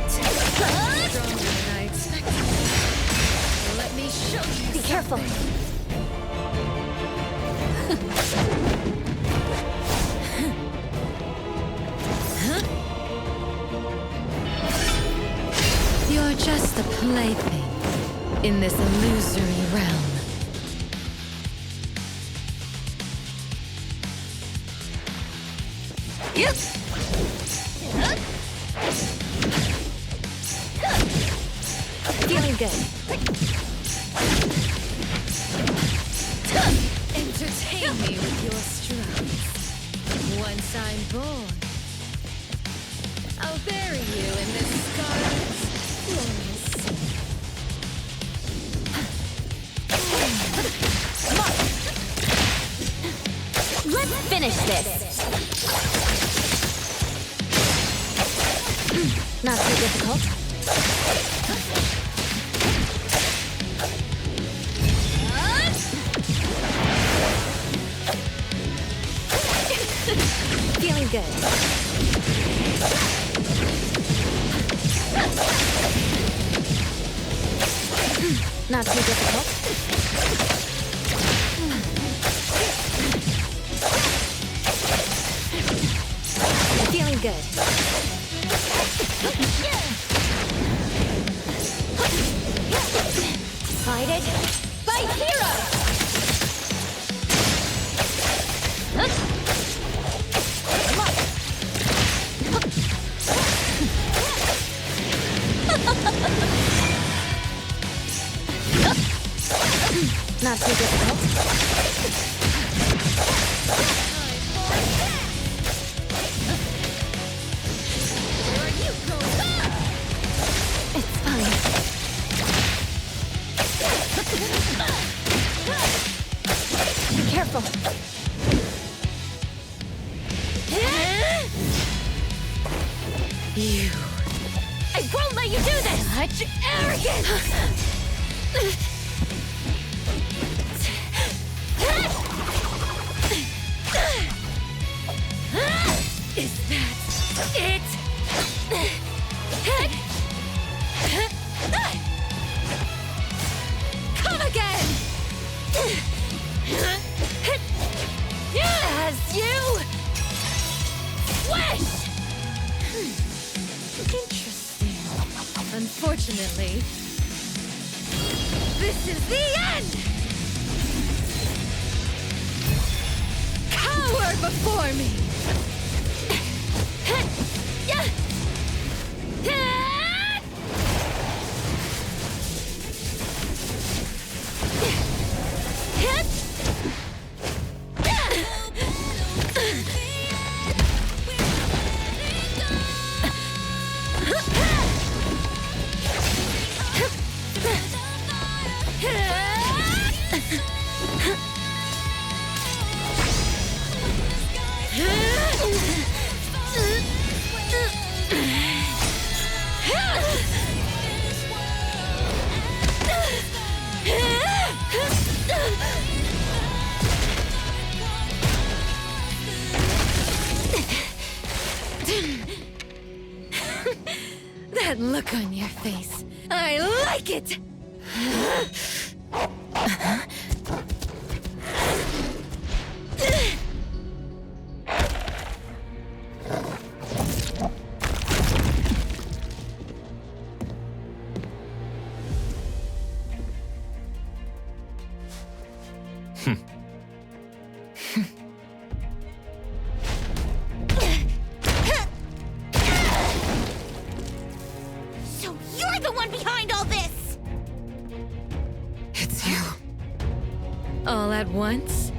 Stronger than I expected. Let me show you. Be careful. You're just a plaything in this illusory realm. Yep. Feeling good. Entertain me with your struts. Once I'm born, I'll bury you in this scarlet glorious sea. Let's finish this. Not too difficult. Feeling good. Not too difficult. Feeling good. Decided. Fight hero! Not too difficult. It's fine. Be careful. You. I won't let you do this! Such arrogance! Is that it? Come again! As you wish! Interesting. Unfortunately, this is the end! Cower before me! That look on your face. I like it! So you're the one behind all this! It's you. All at once?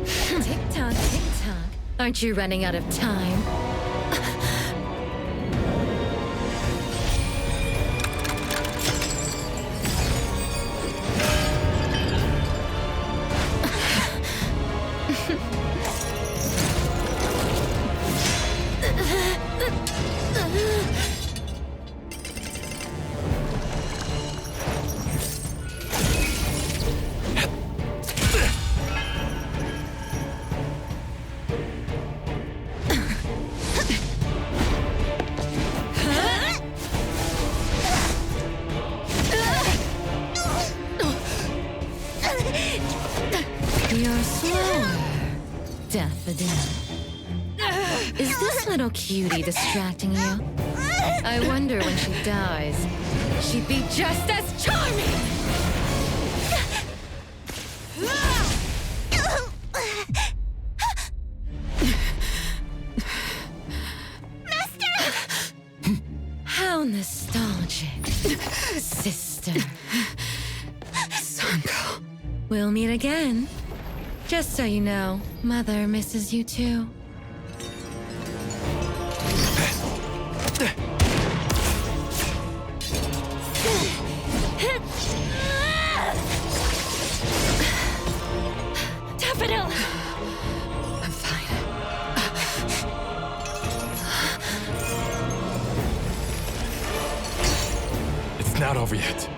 Tick-tock, tick-tock. Aren't you running out of time? Daffodil. Is this little cutie distracting you? I wonder when she dies, she'd be just as charming! How nostalgic, sister. Sonko. We'll meet again. Just so you know, Mother misses you too. Daffodil! I'm fine. It's not over yet.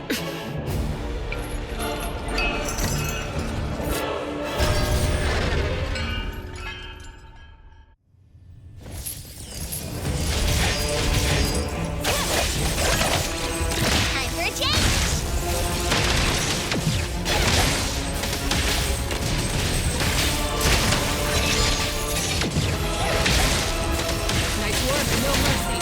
Time for a change! Nice work, no mercy.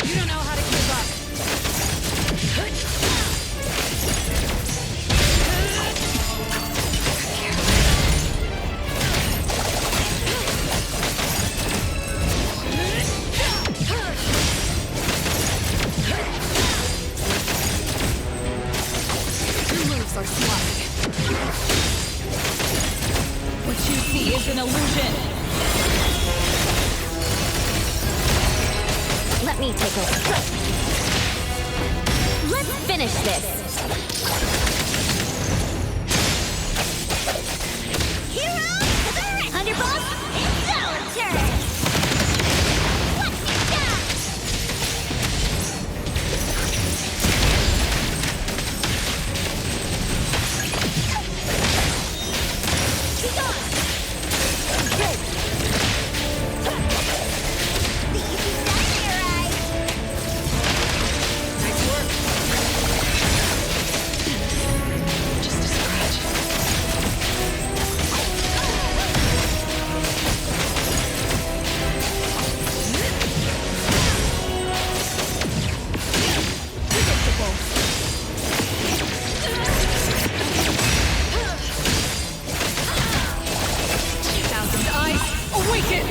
You don't know how to keep up. Your moves are sloppy. What you see is an illusion. Let me take over. Let's finish this. Hero to the rescue! Thunderbolt, it's our turn! Watch me shine! Be gone! The easy done in your eyes! Nice work. Just a scratch. Thousand eyes, awaken!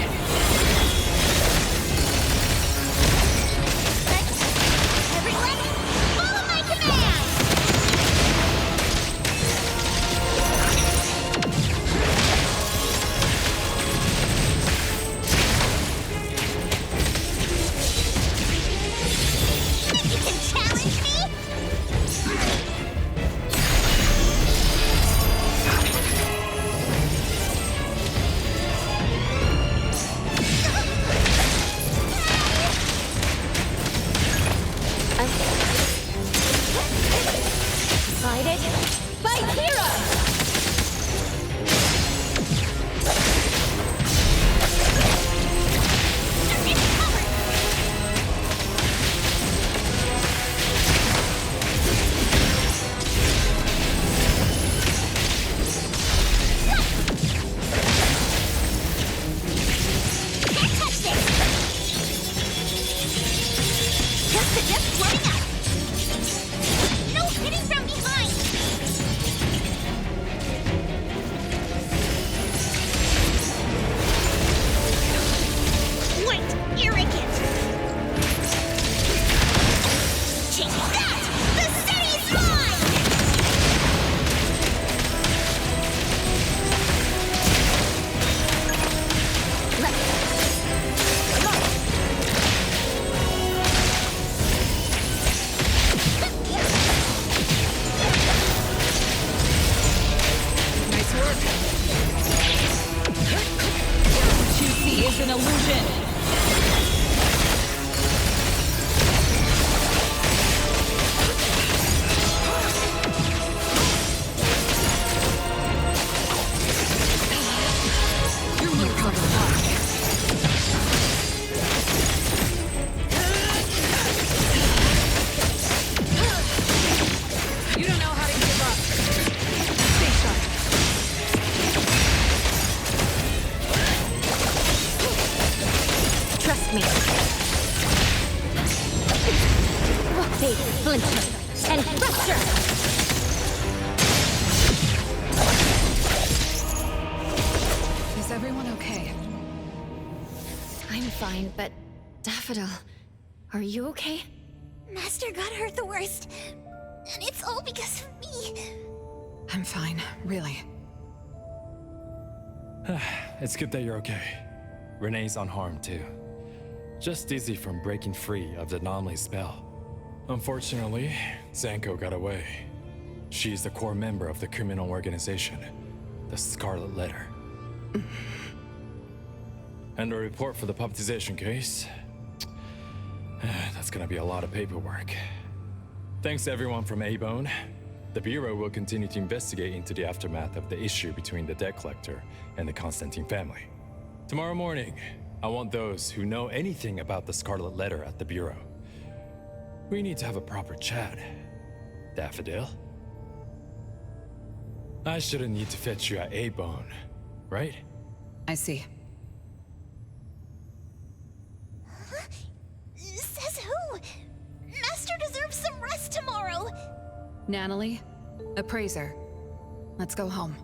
Everyone, follow my command! You can challenge me? Decided? Fight hero! Can't touch this! Just floating up! No hitting from behind! Wait, arrogant! Take that! The city's mine! Nice work. What you see is an illusion. Your moves are sloppy. me. Rotate, splinter, and fracture! Is everyone okay? I'm fine, but Daffodil, are you okay? Master got hurt the worst, and it's all because of me. I'm fine, really. It's good that you're okay. Renee's unharmed too. Just dizzy from breaking free of the anomaly spell. Unfortunately, Zanko got away. She's the core member of the criminal organization, the Scarlet Letter. And a report for the puppetization case. That's gonna be a lot of paperwork. Thanks to everyone from A-Bone. The Bureau will continue to investigate into the aftermath of the issue between the debt collector and the Constantine family. Tomorrow morning, I want those who know anything about the Scarlet Letter at the Bureau. We need to have a proper chat. Daffodil? I shouldn't need to fetch you at A-Bone, right? I see. Says who? Master deserves some rest tomorrow. Natalie, appraiser. Let's go home.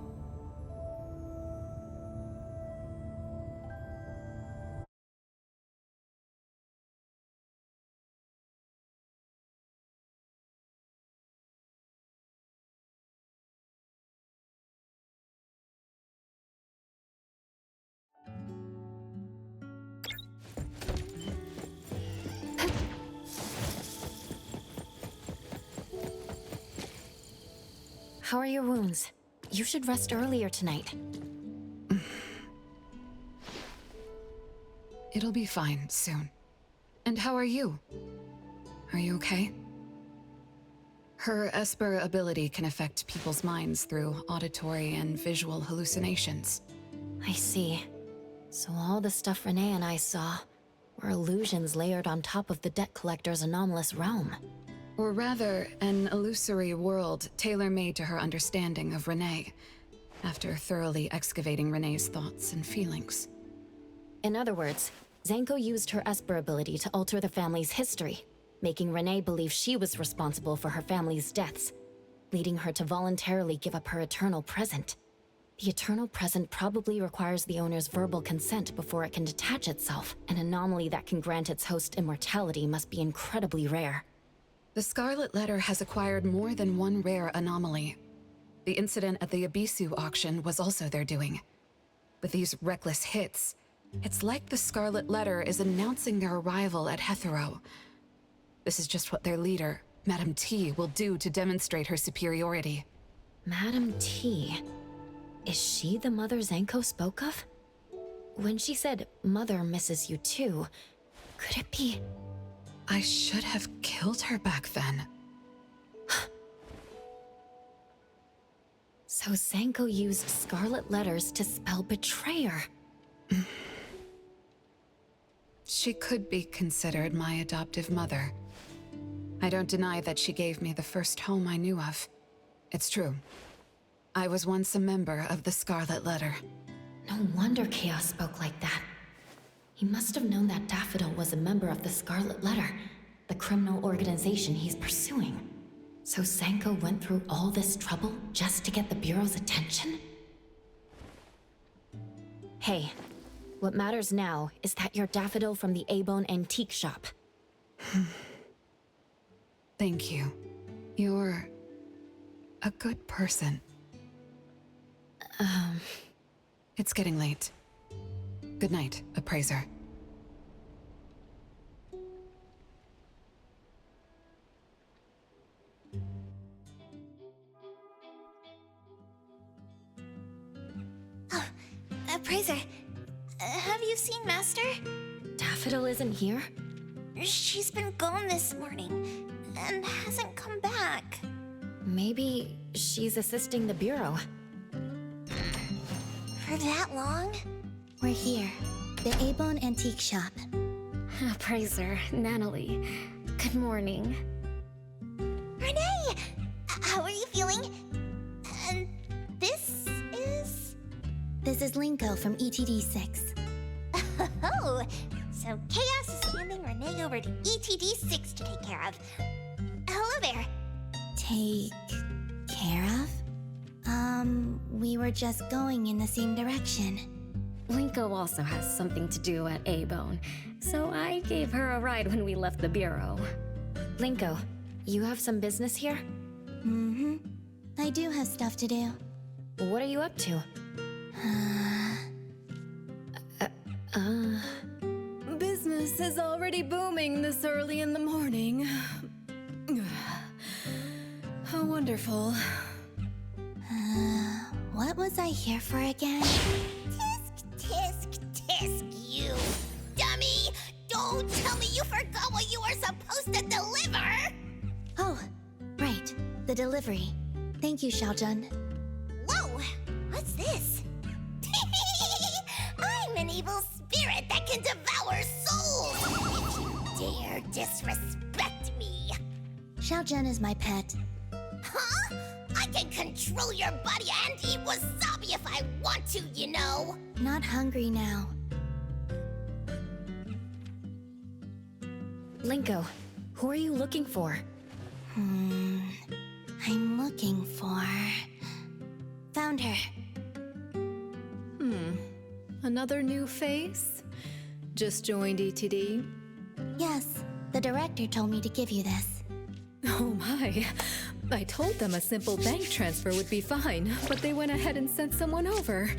How are your wounds? You should rest earlier tonight. It'll be fine soon. And how are you? Are you okay? Her Esper ability can affect people's minds through auditory and visual hallucinations. I see. So all the stuff Renee and I saw were illusions layered on top of the debt collector's anomalous realm. Or rather, an illusory world tailor-made to her understanding of Renee, after thoroughly excavating Renee's thoughts and feelings. In other words, Zanko used her Esper ability to alter the family's history, making Renee believe she was responsible for her family's deaths, leading her to voluntarily give up her eternal present. The eternal present probably requires the owner's verbal consent before it can detach itself. An anomaly that can grant its host immortality must be incredibly rare. The Scarlet Letter has acquired more than one rare anomaly. The incident at the Abisu auction was also their doing. With these reckless hits, it's like the Scarlet Letter is announcing their arrival at Hetero. This is just what their leader, Madame T, will do to demonstrate her superiority. Madame T? Is she the mother Zanko spoke of? When she said, "Mother misses you too," could it be... I should have killed her back then. So Zanko used Scarlet Letters to spell betrayer. She could be considered my adoptive mother. I don't deny that she gave me the first home I knew of. It's true. I was once a member of the Scarlet Letter. No wonder Chaos spoke like that. He must have known that Daffodil was a member of the Scarlet Letter, the criminal organization he's pursuing. So Zanko went through all this trouble just to get the Bureau's attention? Hey, what matters now is that you're Daffodil from the A-Bone Antique Shop. Thank you. You're a good person. It's getting late. Good night, appraiser. Oh, appraiser, have you seen Master? Daffodil isn't here? She's been gone this morning, and hasn't come back. Maybe she's assisting the Bureau. For that long? We're here, the A-Bone Antique Shop. Appraiser, Natalie. Good morning. Renee! How are you feeling? And this is... This is Linko from ETD 6. Oh, So Chaos is handing Renee over to ETD6 to take care of. Hello there. Take care of? We were just going in the same direction. Linko also has something to do at A-Bone, so I gave her a ride when we left the bureau. Linko, you have some business here? Mm-hmm. I do have stuff to do. What are you up to? Business is already booming this early in the morning. How wonderful. What was I here for again? Tisk, you dummy! Don't tell me you forgot what you were supposed to deliver! Oh, right. The delivery. Thank you, Xiaojun. Whoa! What's this? I'm an evil spirit that can devour souls! If you dare disrespect me! Xiaojun is my pet. Huh? I can control your body and eat wasabi if I want to, you know! Not hungry now. Linko, who are you looking for? I'm looking for... Found her. Another new face? Just joined ETD? Yes, the director told me to give you this. Oh my. I told them a simple bank transfer would be fine, but they went ahead and sent someone over.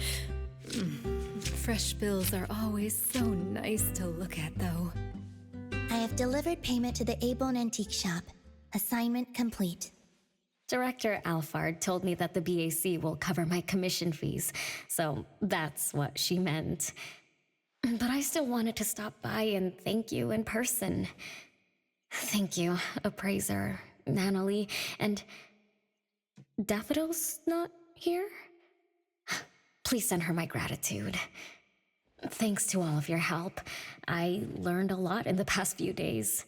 Fresh bills are always so nice to look at, though. I have delivered payment to the A-Bone Antique Shop. Assignment complete. Director Alfard told me that the BAC will cover my commission fees, so that's what she meant. But I still wanted to stop by and thank you in person. Thank you, Appraiser, Natalie, and... Daffodil's not here? Please send her my gratitude. Thanks to all of your help. I learned a lot in the past few days.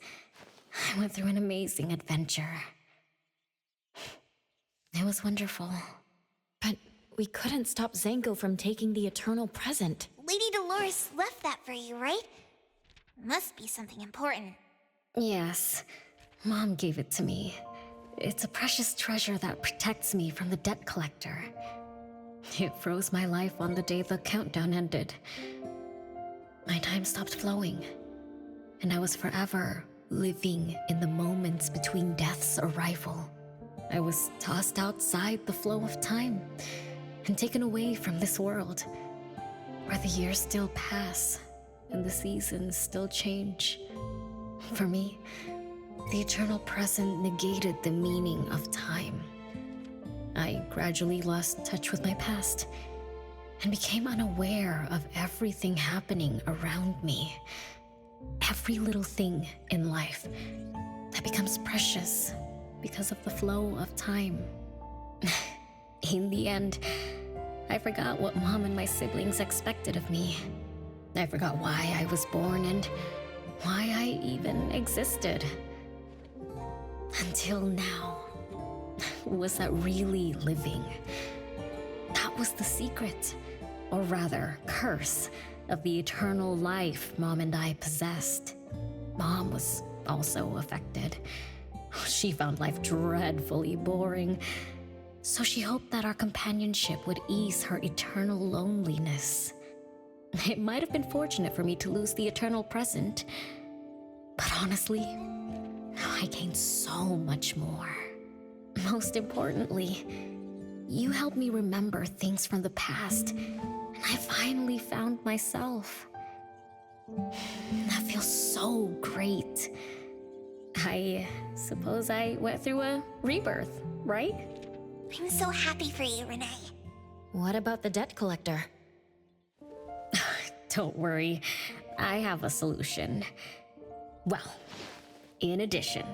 I went through an amazing adventure. It was wonderful. But we couldn't stop Zango from taking the eternal present. Lady Dolores left that for you, right? Must be something important. Yes. Mom gave it to me. It's a precious treasure that protects me from the debt collector. It froze my life on the day the countdown ended. My time stopped flowing, and I was forever living in the moments between death's arrival. I was tossed outside the flow of time and taken away from this world, where the years still pass and the seasons still change. For me, the eternal present negated the meaning of time. I gradually lost touch with my past and became unaware of everything happening around me. Every little thing in life that becomes precious because of the flow of time. In the end, I forgot what Mom and my siblings expected of me. I forgot why I was born and why I even existed. Until now. Was that really living? That was the secret, or rather, curse, of the eternal life Mom and I possessed. Mom was also affected. She found life dreadfully boring, so she hoped that our companionship would ease her eternal loneliness. It might have been fortunate for me to lose the eternal present, but honestly, I gained so much more. Most importantly, you helped me remember things from the past, and I finally found myself. That feels so great. I suppose I went through a rebirth, right? I'm so happy for you, Renee. What about the debt collector? Don't worry, I have a solution. Well, in addition,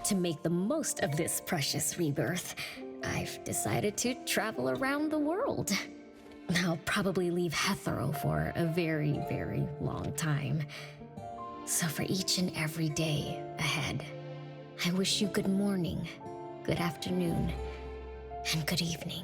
to make the most of this precious rebirth, I've decided to travel around the world. I'll probably leave Hethero for a very, very long time. So for each and every day ahead, I wish you good morning, good afternoon, and good evening.